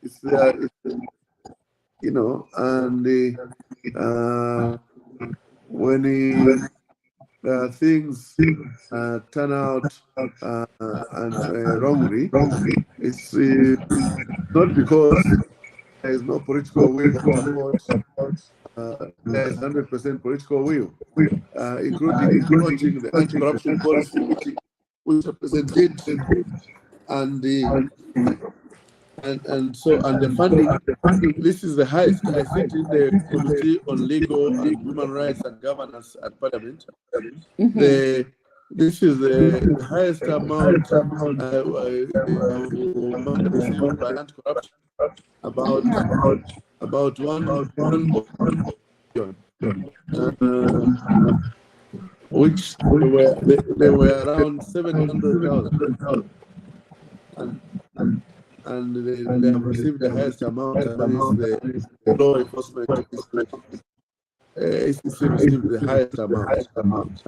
It's and when things turn out wrongly, it's not because there is no political will to support. There is 100% political will, including launching the anti-corruption policy, which represented, and and the funding. This is the highest. I sit in the Committee on Legal and Human Rights and Governance at Parliament. This is the highest amount money received by anti-corruption, about 1 billion, which they were around 700,000, and they have received the highest amount, and that is the law enforcement. ACC received the highest amount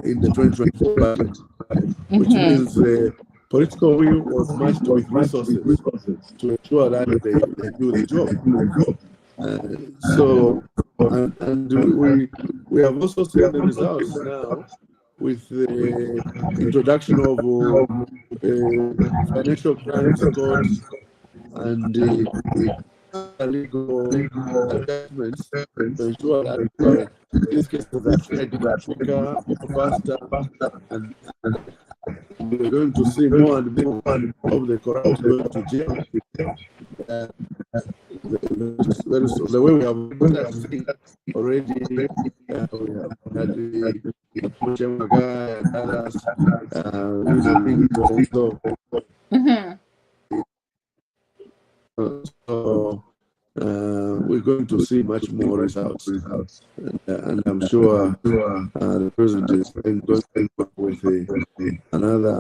in the 2024 budget, which means the political will was matched with resources to ensure that they do the job. And we have also seen the results now with the introduction of financial crimes court and legal adjustments to ensure that these cases are tried quicker, faster, and we're going to see more and more of the corrupt going to jail. The way we have seen already, we have had the Chemaga and others so we're going to see much more results, and I'm sure the president is going to come with another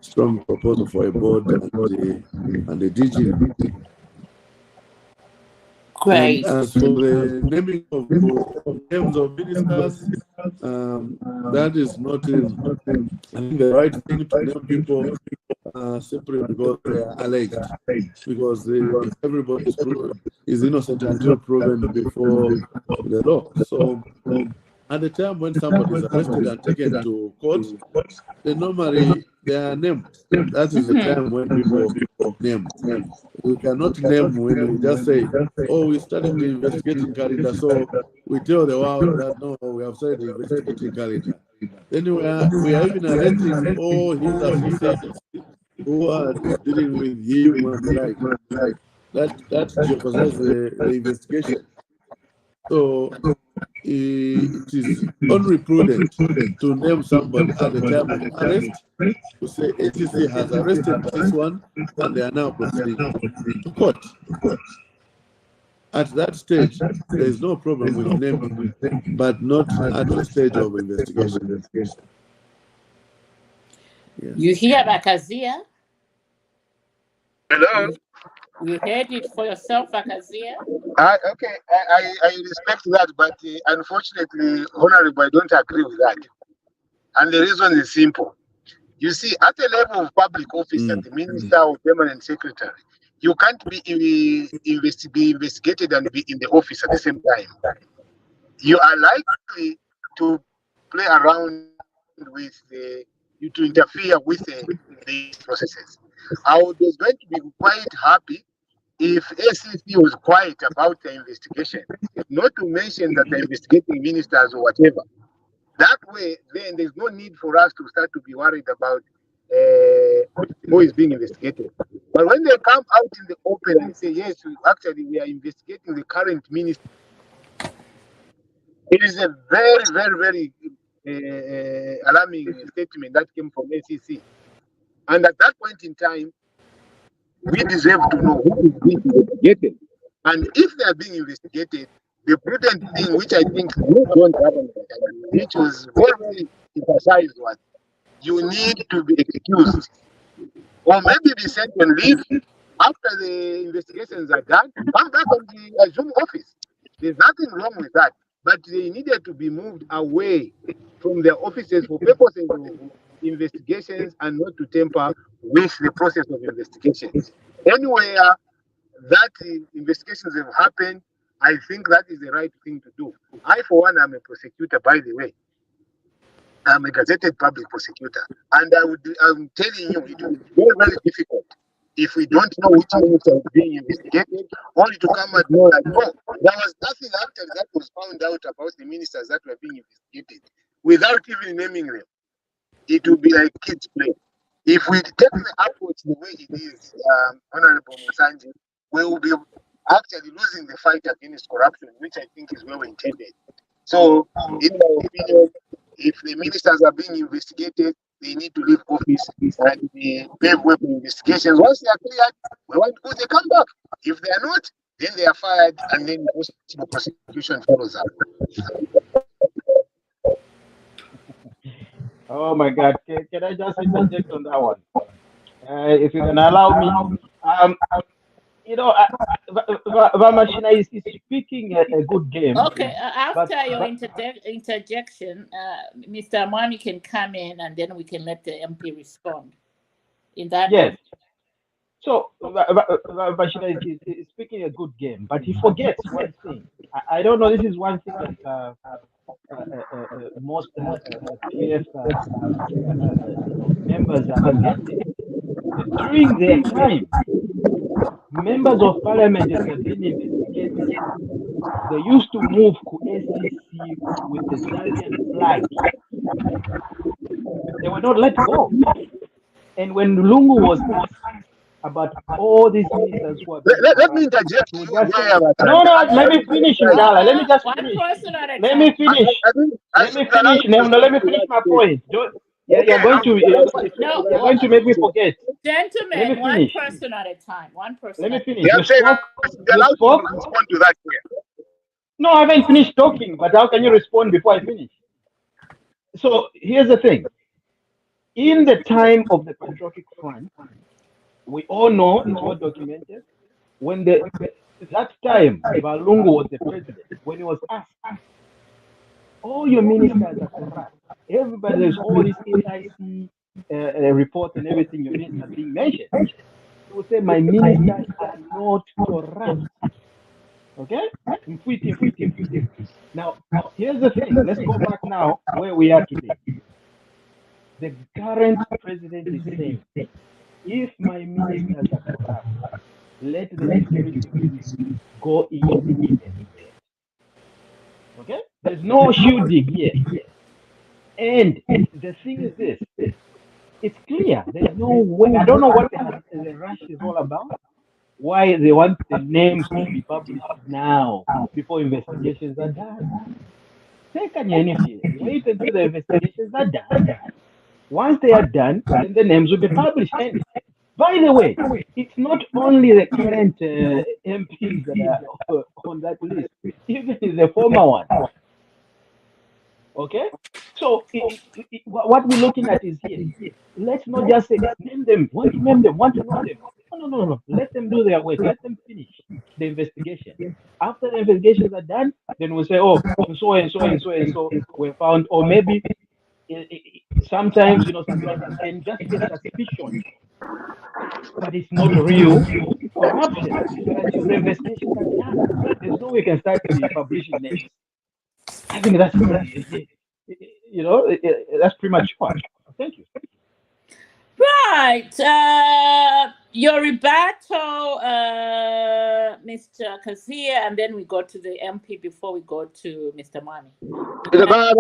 strong proposal for a board and the DG. Great. And as for the naming of names of ministers, that is not, I think, the right thing to name people simply because they are alleged, because everybody is innocent until proven before the law. So at the time when somebody is arrested and taken to court, they normally they are named. That is the time when people name. We cannot name when we just say, "Oh, we started the investigating calendar," so we tell the world that no, we have started the investigating calendar. Then we are even arresting all his associates who are dealing with him and the like. That jeopardizes the investigation. So it is only prudent to name somebody at the time of arrest, to say ACC has arrested this one and they are now proceeding to court. At that stage, there is no problem with naming, but not at the stage of investigation. Yes. You hear Bakazia? Hello. You heard it for yourself, Bakazia? Okay, I respect that, but unfortunately, Honorable, I don't agree with that. And the reason is simple. You see, at the level of public office, at the minister or permanent secretary, you can't be investigated and be in the office at the same time. You are likely to play around with to interfere with these processes. I was going to be quite happy if ACC was quiet about the investigation, not to mention that they're investigating ministers or whatever. That way, then there's no need for us to start to be worried about who is being investigated. But when they come out in the open and say, yes, we are investigating the current minister, it is a very, very, very alarming statement that came from ACC. And at that point in time, we deserve to know who is being investigated. And if they are being investigated, the prudent thing, which I think you don't have, which was very, very emphasized, was you need to be excused, or maybe be sent on leave after the investigations are done. Come back and assume office. There's nothing wrong with that, but they needed to be moved away from their offices for purposes of investigations and not to tamper with the process of investigations. Anywhere that investigations have happened, I think that is the right thing to do. I, for one, am a prosecutor, by the way. I'm a gazetted public prosecutor. And I'm telling you, it will be very, very difficult if we don't know which minister is being investigated, only to come and know that, oh, there was nothing after that was found out about the ministers that were being investigated without even naming them. It would be like kids play. if we take the approach the way it is, Honorable Musanji, we will be actually losing the fight against corruption, which I think is well intended. So, in my opinion, if the ministers are being investigated, they need to leave office and pave way for investigations. Once they are cleared, we want to they come back. If they are not, then they are fired, and then the prosecution follows up. Oh my God, can I just interject on that one? If you can allow me. You know, Vamashina is speaking a good game. Okay, but after your interjection, Mr. Amani can come in and then we can let the MP respond. In that yes. So Vamashina is speaking a good game, but he forgets one thing. I don't know. This is one thing that most PF members are forgetting. During their time, members of parliament that have been investigated, they used to move to SCC with the Zambian flag. They were not let go. And when Lungu was asked about all these ministers who are let me interject. no, let me finish, Ngala. Let me just finish. Let me finish. Let me finish. No, let me finish my point. You're going to make me forget. Gentlemen, one person at a time. One person. Let me finish. You spoke. You spoke. Respond to that here. No, I haven't finished talking, but how can you respond before I finish? So here's the thing. In the time of the Patriotic Front, we all know, it's all documented, when that time Valungu was the president, when he was asked, all your ministers are corrupt. Everybody, there's all this SIC report and everything your ministers are being mentioned. He would say, my ministers are not corrupt. Okay? Now, here's the thing. Let's go back now where we are today. The current president is saying, if my ministers are corrupt, let the security go in. Okay? There's no shielding here. And the thing is this, it's clear. There's no way. I don't know what the rush is all about. Why they want the names to be published now before investigations are done. Wait until the investigations are done. Once they are done, then the names will be published. And by the way, it's not only the current MPs that are on that list, even the former one. Okay? So what we're looking at is here. Let's not just say, name them, want to name them, want to know them. No. Let them do their work. Let them finish the investigation. After the investigations are done, then we'll say, oh, so and so were found. Or maybe sometimes, sometimes you can just get suspicion, but it's not real corruption. Until the investigations are done, there's no way you can start publishing names. I think that's that's premature. Thank you. Right. Your rebuttal, Mr. Kazia, and then we go to the MP before we go to Mr. Mani. Can I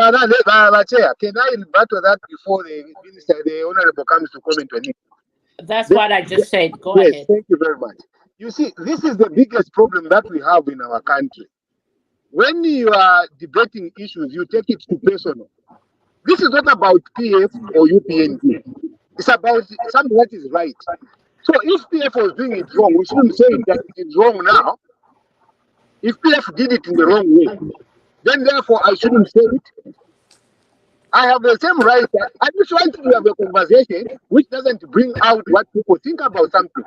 rebuttal that before the Honorable comes to comment on it? That's what I just said. Go ahead. Thank you very much. You see, this is the biggest problem that we have in our country. When you are debating issues, you take it to personal. This is not about PF or UPND. It's about something that is right. So if PF was doing it wrong, we shouldn't say that it is wrong now. If PF did it in the wrong way, then therefore I shouldn't say it. I have the same right. I just want to have a conversation which doesn't bring out what people think about something.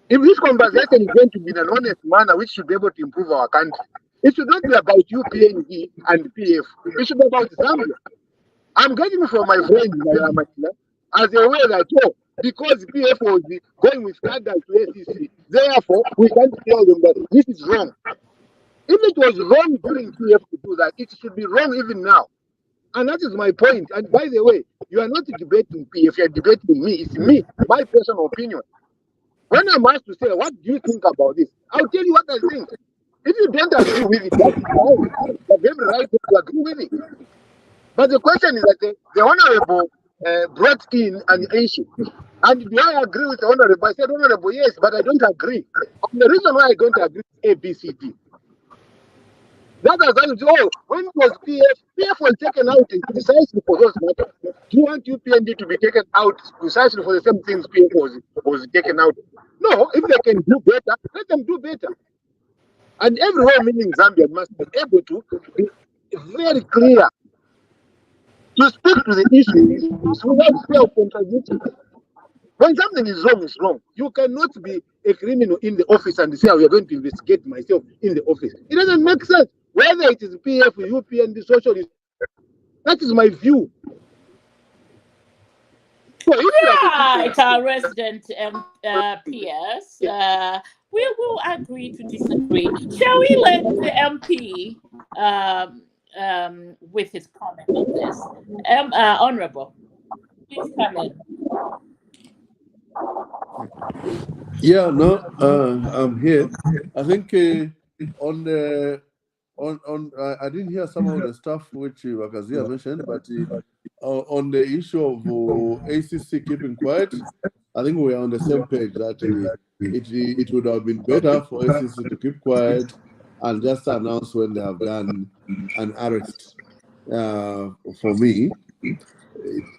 If this conversation is going to be in an honest manner, which should be able to improve our country, it should not be about UPNG and PF. It should be about Zambia. I'm getting from my friend as a way that, because PF was going with standards to SEC, therefore we can't tell them that this is wrong. If it was wrong during PF to do that, it should be wrong even now. And that is my point. And by the way, you are not debating PF, you are debating me. It's me, my personal opinion. When I'm asked to say, what do you think about this? I'll tell you what I think. If you don't agree with it, that's fine. You have every right to agree with it. But the question is that the Honorable brought in an issue. And do I agree with the Honorable? I said, Honorable, yes, but I don't agree. And the reason why I don't agree is A, B, C, D. That is when it was PF was taken out precisely for those matters. Do you want UPND to be taken out precisely for the same things PF was taken out? No, if they can do better, let them do better. And everywhere, meaning Zambia, must be able to be very clear to speak to the issues without self-contradicting. When something is wrong, it's wrong. You cannot be a criminal in the office and say, we are going to investigate myself in the office. It doesn't make sense. Whether it is PF, UP, and the socialist, that is my view. So right, our resident PS, we will agree to disagree. Shall we let the MP with his comment on this? Honorable, please come in. Yeah, no, I'm here. I think I didn't hear some of the stuff which Wakazia mentioned, but on the issue of ACC keeping quiet, I think we are on the same page that it would have been better for ACC to keep quiet and just announce when they have done an arrest. For me,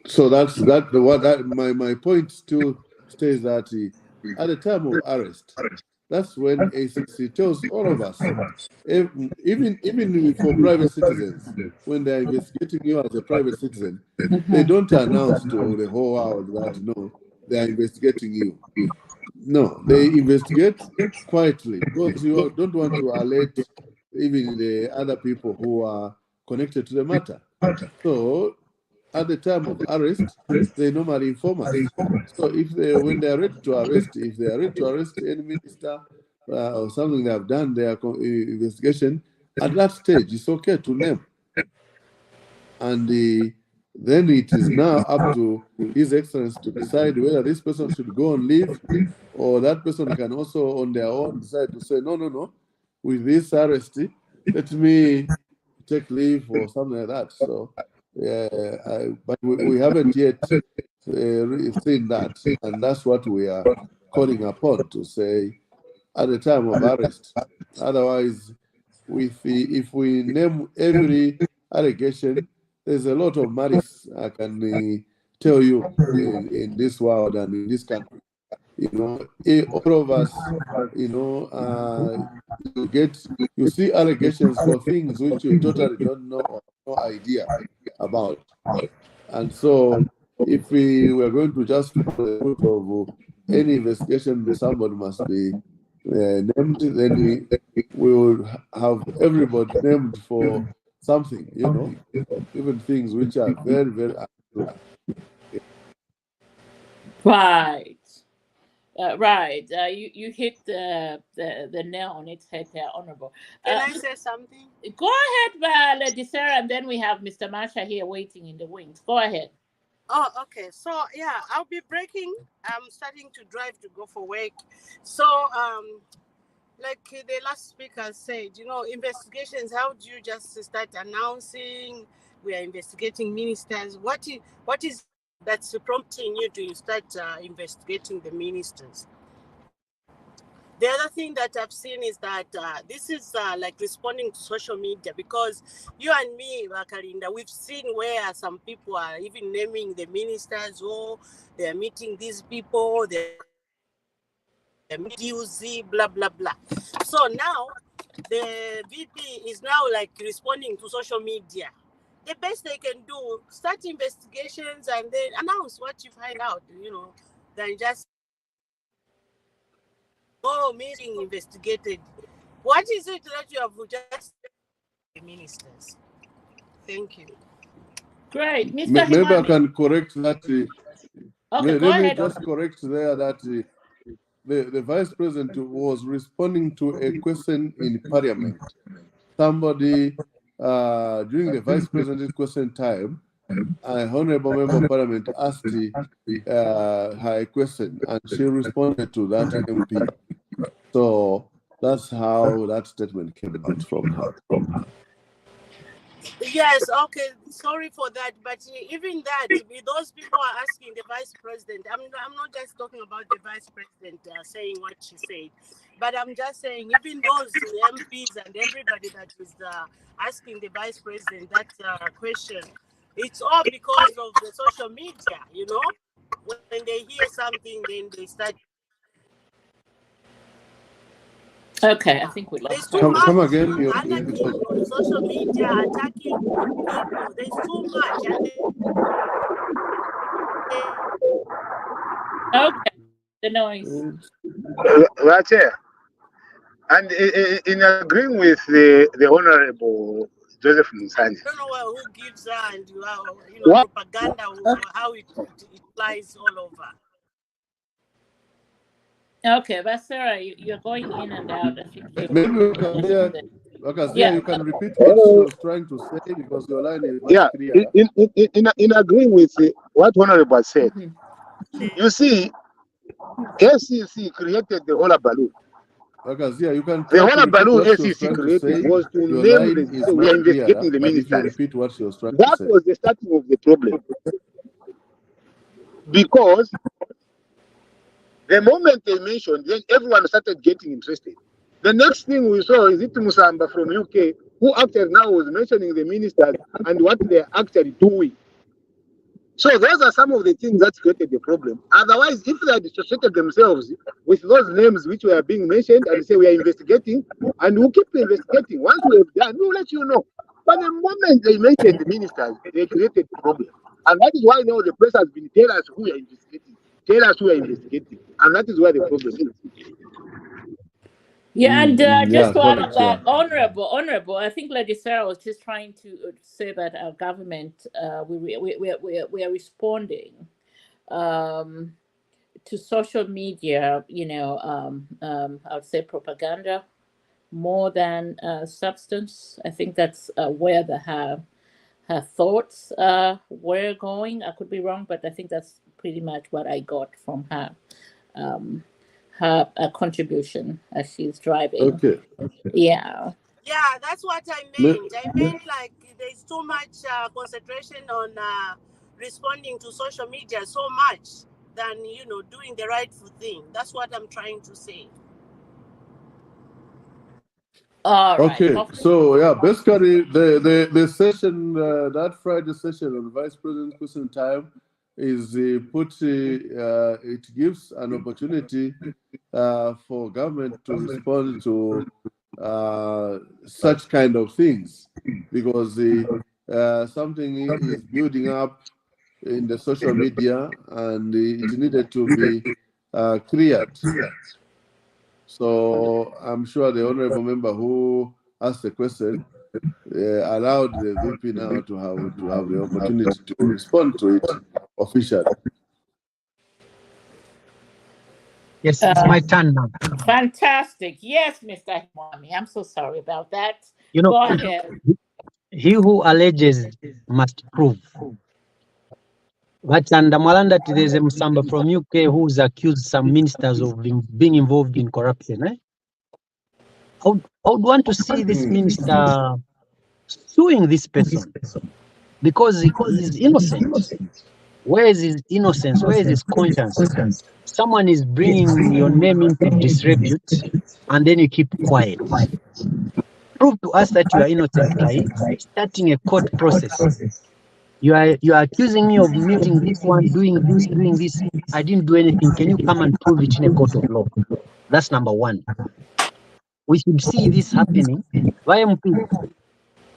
so that's my point still stays that at the time of arrest, that's when ACC tells all of us, even for private citizens, when they're investigating you as a private citizen, they don't announce to the whole world that no, they are investigating you. No, they investigate quietly because you don't want to alert even the other people who are connected to the matter. So at the time of arrest, they normally inform us. So when they are ready to arrest, if they are ready to arrest any minister or something they have done their investigation, at that stage it's okay to name. And then it is now up to His Excellency to decide whether this person should go on leave, or that person can also on their own decide to say, no, with this arrest, let me take leave or something like that. So, but we haven't yet seen that, and that's what we are calling upon to say at the time of arrest. Otherwise, if we name every allegation, there's a lot of malice, I can tell you, in this world and in this country. All of us, you see allegations for things which you totally don't know or no idea about. And so if we were going to just follow the route of any investigation, somebody must be named, then we would have everybody named for something, even things which are very, very untrue. Right. Right. You hit the nail on its head there, Honorable. Can I say something? Go ahead, Lady Sarah, and then we have Mr. Masha here waiting in the wings. Go ahead. Oh, okay. So, yeah, I'll be breaking. I'm starting to drive to go for work. So, like the last speaker said, investigations, how do you just start announcing we are investigating ministers? What is that's prompting you to start investigating the ministers? The other thing that I've seen is that this is like responding to social media, because you and me, Wakalinda, we've seen where some people are even naming the ministers, or they're meeting these people, they're blah, blah, blah. So now the VP is now like responding to social media. The best they can do, start investigations and then announce what you find out, than just meeting investigated. What is it that you have just the ministers? Thank you. Great. Mr. Maybe Himani. I can correct that. Okay, let go me ahead. just correct there that the Vice President was responding to a question in Parliament. Somebody, during the Vice President's question time, an Honorable Member of Parliament asked her a question, and she responded to that MP. So that's how that statement came out from her. Yes, okay, sorry for that, but even that, those people are asking the vice president. I'm not just talking about the vice president saying what she said, but I'm just saying even those MPs and everybody that is asking the vice president that question, it's all because of the social media, you know. When they hear something, then they start. Okay, I think we There's lost too her. Come much again. anarchy on social media, attacking people. There's too much, and Okay, the noise. Rache, and in agreeing with the Honorable Joseph Musanya, I don't know who gives her and you know what propaganda, how it flies all over. Okay, but Sarah, you're going in and out. I think you Maybe yeah. you can repeat what she was trying to say because your line is not yeah, clear. in agreeing with what Honorable said, Mhm. you see, SCC created the Hola Balloon. You can The try to Hola repeat Balloon what she was SCC trying to created say. was to Your name line is so we are not clear, investigating the but if you ministers. repeat what she was trying to That say. was the starting of the problem. Because the moment they mentioned, then everyone started getting interested. The next thing we saw is it Musamba from UK, who actually now was mentioning the ministers and what they're actually doing. So those are some of the things that created the problem. Otherwise, if they had associated themselves with those names which were being mentioned and say we are investigating and we'll keep investigating, once we have done, we'll let you know. But the moment they mentioned the ministers, they created the problem. And that is why now the press has been tell us who we are investigating. Tell us who we are investigating. And that is where the problem is. Yeah, and just to add on correct. that, honorable. I think Lady Sarah was just trying to say that our government, we are responding to social media. You know, I would say propaganda more than substance. I think that's where her thoughts were going. I could be wrong, but I think that's pretty much what I got from her. Her contribution as she's driving. Okay. Yeah. Yeah, that's what I meant. I meant like there's too much concentration on responding to social media so much than doing the rightful thing. That's what I'm trying to say. All right. Okay, so yeah, basically the session, that Friday session on Vice President question time is it gives an opportunity for government to respond to such kind of things because something is building up in the social media and it needed to be cleared. So I'm sure the honorable member who asked the question allowed the VP now to have the opportunity to respond to it officially. Yes, it's my turn now. Fantastic. Yes, Mr. Himwami. I'm so sorry about that. You know, Go ahead. he who alleges must prove. But under Malanda, there's a Musamba from UK who's accused some ministers of being involved in corruption. I would want to see this minister suing this person because he's innocent. Where is his innocence? Where is his conscience? Someone is bringing your name into disrepute and then you keep quiet. Prove to us that you are innocent by starting a court process. You are accusing me of meeting this one, doing this. I didn't do anything. Can you come and prove it in a court of law? That's number one. We should see this happening. YMP,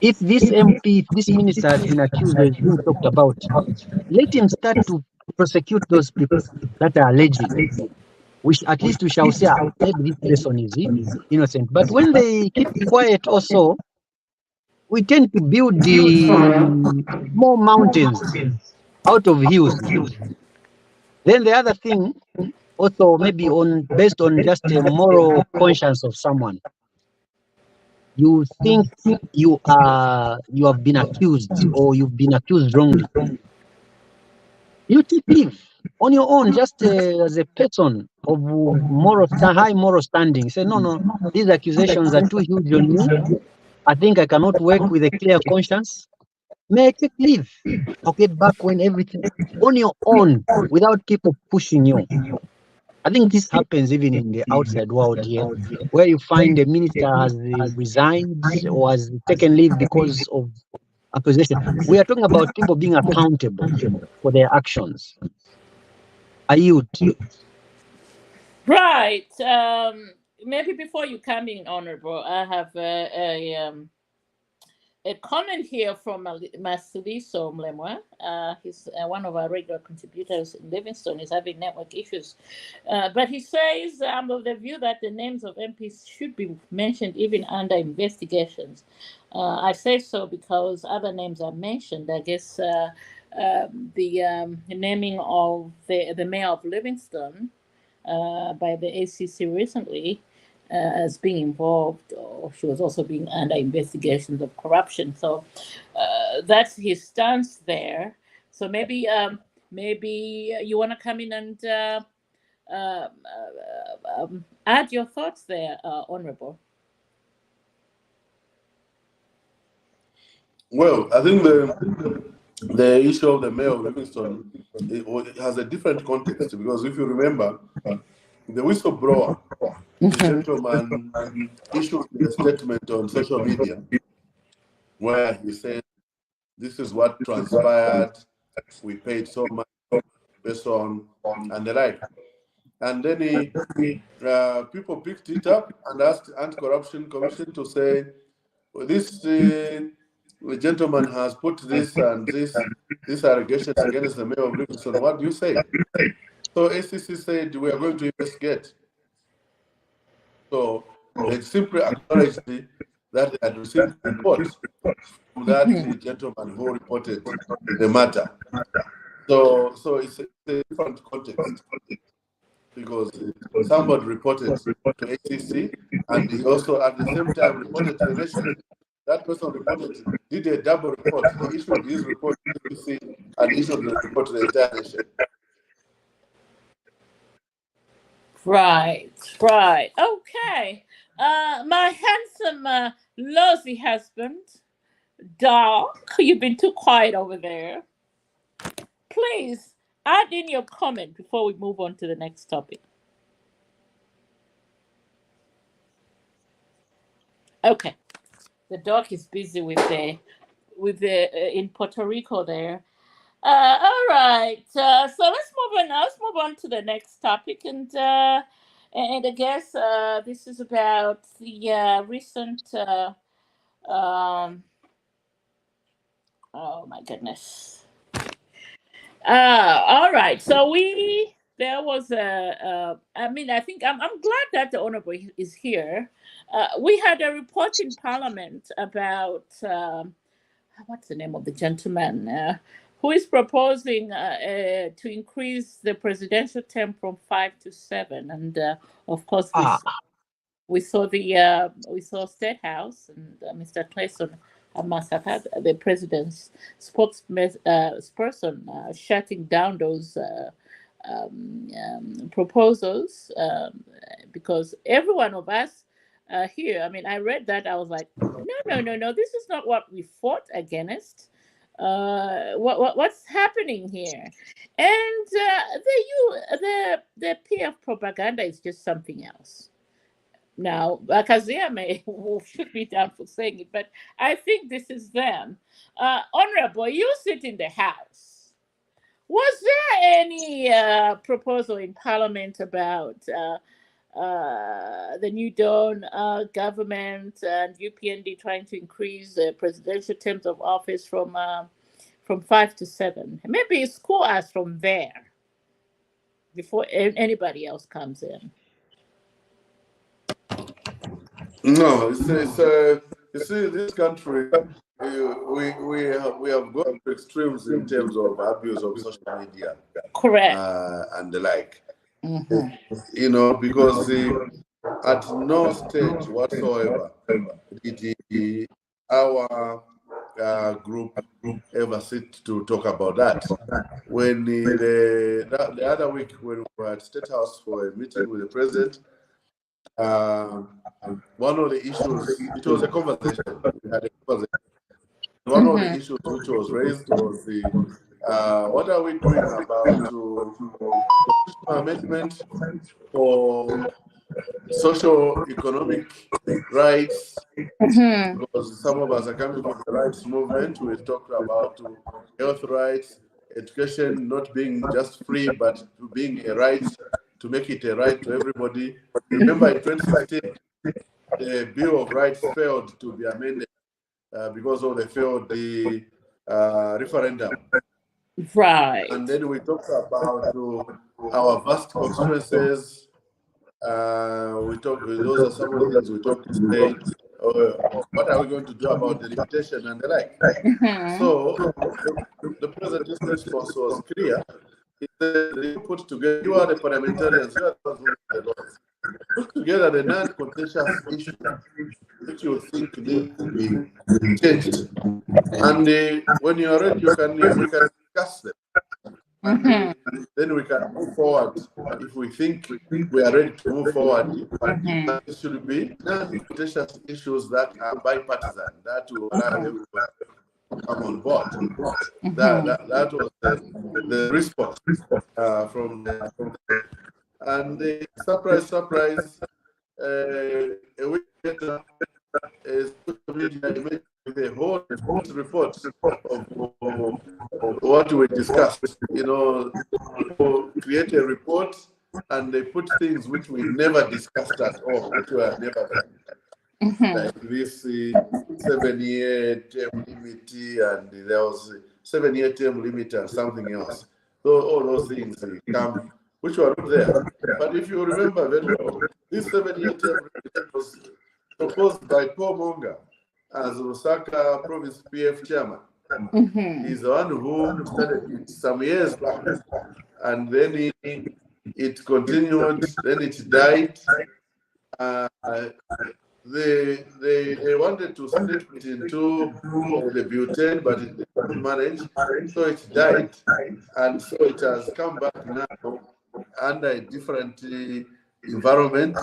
if this minister has been accused or is being talked about, let him start to prosecute those people that are alleging. At least we shall say, maybe this person is innocent. But when they keep quiet also, we tend to build more mountains out of hills. Then the other thing, also maybe based on just a moral conscience of someone, you think you have been accused or you've been accused wrongly. You take leave on your own, just as a person of high moral standing. Say, no, these accusations are too huge on me. I think I cannot work with a clear conscience. May I take leave? I'll get back when everything on your own without people pushing you. I think this happens even in the outside world here, where you find the minister has resigned or has taken leave because of accusation. We are talking about people being accountable for their actions. I yield. Right. Maybe before you come in, Honorable, I have a comment here from Masiliso Mlemwa. He's one of our regular contributors in Livingston. He's having network issues. But he says, I'm of the view that the names of MPs should be mentioned even under investigations. I say so because other names are mentioned. I guess the naming of the mayor of Livingston by the ACC recently as being involved, or she was also being under investigations of corruption. So that's his stance there. So maybe you want to come in and add your thoughts there, Honorable. Well, I think the issue of the mayor of Livingston it has a different context, because if you remember, the whistleblower, the gentleman, issued a statement on social media where he said, "This is what transpired. We paid so much based on," and the like. And then people picked it up and asked Anti-Corruption Commission to say, well, this gentleman has put this and these allegations against the mayor of Livingston. What do you say? So ACC said, we are going to investigate. So they simply acknowledged that they had received reports from that gentleman who reported the matter. So it's a different context, because somebody reported to ACC, and he also at the same time reported to the nation. That person reported, did a double report. He issued his report to ACC and issued the report to the entire nation. Right. Okay. My handsome Losey husband, Doc, you've been too quiet over there. Please add in your comment before we move on to the next topic. Okay. The Doc is busy with the in Puerto Rico there. All right. So let's move on now. Let's move on to the next topic, and I guess this is about the recent. Oh my goodness. All right. So there was I mean, I think I'm glad that the Honorable is here. We had a report in Parliament about what's the name of the gentleman who is proposing to increase the presidential term from 5 to 7, and of course we saw State House and Mr. Clayson Masaka, the president's spokesperson, shutting down those proposals because every one of us here, I mean, I read that, I was like, no, this is not what we fought against. What's happening here? And the PF propaganda is just something else. Now, Kazia should be down for saying it, but I think this is them. Honorable, you sit in the House. Was there any proposal in Parliament about the New Dawn government and UPND trying to increase the presidential terms of office from 5 to 7? Maybe school us from there before anybody else comes in. No, you see, this country, we have gone to extremes in terms of abuse of social media. Correct. And the like. You know, because at no stage whatsoever did our group ever sit to talk about that. When the other week when we were at State House for a meeting with the president, one of the issues, it was a conversation. We had a conversation. One of the issues which was raised was the what are we doing about constitutional amendment for socio-economic rights, because some of us are coming from the rights movement. We talked about health rights, education not being just free, but to being a right, to make it a right to everybody. Remember in 2015, the Bill of Rights failed to be amended because of the failed referendum. Right. And then we talked about our vast constituencies. Those are some of the things we talked today. What are we going to do about the limitation and the like? So the president's response was clear. He said, "You put together, you are the parliamentarians, you are the ones who make the laws. Put together the non-contentious issues which you think need to be changed. And when you are ready, we can discuss them. And then we can move forward. If we think we are ready to move forward, it should be non-contentious issues that are bipartisan, that will allow everybody to come on board." That was the response from the, and the surprise, a week later, social media made the whole report of what we discussed. People create a report and they put things which we never discussed at all, which were never done. Like this 7-year term limit, and there was 7-year term limit and something else. So all those things come, which were not there. But if you remember very well, this 7-year term limit was proposed by Paul Monga as Osaka Province PF chairman. He's the one who started it some years back, and then it continued, then it died. They wanted to split it into the butane, but it couldn't manage, so it died, and so it has come back now under a different environment,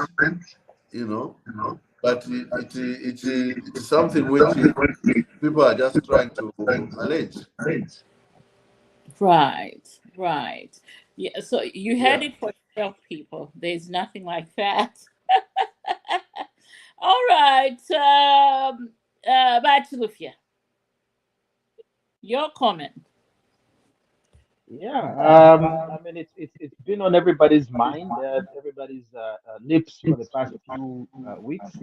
but it's something which people are just trying to manage. Right. Yeah. So you heard Yeah. it for yourself, people. There's nothing like that. All right. Batulufia, your comment. Yeah, I mean, it's been on everybody's mind, everybody's lips for the past few weeks,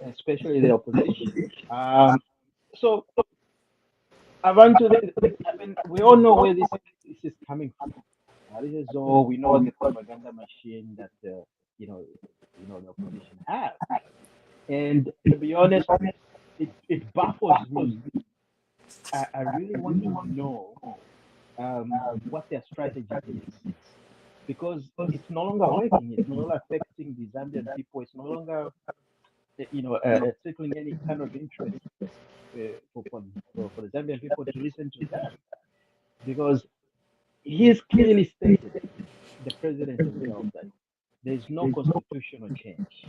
especially the opposition. So I want to. I mean, we all know where this is coming from. This is all we know the propaganda machine that the opposition has, and to be honest, it baffles me. I really want to know what their strategy is, because it's no longer working. It's no longer affecting the Zambian people. It's no longer, settling any kind of interest for the Zambian people to listen to them, because he's clearly stated, the president himself, that there's no constitutional change.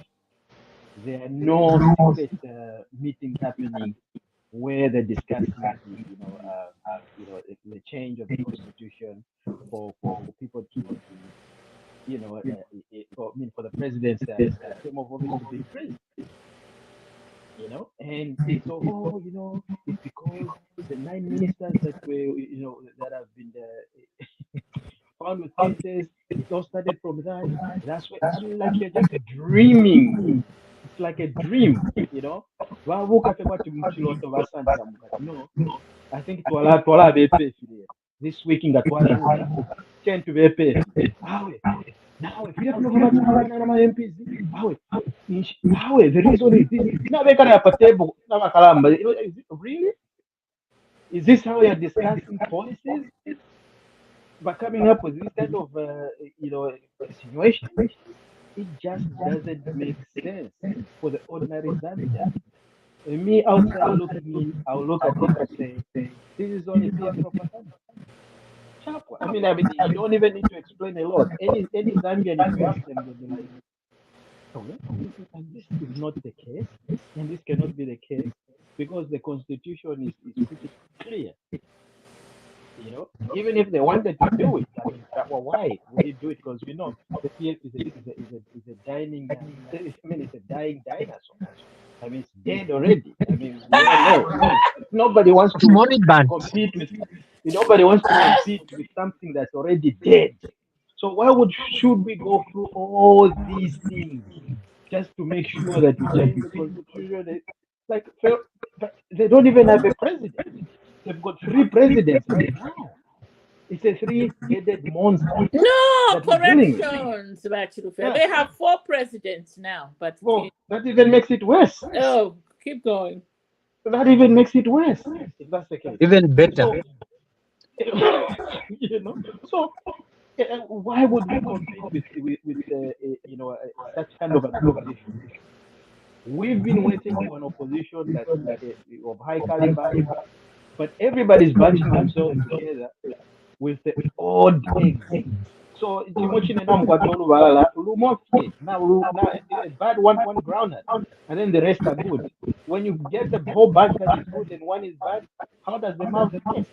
There are no secret meetings happening where they're discussing the change of the constitution for people to for the president's term of office to be increased. And it's it's because the 9 ministers that were that have been found with cases, it all started from that. That's why it's like you're just dreaming. It's like a dream, Wavuka kwati mukiloto basanja mukati. No, I think twala bepe this week nga twalamuka chentu bepe awe nawe vile tunovugana na MPs awe the reason is this nabekana ya patebo n'amakalamba. Really, is this how you're discussing policies by coming up with this kind of situation? It just doesn't make sense for the ordinary Zambian. Me outside looking, I'll look at it and say, this is only pure propaganda. Chapwa. I mean, you don't even need to explain a lot. Any Zambian, if you ask them, they'll be like, And this is not the case, and this cannot be the case because the constitution is pretty clear. You know, even if they wanted to do it, I mean, well, why would they do it? Because we know the PF is a dying, it's a dying dinosaur. I mean, it's dead already. I mean, we all know. Nobody wants to Moribund. compete with. Nobody wants to compete with something that's already dead. So why should we go through all these things just to make sure that we change the constitution? Like, but they don't even have a president. They've got 3 presidents right now. It's a 3-headed monster. No, that we're dealing with. corrections, Bachirufe. Yeah. They have 4 presidents now, but Well, that even makes it worse. oh, keep going. That even makes it worse, if that's the case. Even better. So, you know, so why would we compete with such kind of an opposition? We've been waiting for an opposition that's of high caliber, but everybody's bunching themselves together with the odd eggs. So now bad one groundnut, and then the rest are good. When you get the whole bunch that is good and one is bad, how does the mouth taste?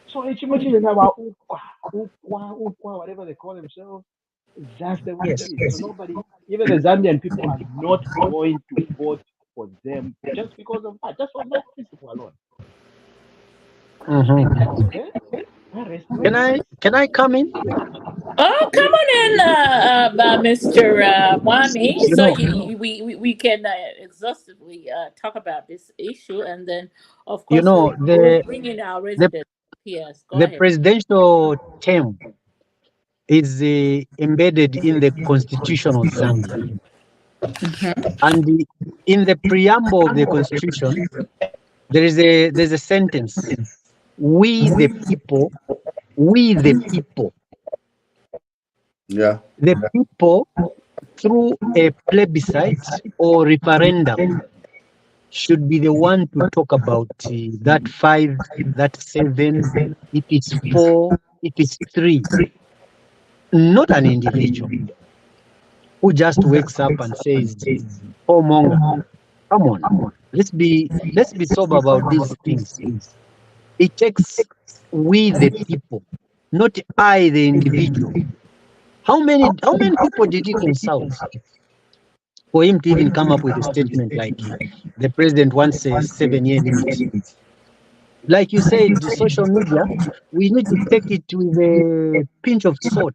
So whatever they call themselves, that's the way it is. So nobody, even the Zambian people, are not going to vote for them just because of that, just on that principle alone. Okay? Can I come in? Oh, come on in, Mr. Mwami. So we can exhaustively talk about this issue, and then of course we'll bring in our resident. Yes, go ahead. Presidential term is embedded in the constitution of Zambia. And in the preamble of the constitution, there's a sentence: we the people, Yeah. the people, through a plebiscite or referendum, should be the one to talk about that 5, that 7, if it's 4, if it's 3. Not an individual who just wakes up and says, "Oh, Monga, come on, let's be sober about these things." It takes we the people, not I the individual. How many people did he consult for him to even come up with a statement like the president wants a 7-year limit? Like you said, the social media, we need to take it with a pinch of salt.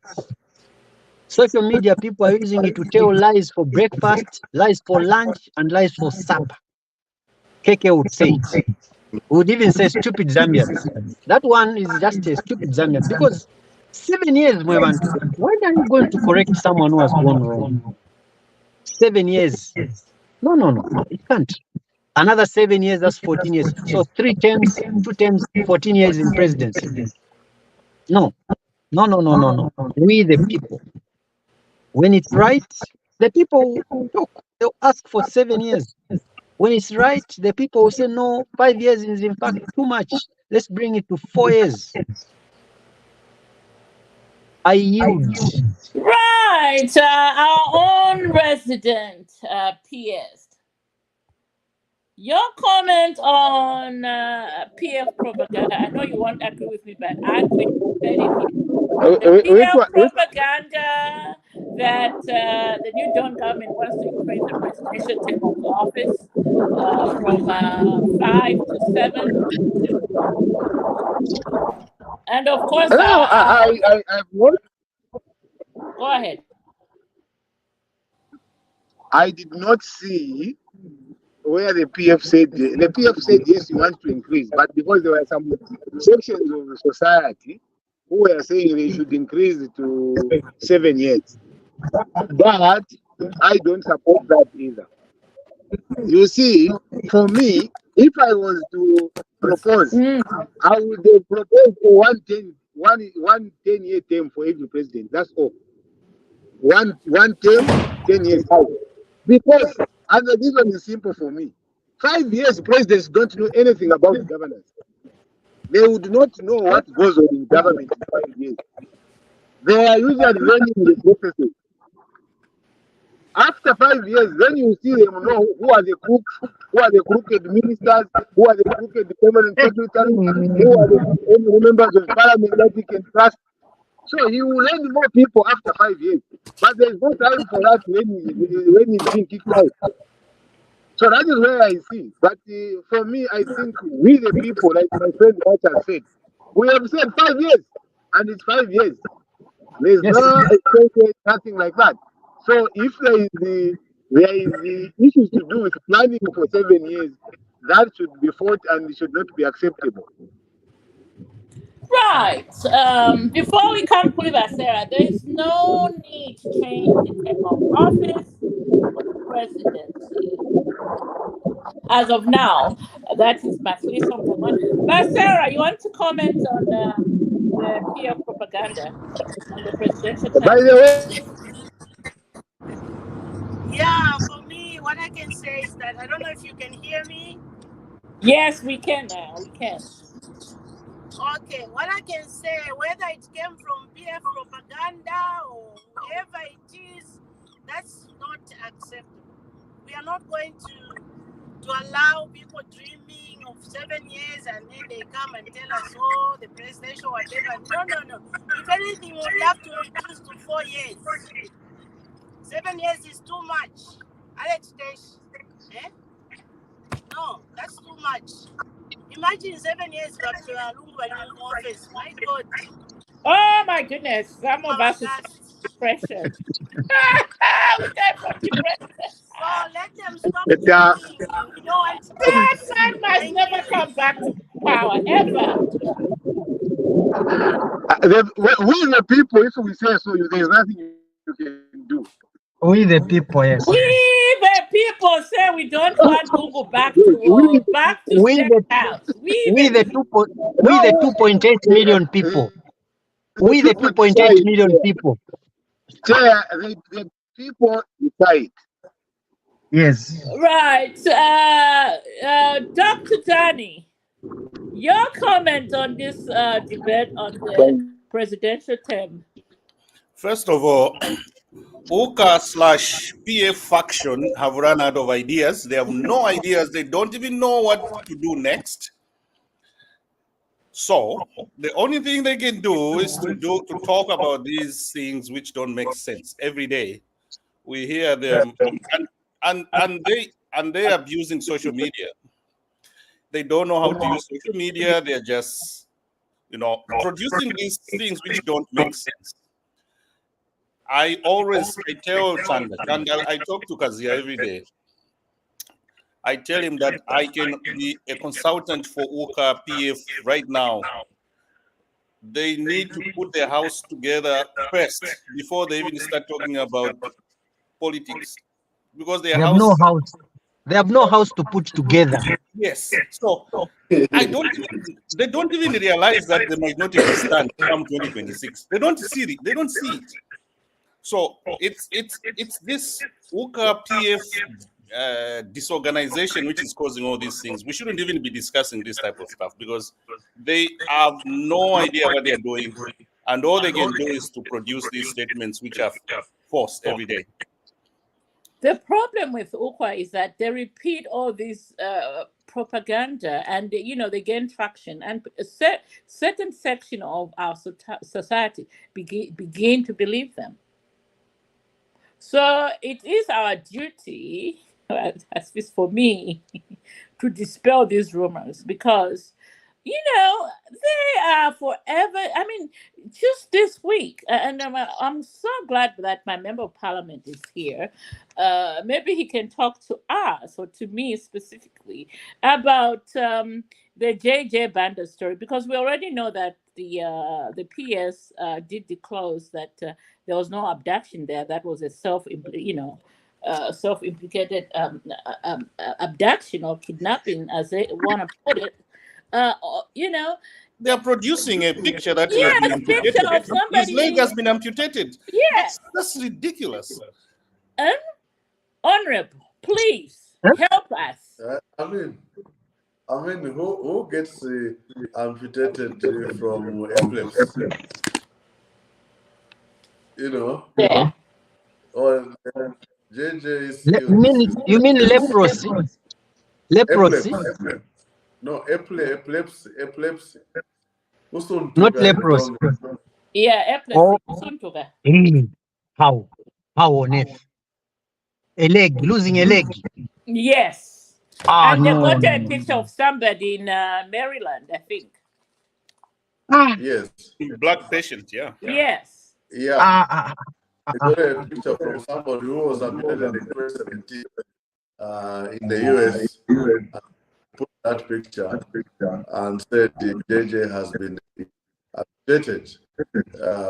Social media, people are using it to tell lies for breakfast, lies for lunch, and lies for supper. Keke would say it. Would even say stupid Zambians. That one is just a stupid Zambian, because 7 years, Mwebantu, when are you going to correct someone who has gone wrong? 7 years. No, it can't. Another 7 years, that's 14 years. So 3 terms, 2 terms, 14 years in presidency. No. We the people. When it's right, the people talk. They'll ask for 7 years. When it's right, the people will say, no, 5 years is in fact too much. Let's bring it to 4 years. I yield. Right, our own resident, PS. Your comment on PF propaganda. I know you won't agree with me, but I agree with it. The PF propaganda that the new Don government wants to increase the presidential term of office from 5 to 7. And of course, go ahead. I did not see where the PF said yes, you want to increase, but because there were some sections of the society who were saying they should increase it to 7 years. But I don't support that either. You see, for me, if I was to propose, I would propose for one 10-year term for every president. That's all. One term, 10 years out. Because, and the reason is simple for me. 5 years, presidents don't know anything about governance. They would not know what goes on in government in 5 years. They are usually running the processes. After 5 years, then you see them know who are the crooks, who are the crooked ministers, who are the crooked permanent secretaries, who are the members of parliament that he can trust. So he will learn more people after 5 years. But there's no time for that when he's being kicked out. So that is where I see. But for me, I think we the people, like my friend Walter said, we have said 5 years, and it's 5 years. There's Yes. no extension, nothing like that. So if there is the issues to do with planning for 7 years, that should be fought and it should not be acceptable. Right. Before we conclude, Sarah, there is no need to change the term of office for the presidency. As of now, that is my threesome for one. But Sarah, you want to comment on the PR propaganda on the presidential By term? the way, Yeah, for me, what I can say is that I don't know if you can hear me. Yes, we can now. We can. Okay, what I can say, whether it came from PF propaganda or whoever it is, that's not acceptable. We are not going to allow people dreaming of 7 years and then they come and tell us, oh, the presidential whatever. No. If anything, we would have to reduce to 4 years. 7 years is too much. Alex Tesh, eh? No, that's too much. Imagine 7 years back to Lungu in office. My God. Oh my goodness, some of us is depression. We die from depression. So let them stop but, dreaming. We don't want to. That man must never come back to power ever. we the people, if we say so, there's nothing you can do. We the people, yes. We the people say we don't want Lungu back to We State the House. we the 2.8 million people. We the people 2.8 decide, million people. the people decide. Yes. Right. Dr. Danny, your comment on this debate on the presidential term. First of all, UCA/PF faction have run out of ideas. They have no ideas. They don't even know what to do next. So the only thing they can do is to talk about these things which don't make sense every day. We hear them, and they're abusing social media. They don't know how to use social media. They're just, producing these things which don't make sense. I tell Chanda, I talk to Kazia every day. I tell him that I can be a consultant for UCA PF right now. They need to put their house together first before they even start talking about politics, because They have no house. They have no house to put together. Yes. So they don't even realize that they might not even stand come 2026. They don't see it. They don't see it. So it's this UCA PF disorganization which is causing all these things. We shouldn't even be discussing this type of stuff because they have no idea what they're doing, and all they can do is to produce these statements which are false every day. The problem with UCA is that they repeat all this propaganda, and they gain traction, and a certain section of our society begin to believe them. So it is our duty, at least for me, to dispel these rumors, because they are forever. I mean, just this week, and I'm so glad that my member of parliament is here. Maybe he can talk to us, or to me specifically, about the JJ Banda story, because we already know that the PS did disclose that there was no abduction there. That was a self-implicated abduction or kidnapping, as they want to put it. They're producing a picture that he yes, has been amputated. picture of somebody. His leg has been amputated. Yes, that's ridiculous. Honorable, please help us. I mean, who gets amputated from epilepsy? Yeah. Or JJ is You mean leprosy? Leprosy? No, epilepsy. Not leprosy. Yeah, epilepsy. Oh, Suntuga. how? How on earth? A leg, losing a leg. Yes. Ah, And they no, got no, a no, picture no. of somebody in Maryland, I think. Ah, Yes. Black patient, yeah. Yes. Yeah. I got a picture from somebody who was admitted in 2017 in the US. Put that picture and said the JJ has been updated.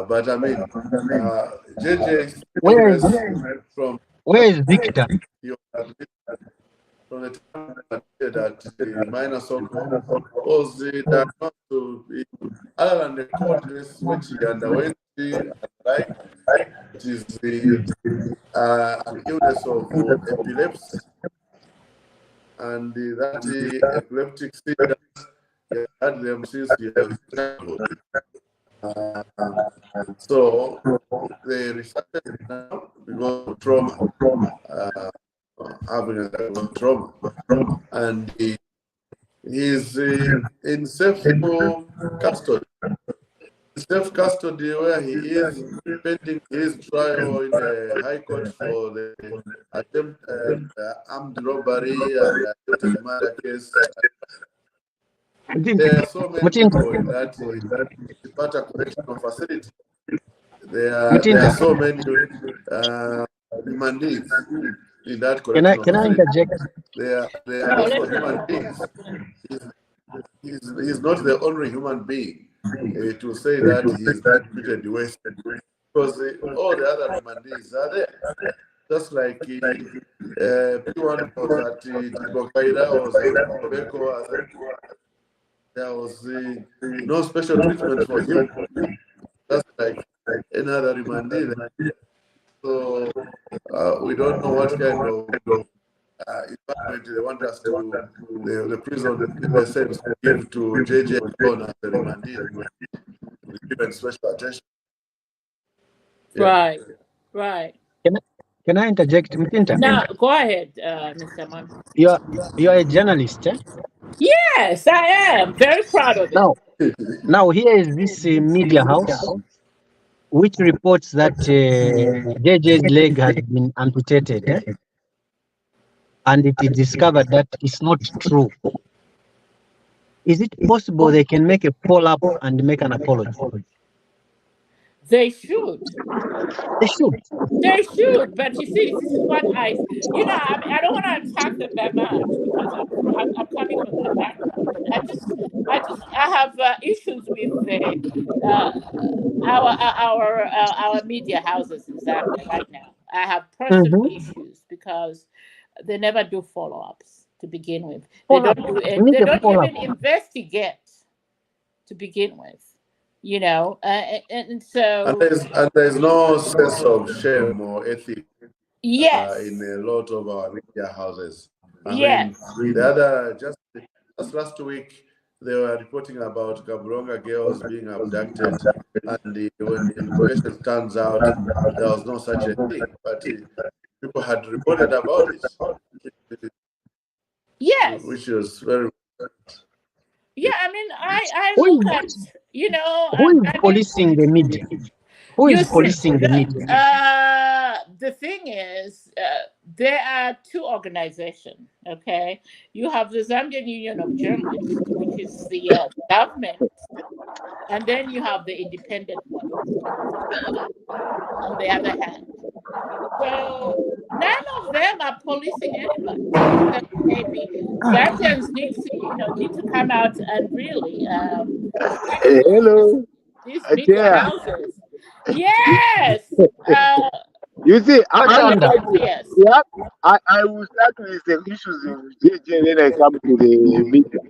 But I mean, JJ is where is from Victor? from the time that the minor Soko was diagnosed to be, other than the coldness which he underwent, like it is an illness of epilepsy, and that epileptic seizures he had them since he was childhood. So they researched now because of trauma, having a trauma, and he is in custody. Self-custody where he is pending his trial in the High Court for the attempt armed robbery and attempted murder case. There are so many people in that Pata Correctional Facility. There are so many demandees in that correctional Can I facility. interject? They are also human beings. He's not the only human being to say that he's been treated worse, because all the other demandees are there. Just like P1 was at Bokaira, was at Beko, there was no special treatment for him, just like any other remandee. So we don't know what kind of environment they want us to, the prison in the sense to give to JJ alone as the remandee, given special attention. Yeah. Right. Can I interject, Mtinta? Now, go ahead, Mr. Man. You are a journalist, eh? Yes, I am. Very proud of it. Now here is this media house which reports that JJ's leg has been amputated, eh? And it is discovered that it's not true. Is it possible they can make a follow-up and make an apology? They should. They should. They should. But you see, this is what I don't want to attack them that much because I'm coming from that background. I have issues with our media houses in Zambia right now. I have personal issues because they never do follow-ups to begin with. They don't do it. They don't even investigate to begin with. And so there's no sense of shame or ethics. Yes. In a lot of our media houses. Yes. I mean, the other just last week they were reporting about Kabulonga girls being abducted, and when the investigation turns out there was no such a thing, but people had reported about it. Yes. Which was very. Yeah, I mean, I look at who is policing the media? Who is policing the media? The thing is, there are two organizations. Okay, you have the Zambian Union of Journalists, which is the government, and then you have the independent one on the other hand. So none of them are policing anybody. Maybe Zambians need to come out and really hello. These media houses. Yes. You see, yes. Yeah, I will start with the issues of JJ when I come to the media.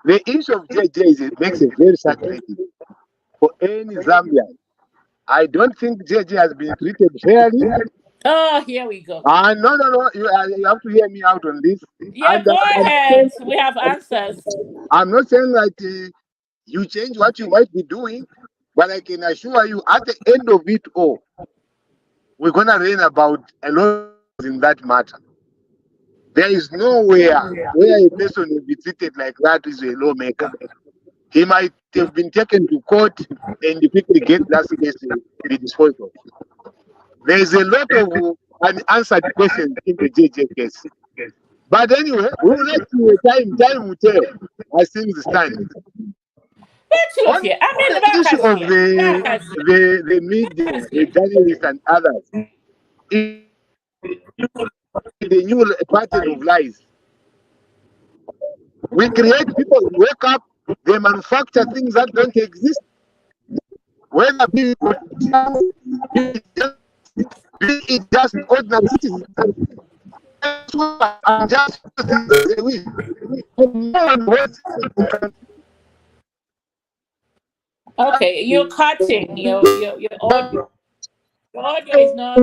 The issue of JJ makes it very saturating for any Zambian. I don't think JJ has been treated fairly. Oh, here we go. No. You have to hear me out on this. Yeah, go ahead. We have answers. I'm not saying that you change what you might be doing, but I can assure you, at the end of it all, we're gonna learn about a lot in that matter. There is nowhere where a person will be treated like that is a lawmaker. He might have been taken to court and quickly get that case to be disposed of. There is a lot of unanswered questions in the JJ case. But anyway, we will let you time will tell as things stand. On I mean, the issue of the media, the journalists and others, the new pattern of lies. We create people who wake up, they manufacture things that don't exist. Whether be it just ordinary citizens. And just okay, you're cutting your audio. Your audio is not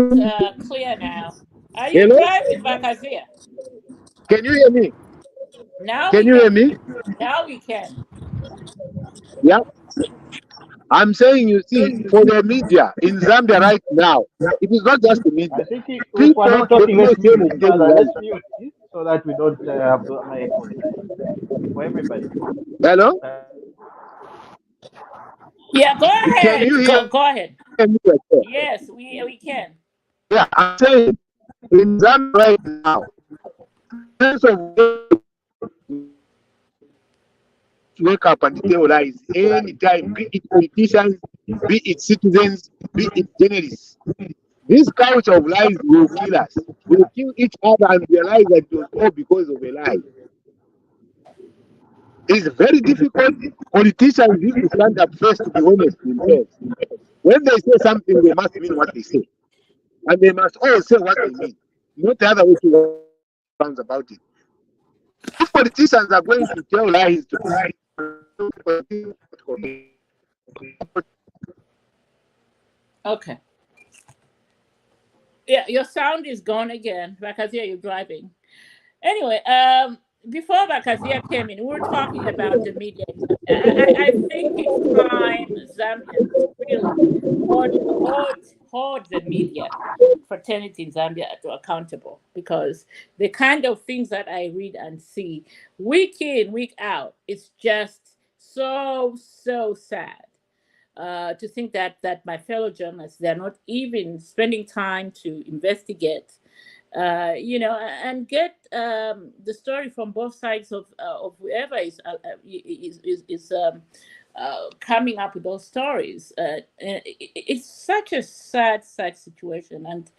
clear now. Are you Hello? driving, Bakazia? Can you hear me? Now Can we you hear can. me? Now we can. Yeah. I'm saying, you see, for the media in Zambia right now, it is not just the media. I think if People, we're not talking, they let's say mute they each tell other. you Let's lies. mute it so that we don't have the mic all the time. For everybody. Hello? Yeah, go Can ahead. you hear Go ahead. me? Yes, we can. Yeah, I'm saying in Zambia right now, sense of wake up and tell lies anytime, be it politicians, be it citizens, be it journalists. This couch of lies will kill us. We'll kill each other and realize that it was all because of a lie. It's very difficult. Politicians need to stand up first to be honest with themselves. When they say something, they must mean what they say. And they must always say what they mean. Not the other way to round about it. If politicians are going to tell lies to Okay. Yeah, your sound is gone again. Bakazia, you're driving. Anyway, before Bakazia came in, we were talking about the media. I think it's time Zambians really hold the media fraternity in Zambia accountable, because the kind of things that I read and see week in, week out, it's just so sad. To think that my fellow journalists, they're not even spending time to investigate, and get the story from both sides of whoever is coming up with those stories. It's such a sad situation, and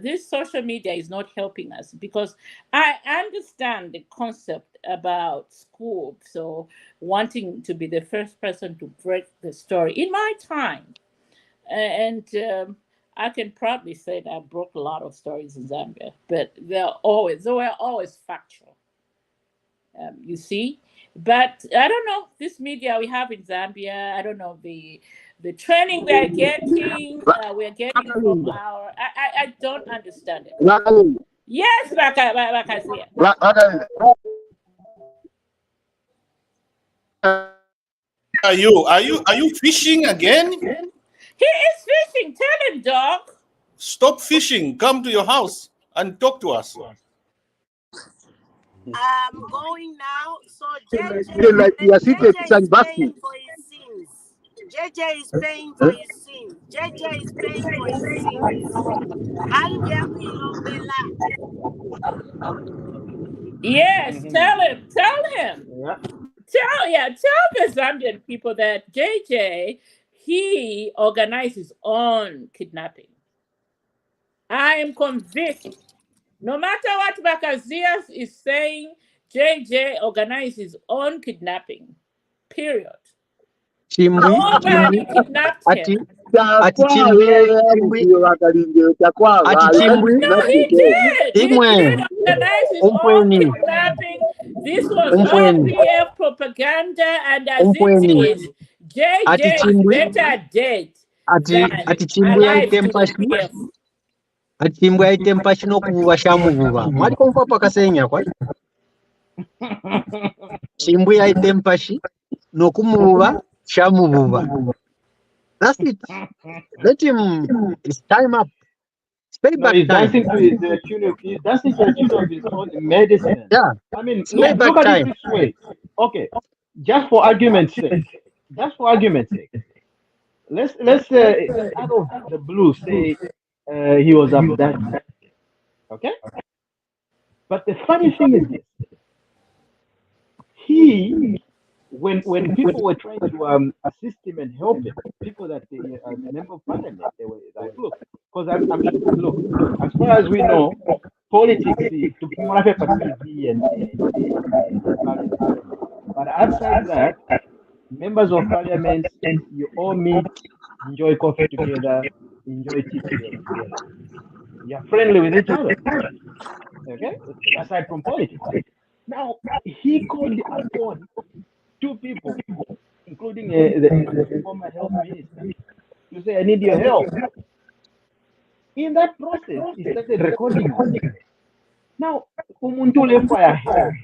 this social media is not helping us, because I understand the concept about school, so wanting to be the first person to break the story. In my time, and I can probably say that I broke a lot of stories in Zambia, but they were always factual. You see, but I don't know, this media we have in Zambia. I don't know the training we're getting. We're getting from our. I don't understand it. Yes, Bakazia. Are you fishing again? He is fishing. Tell him, dog. Stop fishing. Come to your house and talk to us. I'm going now. So like you are seated JJ is paying for his sins. JJ is paying for his sins. JJ is paying for his sins. Yes, tell him. Yeah. Tell the Zambian people that JJ, he organized his own kidnapping. I am convinced. No matter what Bakazia is saying, JJ organized his own kidnapping. Period. Nobody kidnapped him. No, he did. He did organize his own kidnapping. This was OPF propaganda, and as it is, JJ is better dead than alive to the PF. Atimbwe yaite mpashi nokuvuva shamuvuva mwali komfa pakasenya kwa chimbwe yaite mpashi nokumuvuva shamuvuva. That's it. Let him. It's time up. It's No, payback time. he's dancing to the tune of his own medicine. Yeah, I mean, it's look payback at it time. this way. Okay, just for argument's sake, just for argument's sake, let's just out of the blue say he was abducted. Okay, but the funny thing is this: he when people were trying to assist him and help him, people that as member of parliament, they were like, look, because I mean, look, as far as we know, politics to TV and parliament. But outside that, members of parliament, you all meet, enjoy coffee together, enjoy tea together. You're friendly with each other. Okay, aside from politics. Now he called upon two people, including the former health minister, to say, I need your help. In that process, he started recording them. Now, Umuntule fire help.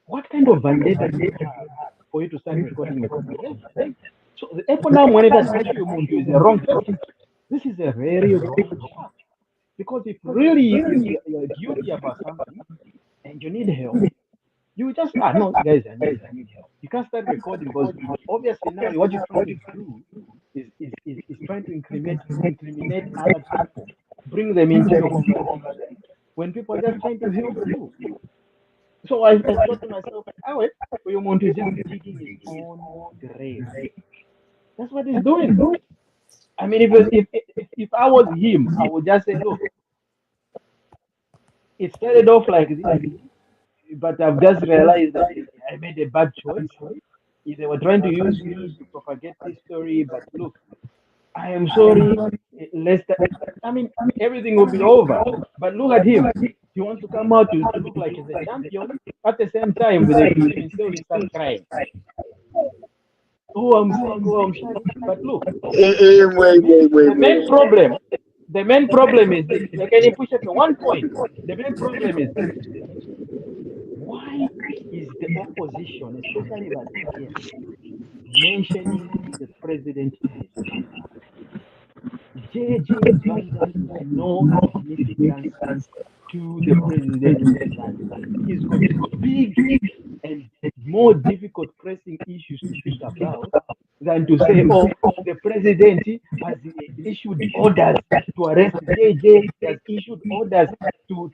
What kind of vendetta do you have for you to start recording a conversation? So the economic monitor is a wrong thing. This is a very wrong job. Because if really you're guilty about something and you need help, you just no guys, I need help. You can't start recording because obviously now what you're trying to do is trying to incriminate other people, bring them into your conversation when people are just trying to help you. So I thought to myself, oh wait, you want to just digging his own grave. That's what he's doing. I mean, if I was him, I would just say, look, it started off like this, but I've just realized that I made a bad choice. If they were trying to use me to propagate this story, but look, I am sorry. I mean, everything will be over. But look at him. He wants to come out to look like he's a champion. At the same time, with a clip himself, he starts crying. Oh, I'm sick. Oh, I'm shy. But look, the main problem is this. Can you push it to one point? The main problem is this. Why is the opposition, especially that mentioning the president name? JJ Banda is no significance to the president of Zambia. He's got big and more difficult pressing issues to think about than to say, oh, the president has issued orders to arrest JJ, has issued orders to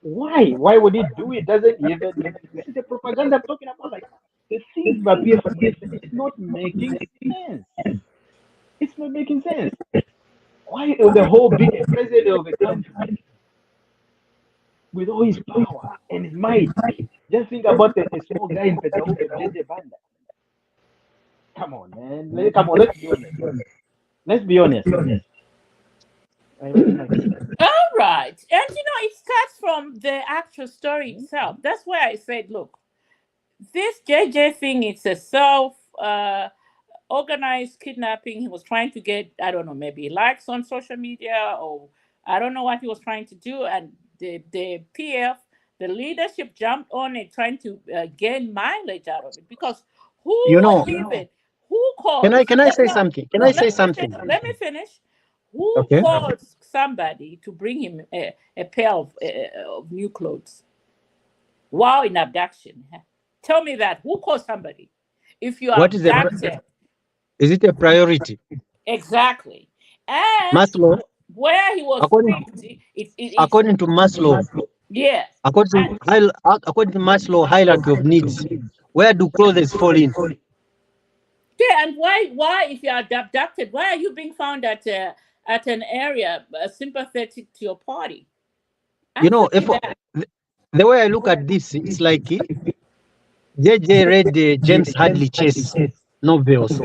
why? Why would he do it? Doesn't even this is the propaganda I'm talking about. Like the things that appear from this, it's not making sense. It's not making sense. Why the whole big president of a country with all his power and his might? Just think about a small guy in Petauke, JJ Banda. Come on, man. Come on, let's be honest. Let's be honest. All right. And it starts from the actual story itself. That's why I said, look, this JJ thing, it's a organized kidnapping. He was trying to get, I don't know, maybe likes on social media, or I don't know what he was trying to do. And the PF, the leadership jumped on it, trying to gain mileage out of it. Because who calls? Can I say something? Can I say something? Let me finish. Who calls somebody to bring him a pair of new clothes while in abduction? Tell me that. Who calls somebody? If you are abducted. Is it a priority? Exactly. And Maslow, where he was according to Maslow. Yes. According to Maslow hierarchy of needs, where do clothes fall in? Yeah, and why if you are abducted, why are you being found at an area sympathetic to your party? If the way I look at this, it's like JJ read James Hadley Chase novels.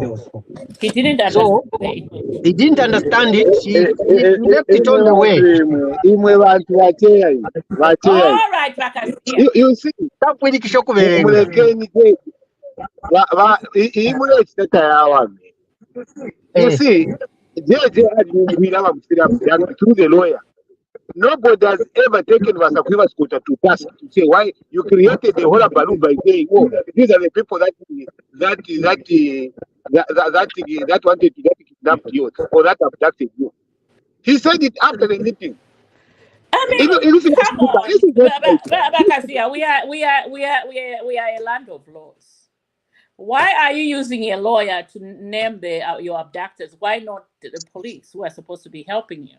He didn't understand. He didn't understand it. He left it on the way. All right, you see, you see, JJ had through the lawyer. Nobody has ever taken Vasakwiva's quota to task to say why you created the whole balloon by saying, oh, these are the people that wanted to kidnap you or that abducted you. He said it after the meeting. I mean, come on, Bakasia, we are a land of laws. Why are you using a lawyer to name your abductors? Why not the police who are supposed to be helping you?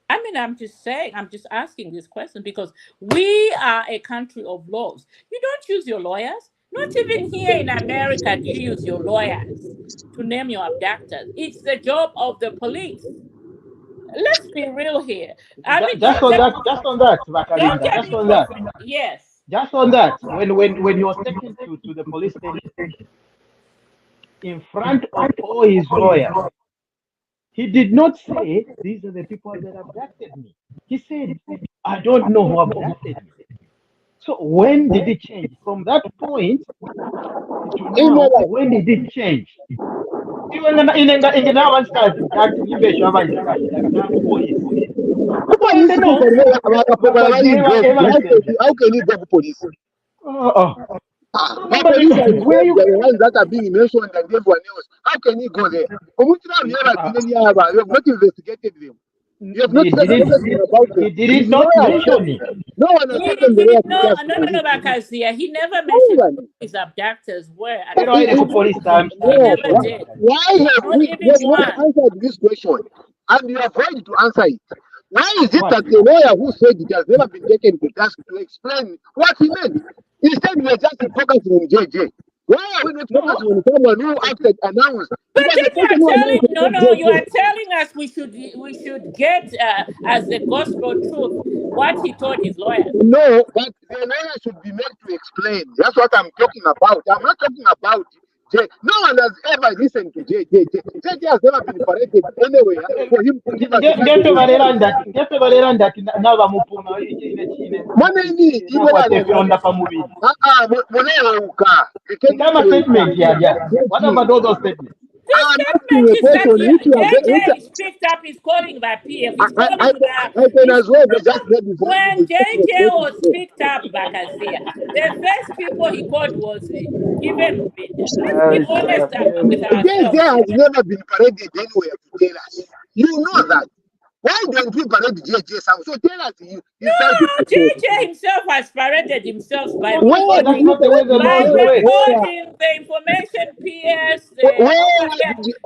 I mean, I'm just saying, I'm just asking this question because we are a country of laws. You don't use your lawyers. Not even here in America do you use your lawyers to name your abductors. It's the job of the police. Let's be real here. I mean, Just on that, don't Vakalinda, get just me on that. confused. Yes. Just on that, when he was taken to the police station in front of all his lawyers, he did not say, these are the people that abducted me. He said, I don't know who abducted me. So when did it change? From that point to now, when did it change? Even in our start, that impression of police. Police how can you go to police? The police are the ones that are being mentioned and everyone else. How can you go there? You have not investigated them. You have not said anything about them. He did not mention it. No one has taken the No, Bakasia. He never mentioned his abductors were. He never did. Why have we not answered this question? And you avoid to answer it. Why is it that the lawyer who said it has never been taken to task to explain what he meant? Instead, we are just focusing on JJ. Why are we not focusing on someone who acted announced? But then you are telling us we should get as the gospel truth what he told his lawyer. No, but the lawyer should be made to explain. That's what I'm talking about. I'm not talking about J. No one has ever listened to JJ. JJ has never been paraded anywhere for him to give us What about all those statements? This statement is that JJ is picked up his calling by PF. When JJ was picked up Bakasia, the first people he called was even. Let's be honest with ourselves. JJ has never been paraded anywhere to tell us. You know that. Why don't we parade JJ? So tell us. JJ himself has paraded himself by recording the information PS.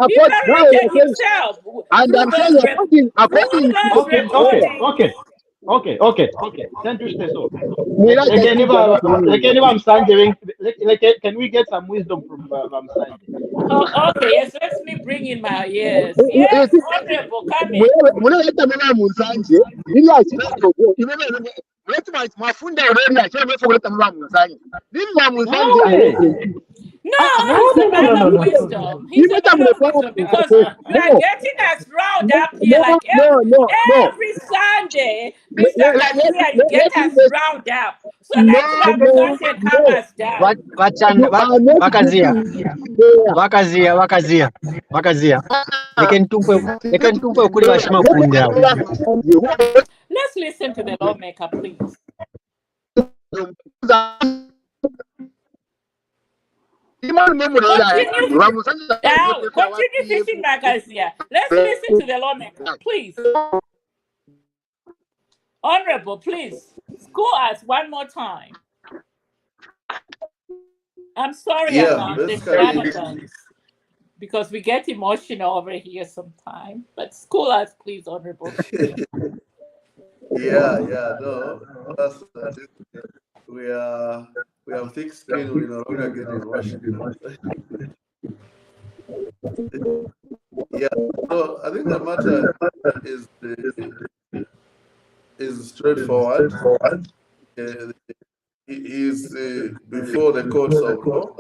He paraded himself. And I'm saying, according Okay. Thank you, Steso. Can we get some wisdom from Sanjay? Okay, yes, let me bring in my yes, honorable, come in. He's a man of wisdom. He's a man of wisdom because you are getting us riled up here like every Sunday, Mr. Garcia, you get us riled up. So let's have discussion, calm us down. Vakazia. Let's listen to the lawmaker, please. Continue fishing, Bakasia. Let's listen to the lawmaker, please. Honorable, please school us one more time. I'm sorry about the shenanigans because we get emotional over here sometimes. But school us, please, Honorable. No. We have thick skin. We no longer get emotional. So I think the matter is straightforward. He is before the courts of law,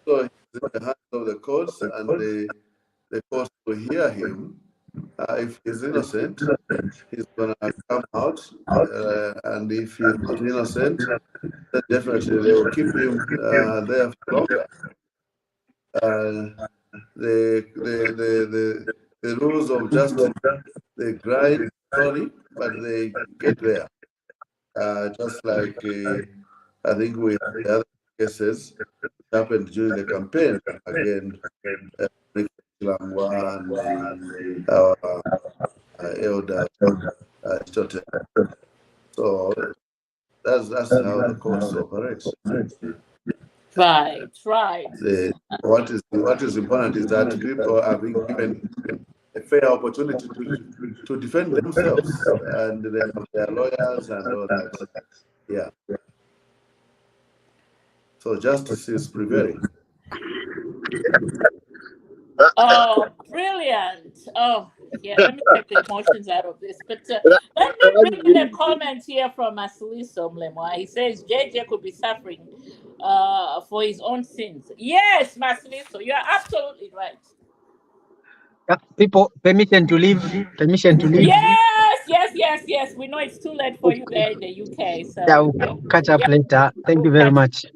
so he's in the hands of the courts, and the courts will hear him. If he's innocent, he's gonna come out, and if he's not innocent, then definitely they will keep him there for longer. The rules of justice, they grind slowly, but they get there. Just like I think we had the other cases that happened during the campaign again, Chilangwa and our elder Aristotle. So that's how the courts operates. Right. What is important is that people are being given a fair opportunity to defend themselves, and they have their lawyers and all that. Yeah. So justice is prevailing. Oh, brilliant. Oh, yeah, let me take the emotions out of this. But let me read the comments here from Masiliso Mlemwa. He says JJ could be suffering for his own sins. Yes, Masiliso, you are absolutely right. Yeah, people, permission to leave. Yes. We know it's too late for you there in the UK. So Yeah, we'll catch up later. Thank you very much.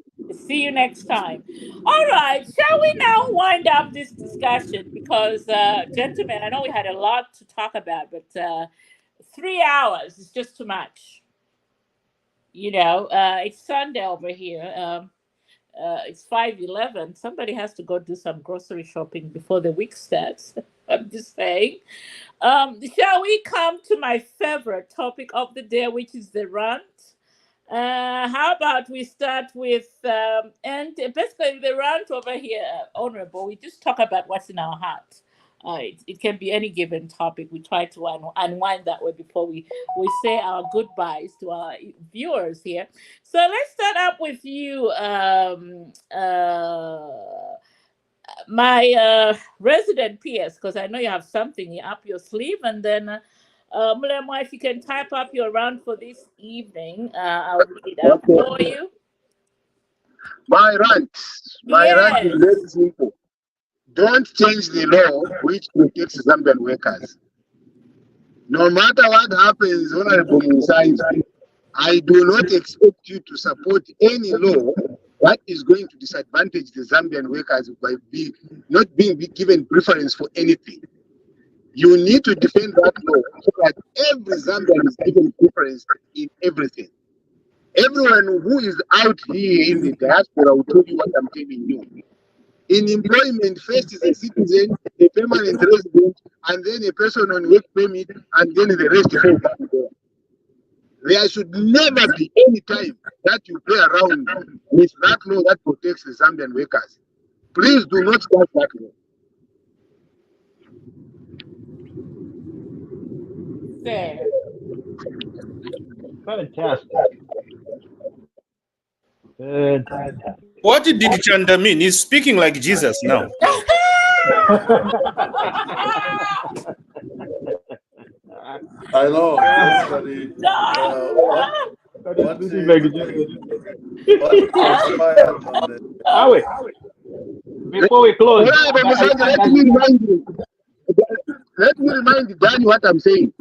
See you next time. All right, shall we now wind up this discussion? Because, gentlemen, I know we had a lot to talk about, but 3 hours is just too much. It's Sunday over here. It's 5:11. Somebody has to go do some grocery shopping before the week starts. I'm just saying. Shall we come to my favorite topic of the day, which is the rant? How about we start with and basically the rant over here, Honorable. We just talk about what's in our heart. It can be any given topic. We try to unwind that way before we say our goodbyes to our viewers here. So let's start up with you, my resident PS, because I know you have something up your sleeve, and then. Mulemwa, if you can type up your round for this evening, I'll read it out for you. My rant is very simple. Don't change the law which protects Zambian workers. No matter what happens, Honorable Musanji, I do not expect you to support any law that is going to disadvantage the Zambian workers by not being given preference for anything. You need to defend that law so that every Zambian is given preference in everything. Everyone who is out here in the diaspora will tell you what I'm telling you. In employment, first is a citizen, a permanent resident, and then a person on work permit, and then the rest fall back there. There should never be any time that you play around with that law that protects the Zambian workers. Please do not start that law. Fair. Fantastic. What did Chanda mean? He's speaking like Jesus now. I know. What transpired on the... Before we close, let me remind Danny what I'm saying.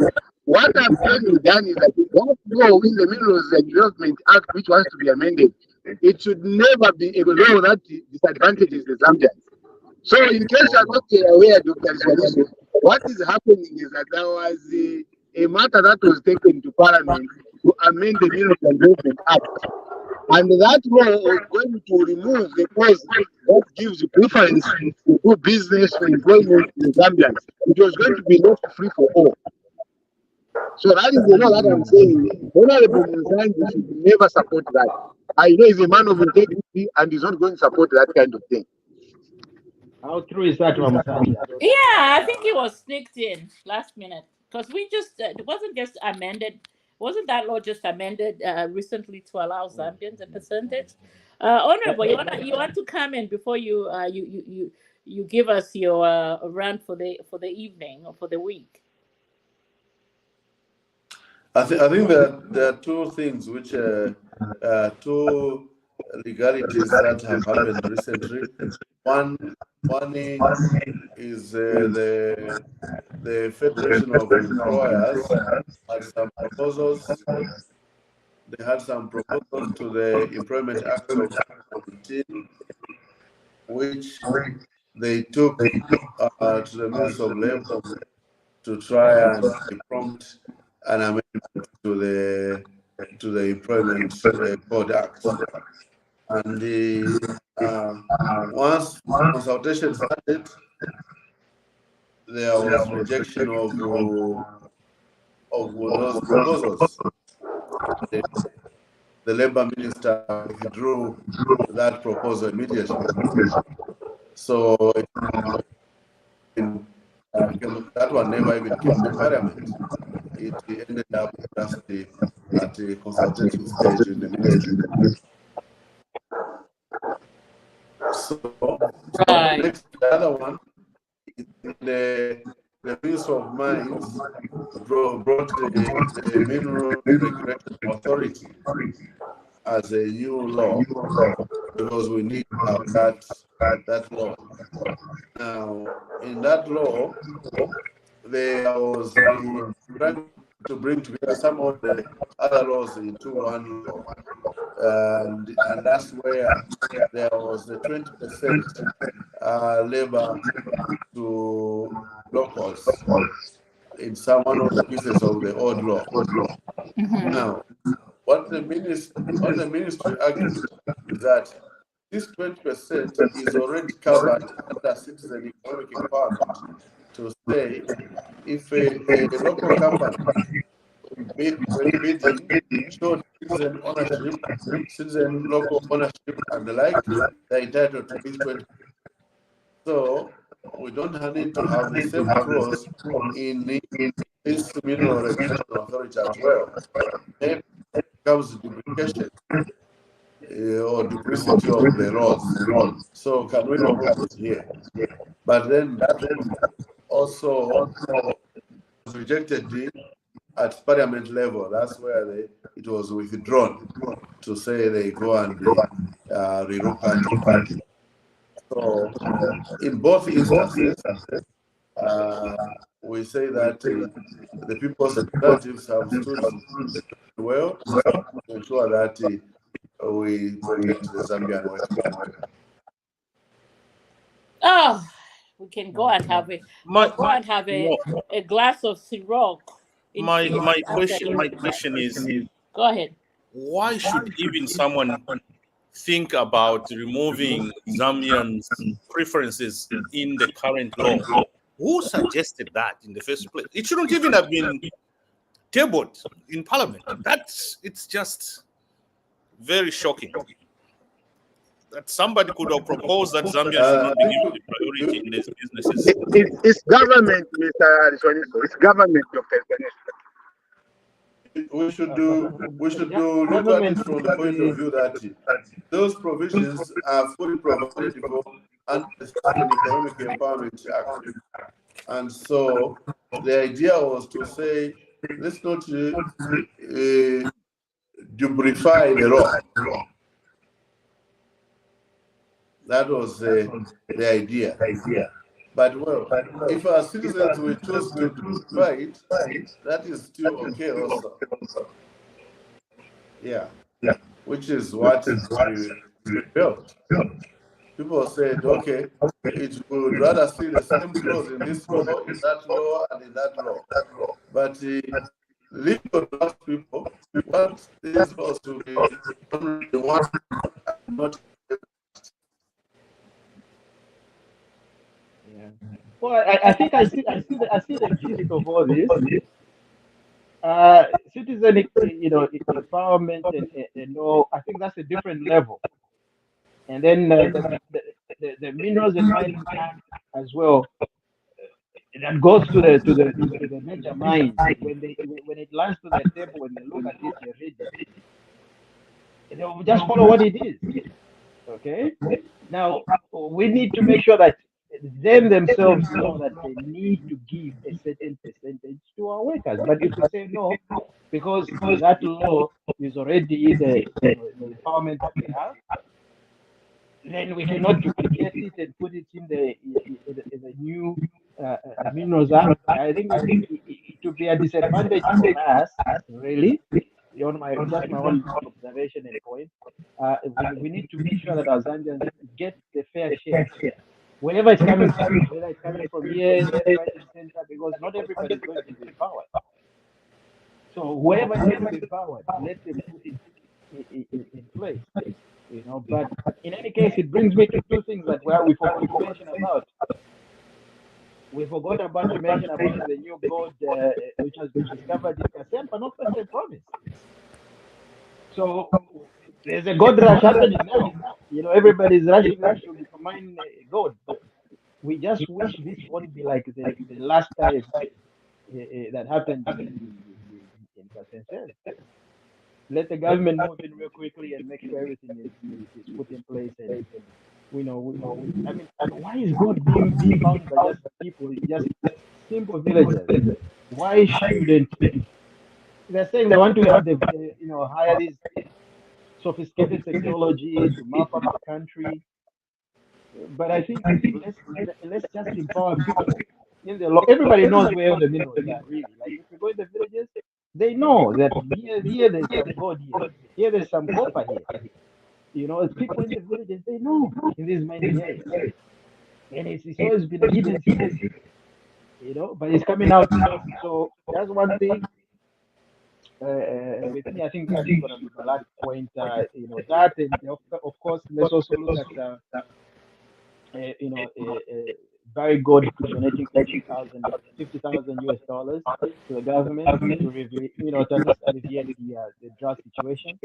What I'm telling Danny is that that law in the Minerals and Development Act, which wants to be amended, it should never be a law that disadvantages the Zambians. So, in case you are not aware, Dr. Swaliso, what is happening is that there was a matter that was taken to Parliament to amend the Minerals and Development Act. And that law was going to remove the clause that gives preference to do business or employment in Zambians. It was going to be left free for all. So that is the law that I'm saying. Honorable Musanji should never support that. I know he's a man of integrity and he's not going to support that kind of thing. How true is that, Musanji? Yeah, I think it was sneaked in last minute because we just it wasn't just amended. Wasn't that law just amended recently to allow Zambians a percentage? Honorable, you want to come in before you give us your rant for the evening or for the week? I think that there are two things which two legalities that have happened recently. One is the Federation of Employers had some proposals. They had some proposals to the Employment Act of 2019, which they took to the Ministry of Labor to try and prompt an amendment to the Employment Code Act. And once consultation started, there was rejection of those proposals. The Labour Minister withdrew that proposal immediately. So that one never even came to Parliament. It ended up just at the consultative stage in the ministry. So next, the other one is the Minister of Mines brought the Mineral Regulation Authority as a new law because we need that law. Now, in that law, there was trying to bring together some of the other laws into one law, and that's where there was the 20% labor to locals in some one of the pieces of the old law. Now, what the ministry argued is that this 20% is already covered under citizen economic empowerment. To say, if a local company when bidding showed citizen ownership, citizen local ownership, and the like, they're entitled to this 20%. So we don't need to have the same clause in this Mineral Regulation Authority as well. Maybe it becomes duplication or duplicity of the laws. So can we not have it here? But then that also was rejected at Parliament level. That's where it was withdrawn to say they go and relook at it. So in both instances, we say that the people's representatives have stood well to ensure that we protect the Zambian way. Oh, we can go and have a glass of Ciroc. My question is, Go ahead. why should even someone think about removing Zambians' preferences in the current law? Who suggested that in the first place? It shouldn't even have been tabled in Parliament. It's just very shocking that somebody could have proposed that Zambia should not be given the priority in these businesses. It's government, Mr. Arisoniso. It's government, Dr. Ganesh. We should look at it from the point of view that those provisions are fully provided for under the Citizen Economic Empowerment Act. And so the idea was to say, let's not duplify the law. That was the idea. But well, if our citizens will choose to duplicify it, that is still okay also. Yeah. Which is what we felt. People said, okay, it would rather see the same clause in this law, in that law, and in that law. But legal draft people want these laws to be only one, not. Yeah. Well, I think I see the gist of all this. Citizen, empowerment and all. I think that's a different level. And then the Minerals and Mining Act as well. That goes to the major mines when it lands to the table, when they look at it, they read it. They'll just follow what it is. Okay. Now we need to make sure that them themselves know that they need to give a certain percentage to our workers. But if we say no, because that law is already the empowerment that we have, then we cannot duplicate it and put it in the new Minerals Act. I think it would be a disadvantage for us, really. My own observation and point. We need to make sure that our Zambians get the fair share, wherever it's coming from, whether it's coming from here, left, right, and center, because not everybody is going to be empowered. So whoever is going to be empowered, let them put it in place. But in any case, it brings me to two things that we forgot to mention about. We forgot about to mention about the new gold which has been discovered in Kasempa, Northwestern Province. So there's a gold rush happening now. Everybody's rushing out to mine gold, but we just wish this won't be like the last time that happened in Kasempa. Let the government move in real quickly and make sure everything is put in place. And I mean, why is gold being found by just people, just simple villagers? Why shouldn't they're saying they want to have the hire these sophisticated technology to map up the country? But I think let's just empower people. Everybody knows where the minerals are really. Like if you go in the villages, they know that here there's some gold here there's some copper here. As people in the villages, they know in these mining areas, and it's always been a hidden secret. But it's coming out now. So that's one thing. With me, I think this is going to be my last point. That, and of course, let's also look at very good donating $50,000 US to the government to to at least alleviate the drought situation,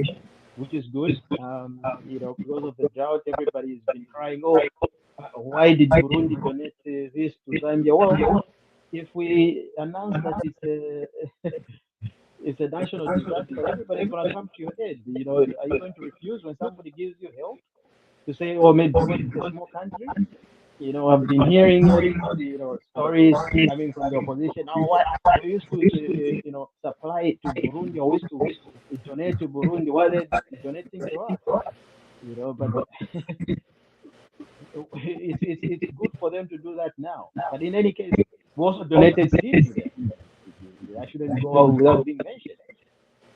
which is good. Because of the drought, everybody's been crying, oh, why did Burundi donate this to Zambia? Well, if we announce that it's a national disaster, everybody's going to come to your aid. Are you going to refuse when somebody gives you help? To say, oh, maybe because it's a small country? I've been hearing all these, stories coming from the opposition. Oh, what we used to, supply to Burundi, or used to donate to Burundi. Why are they donating to us? But it's good for them to do that now. But in any case, we also donated seed to them. I shouldn't go out without being mentioned.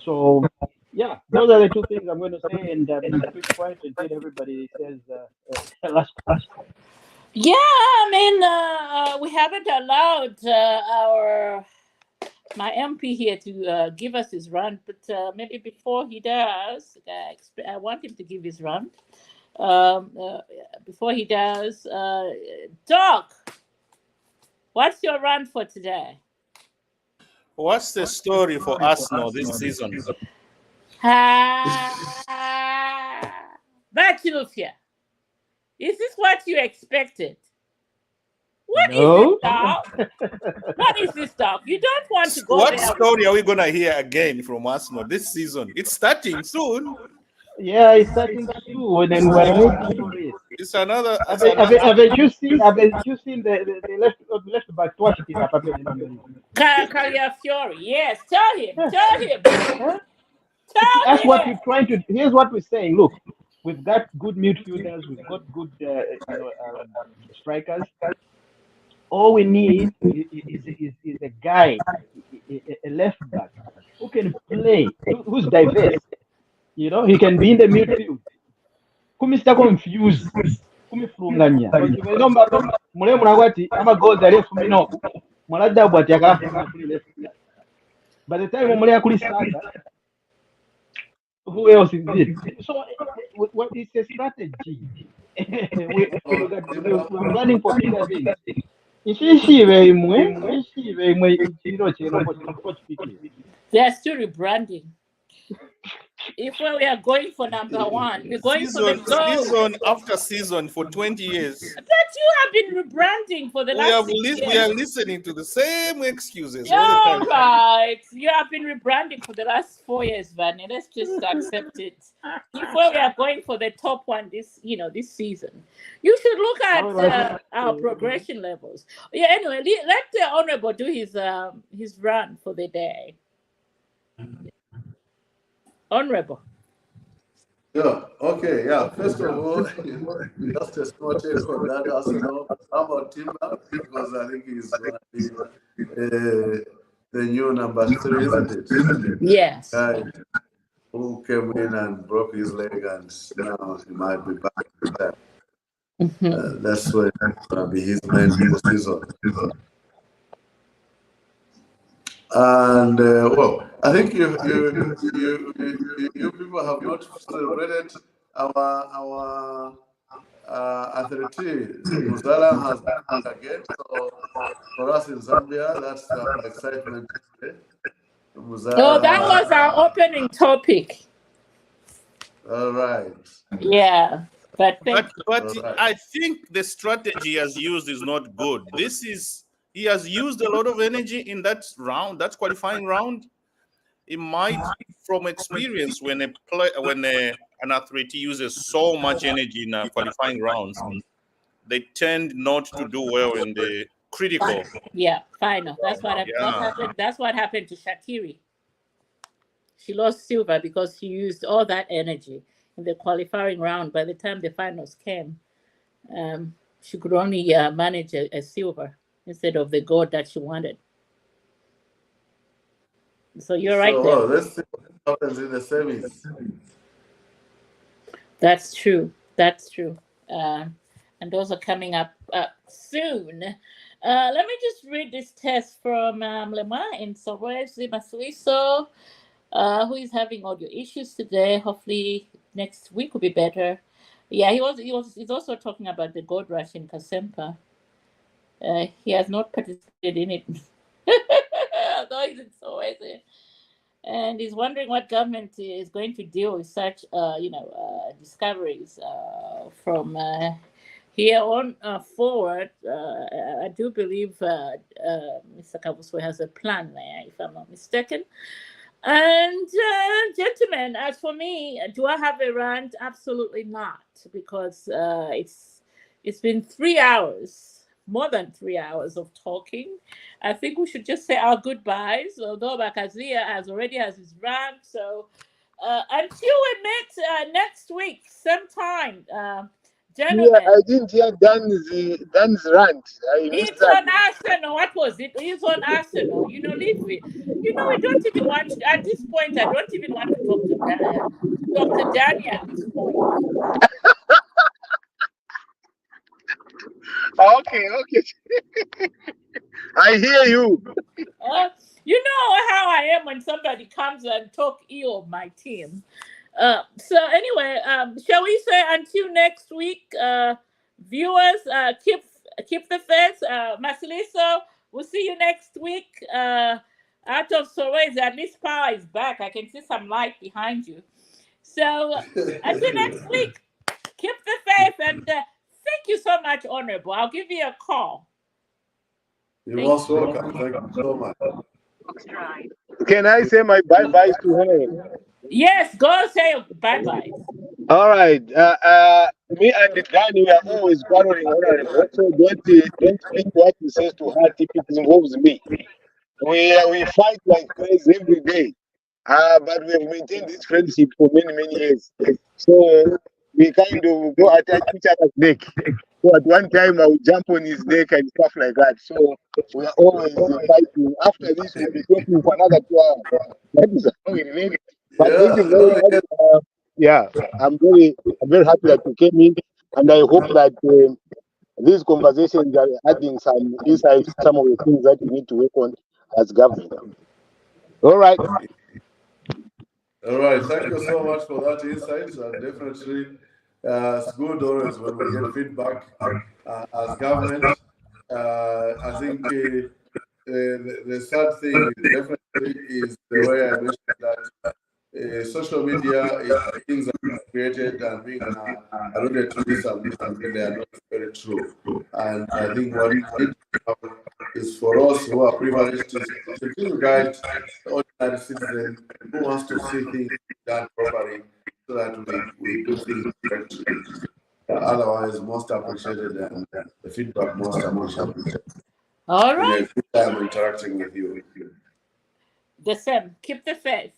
So, yeah, those are the two things I'm going to say, and quick point until everybody says last question. Yeah, I mean, we haven't allowed my MP here to give us his rant, but maybe before he does, I want him to give his rant. Before he does, Doc, what's your rant for today? What's the story for Arsenal this season? BantuTV, is this what you expected? What is No. this stuff? What is this stuff? You don't want to go What there. story are we going to hear again from Arsenal this season? It's starting soon. Yeah, it's starting soon, and we're waiting for it. It's another. Haven't you seen the left back twice? Caliafiore, yes. Tell him. Huh? That's what we're trying to. Here's what we're saying. Look, we've got good midfielders. We've got good, strikers. All we need is a guy, a left back who can play, who's diverse. He can be in the midfield. Kumista confused. Kumifunganya. Mule munagwati ama goals are left mino. Mulada bwati akafuna kuli left. By the time mule akuli saka, who else is it? So what is a strategy? We're planning for bigger things. They're still rebranding. If we are going for number one, we're going for the goal. Season after season for 20 years. But you have been rebranding for the last 6 years. We are listening to the same excuses. All right. You have been rebranding for the last 4 years, Vanny. Let's just accept it. If we are going for the top one this season, you should look at our progression levels. Yeah, anyway, let the Honorable do his run for the day. Honorable. Yeah, okay, yeah. First of all, just a small check on that Arsenal. How about Timber? Because I think he's going to be the new number 3, isn't it? Yes. Who came in and broke his leg, and now he might be back to that. That's where it's going to be his main season. And well, I think you people have not celebrated our Athlete Muzala has been again. So for us in Zambia, that's excitement today. Oh, that was our opening topic. All right. Yeah, but But Right. I think the strategy he has used is not good. He has used a lot of energy in that round, that qualifying round. It might, from experience, when an athlete uses so much energy in qualifying rounds, they tend not to do well in the critical. Yeah, final. That's what Yeah. happened. That's what happened to Shakiri. She lost silver because she used all that energy in the qualifying round. By the time the finals came, she could only manage a silver instead of the gold that she wanted. So you're right there. Let's see what happens in the semis. That's true. That's true. And those are coming up soon. Let me just read this test from Lema in Sorwezi Masliso, who is having audio issues today. Hopefully next week will be better. Yeah, he's also talking about the gold rush in Kasempa. He has not participated in it, although he's in Sorwezi. And he's wondering what government is going to deal with such, discoveries from here on forward. I do believe Mr. Kabuswe has a plan there, if I'm not mistaken. And gentlemen, as for me, do I have a rant? Absolutely not, because it's been 3 hours. More than 3 hours of talking. I think we should just say our goodbyes, although Bakazia already has his rant. So until we meet next week, sometime, gentlemen. Yeah, I didn't hear Dan's rant. I missed It's that. on Arsenal. What was it? It's on Arsenal. Leave it. We don't even want to, at this point. I don't even want to talk to Dr. Danny at this point. Okay. I hear you. You know how I am when somebody comes and talk ill of my team. So anyway, shall we say until next week, viewers? Keep the faith. Masiliso, we'll see you next week. Out of Sorwezi, at least power is back. I can see some light behind you. So until next week, keep the faith, and thank you so much, Honorable. I'll give you a call. You're most welcome. Thank you so much. Can I say my bye-byes to her? Yes, go say bye-bye. All right. Me and Danny, we are always quarreling honorable. So don't think what he says to her if it involves me. We fight like crazy every day. But we have maintained this friendship for many years. So we kind of go at each other's neck. So at one time I would jump on his neck and stuff like that. So we are always fighting. After this, we'll be talking for another 2 hours. That is how we relate. But thank you very much. Yeah, I'm very happy that you came in, and I hope that these conversations are adding some insight to some of the things that we need to work on as government. All right. All right. Thank you so much for that insight. Definitely, it's good always when we get feedback as government. I think the sad thing definitely is the way I mentioned that social media is things that are created and being alluded to this and they are not very true. And I think what we need is for us who are privileged to guide the ordinary citizen who wants to see things done properly so that we do things correctly. Otherwise, most appreciated and the feedback most appreciated. All right. Good time interacting with you. The same. Keep the faith.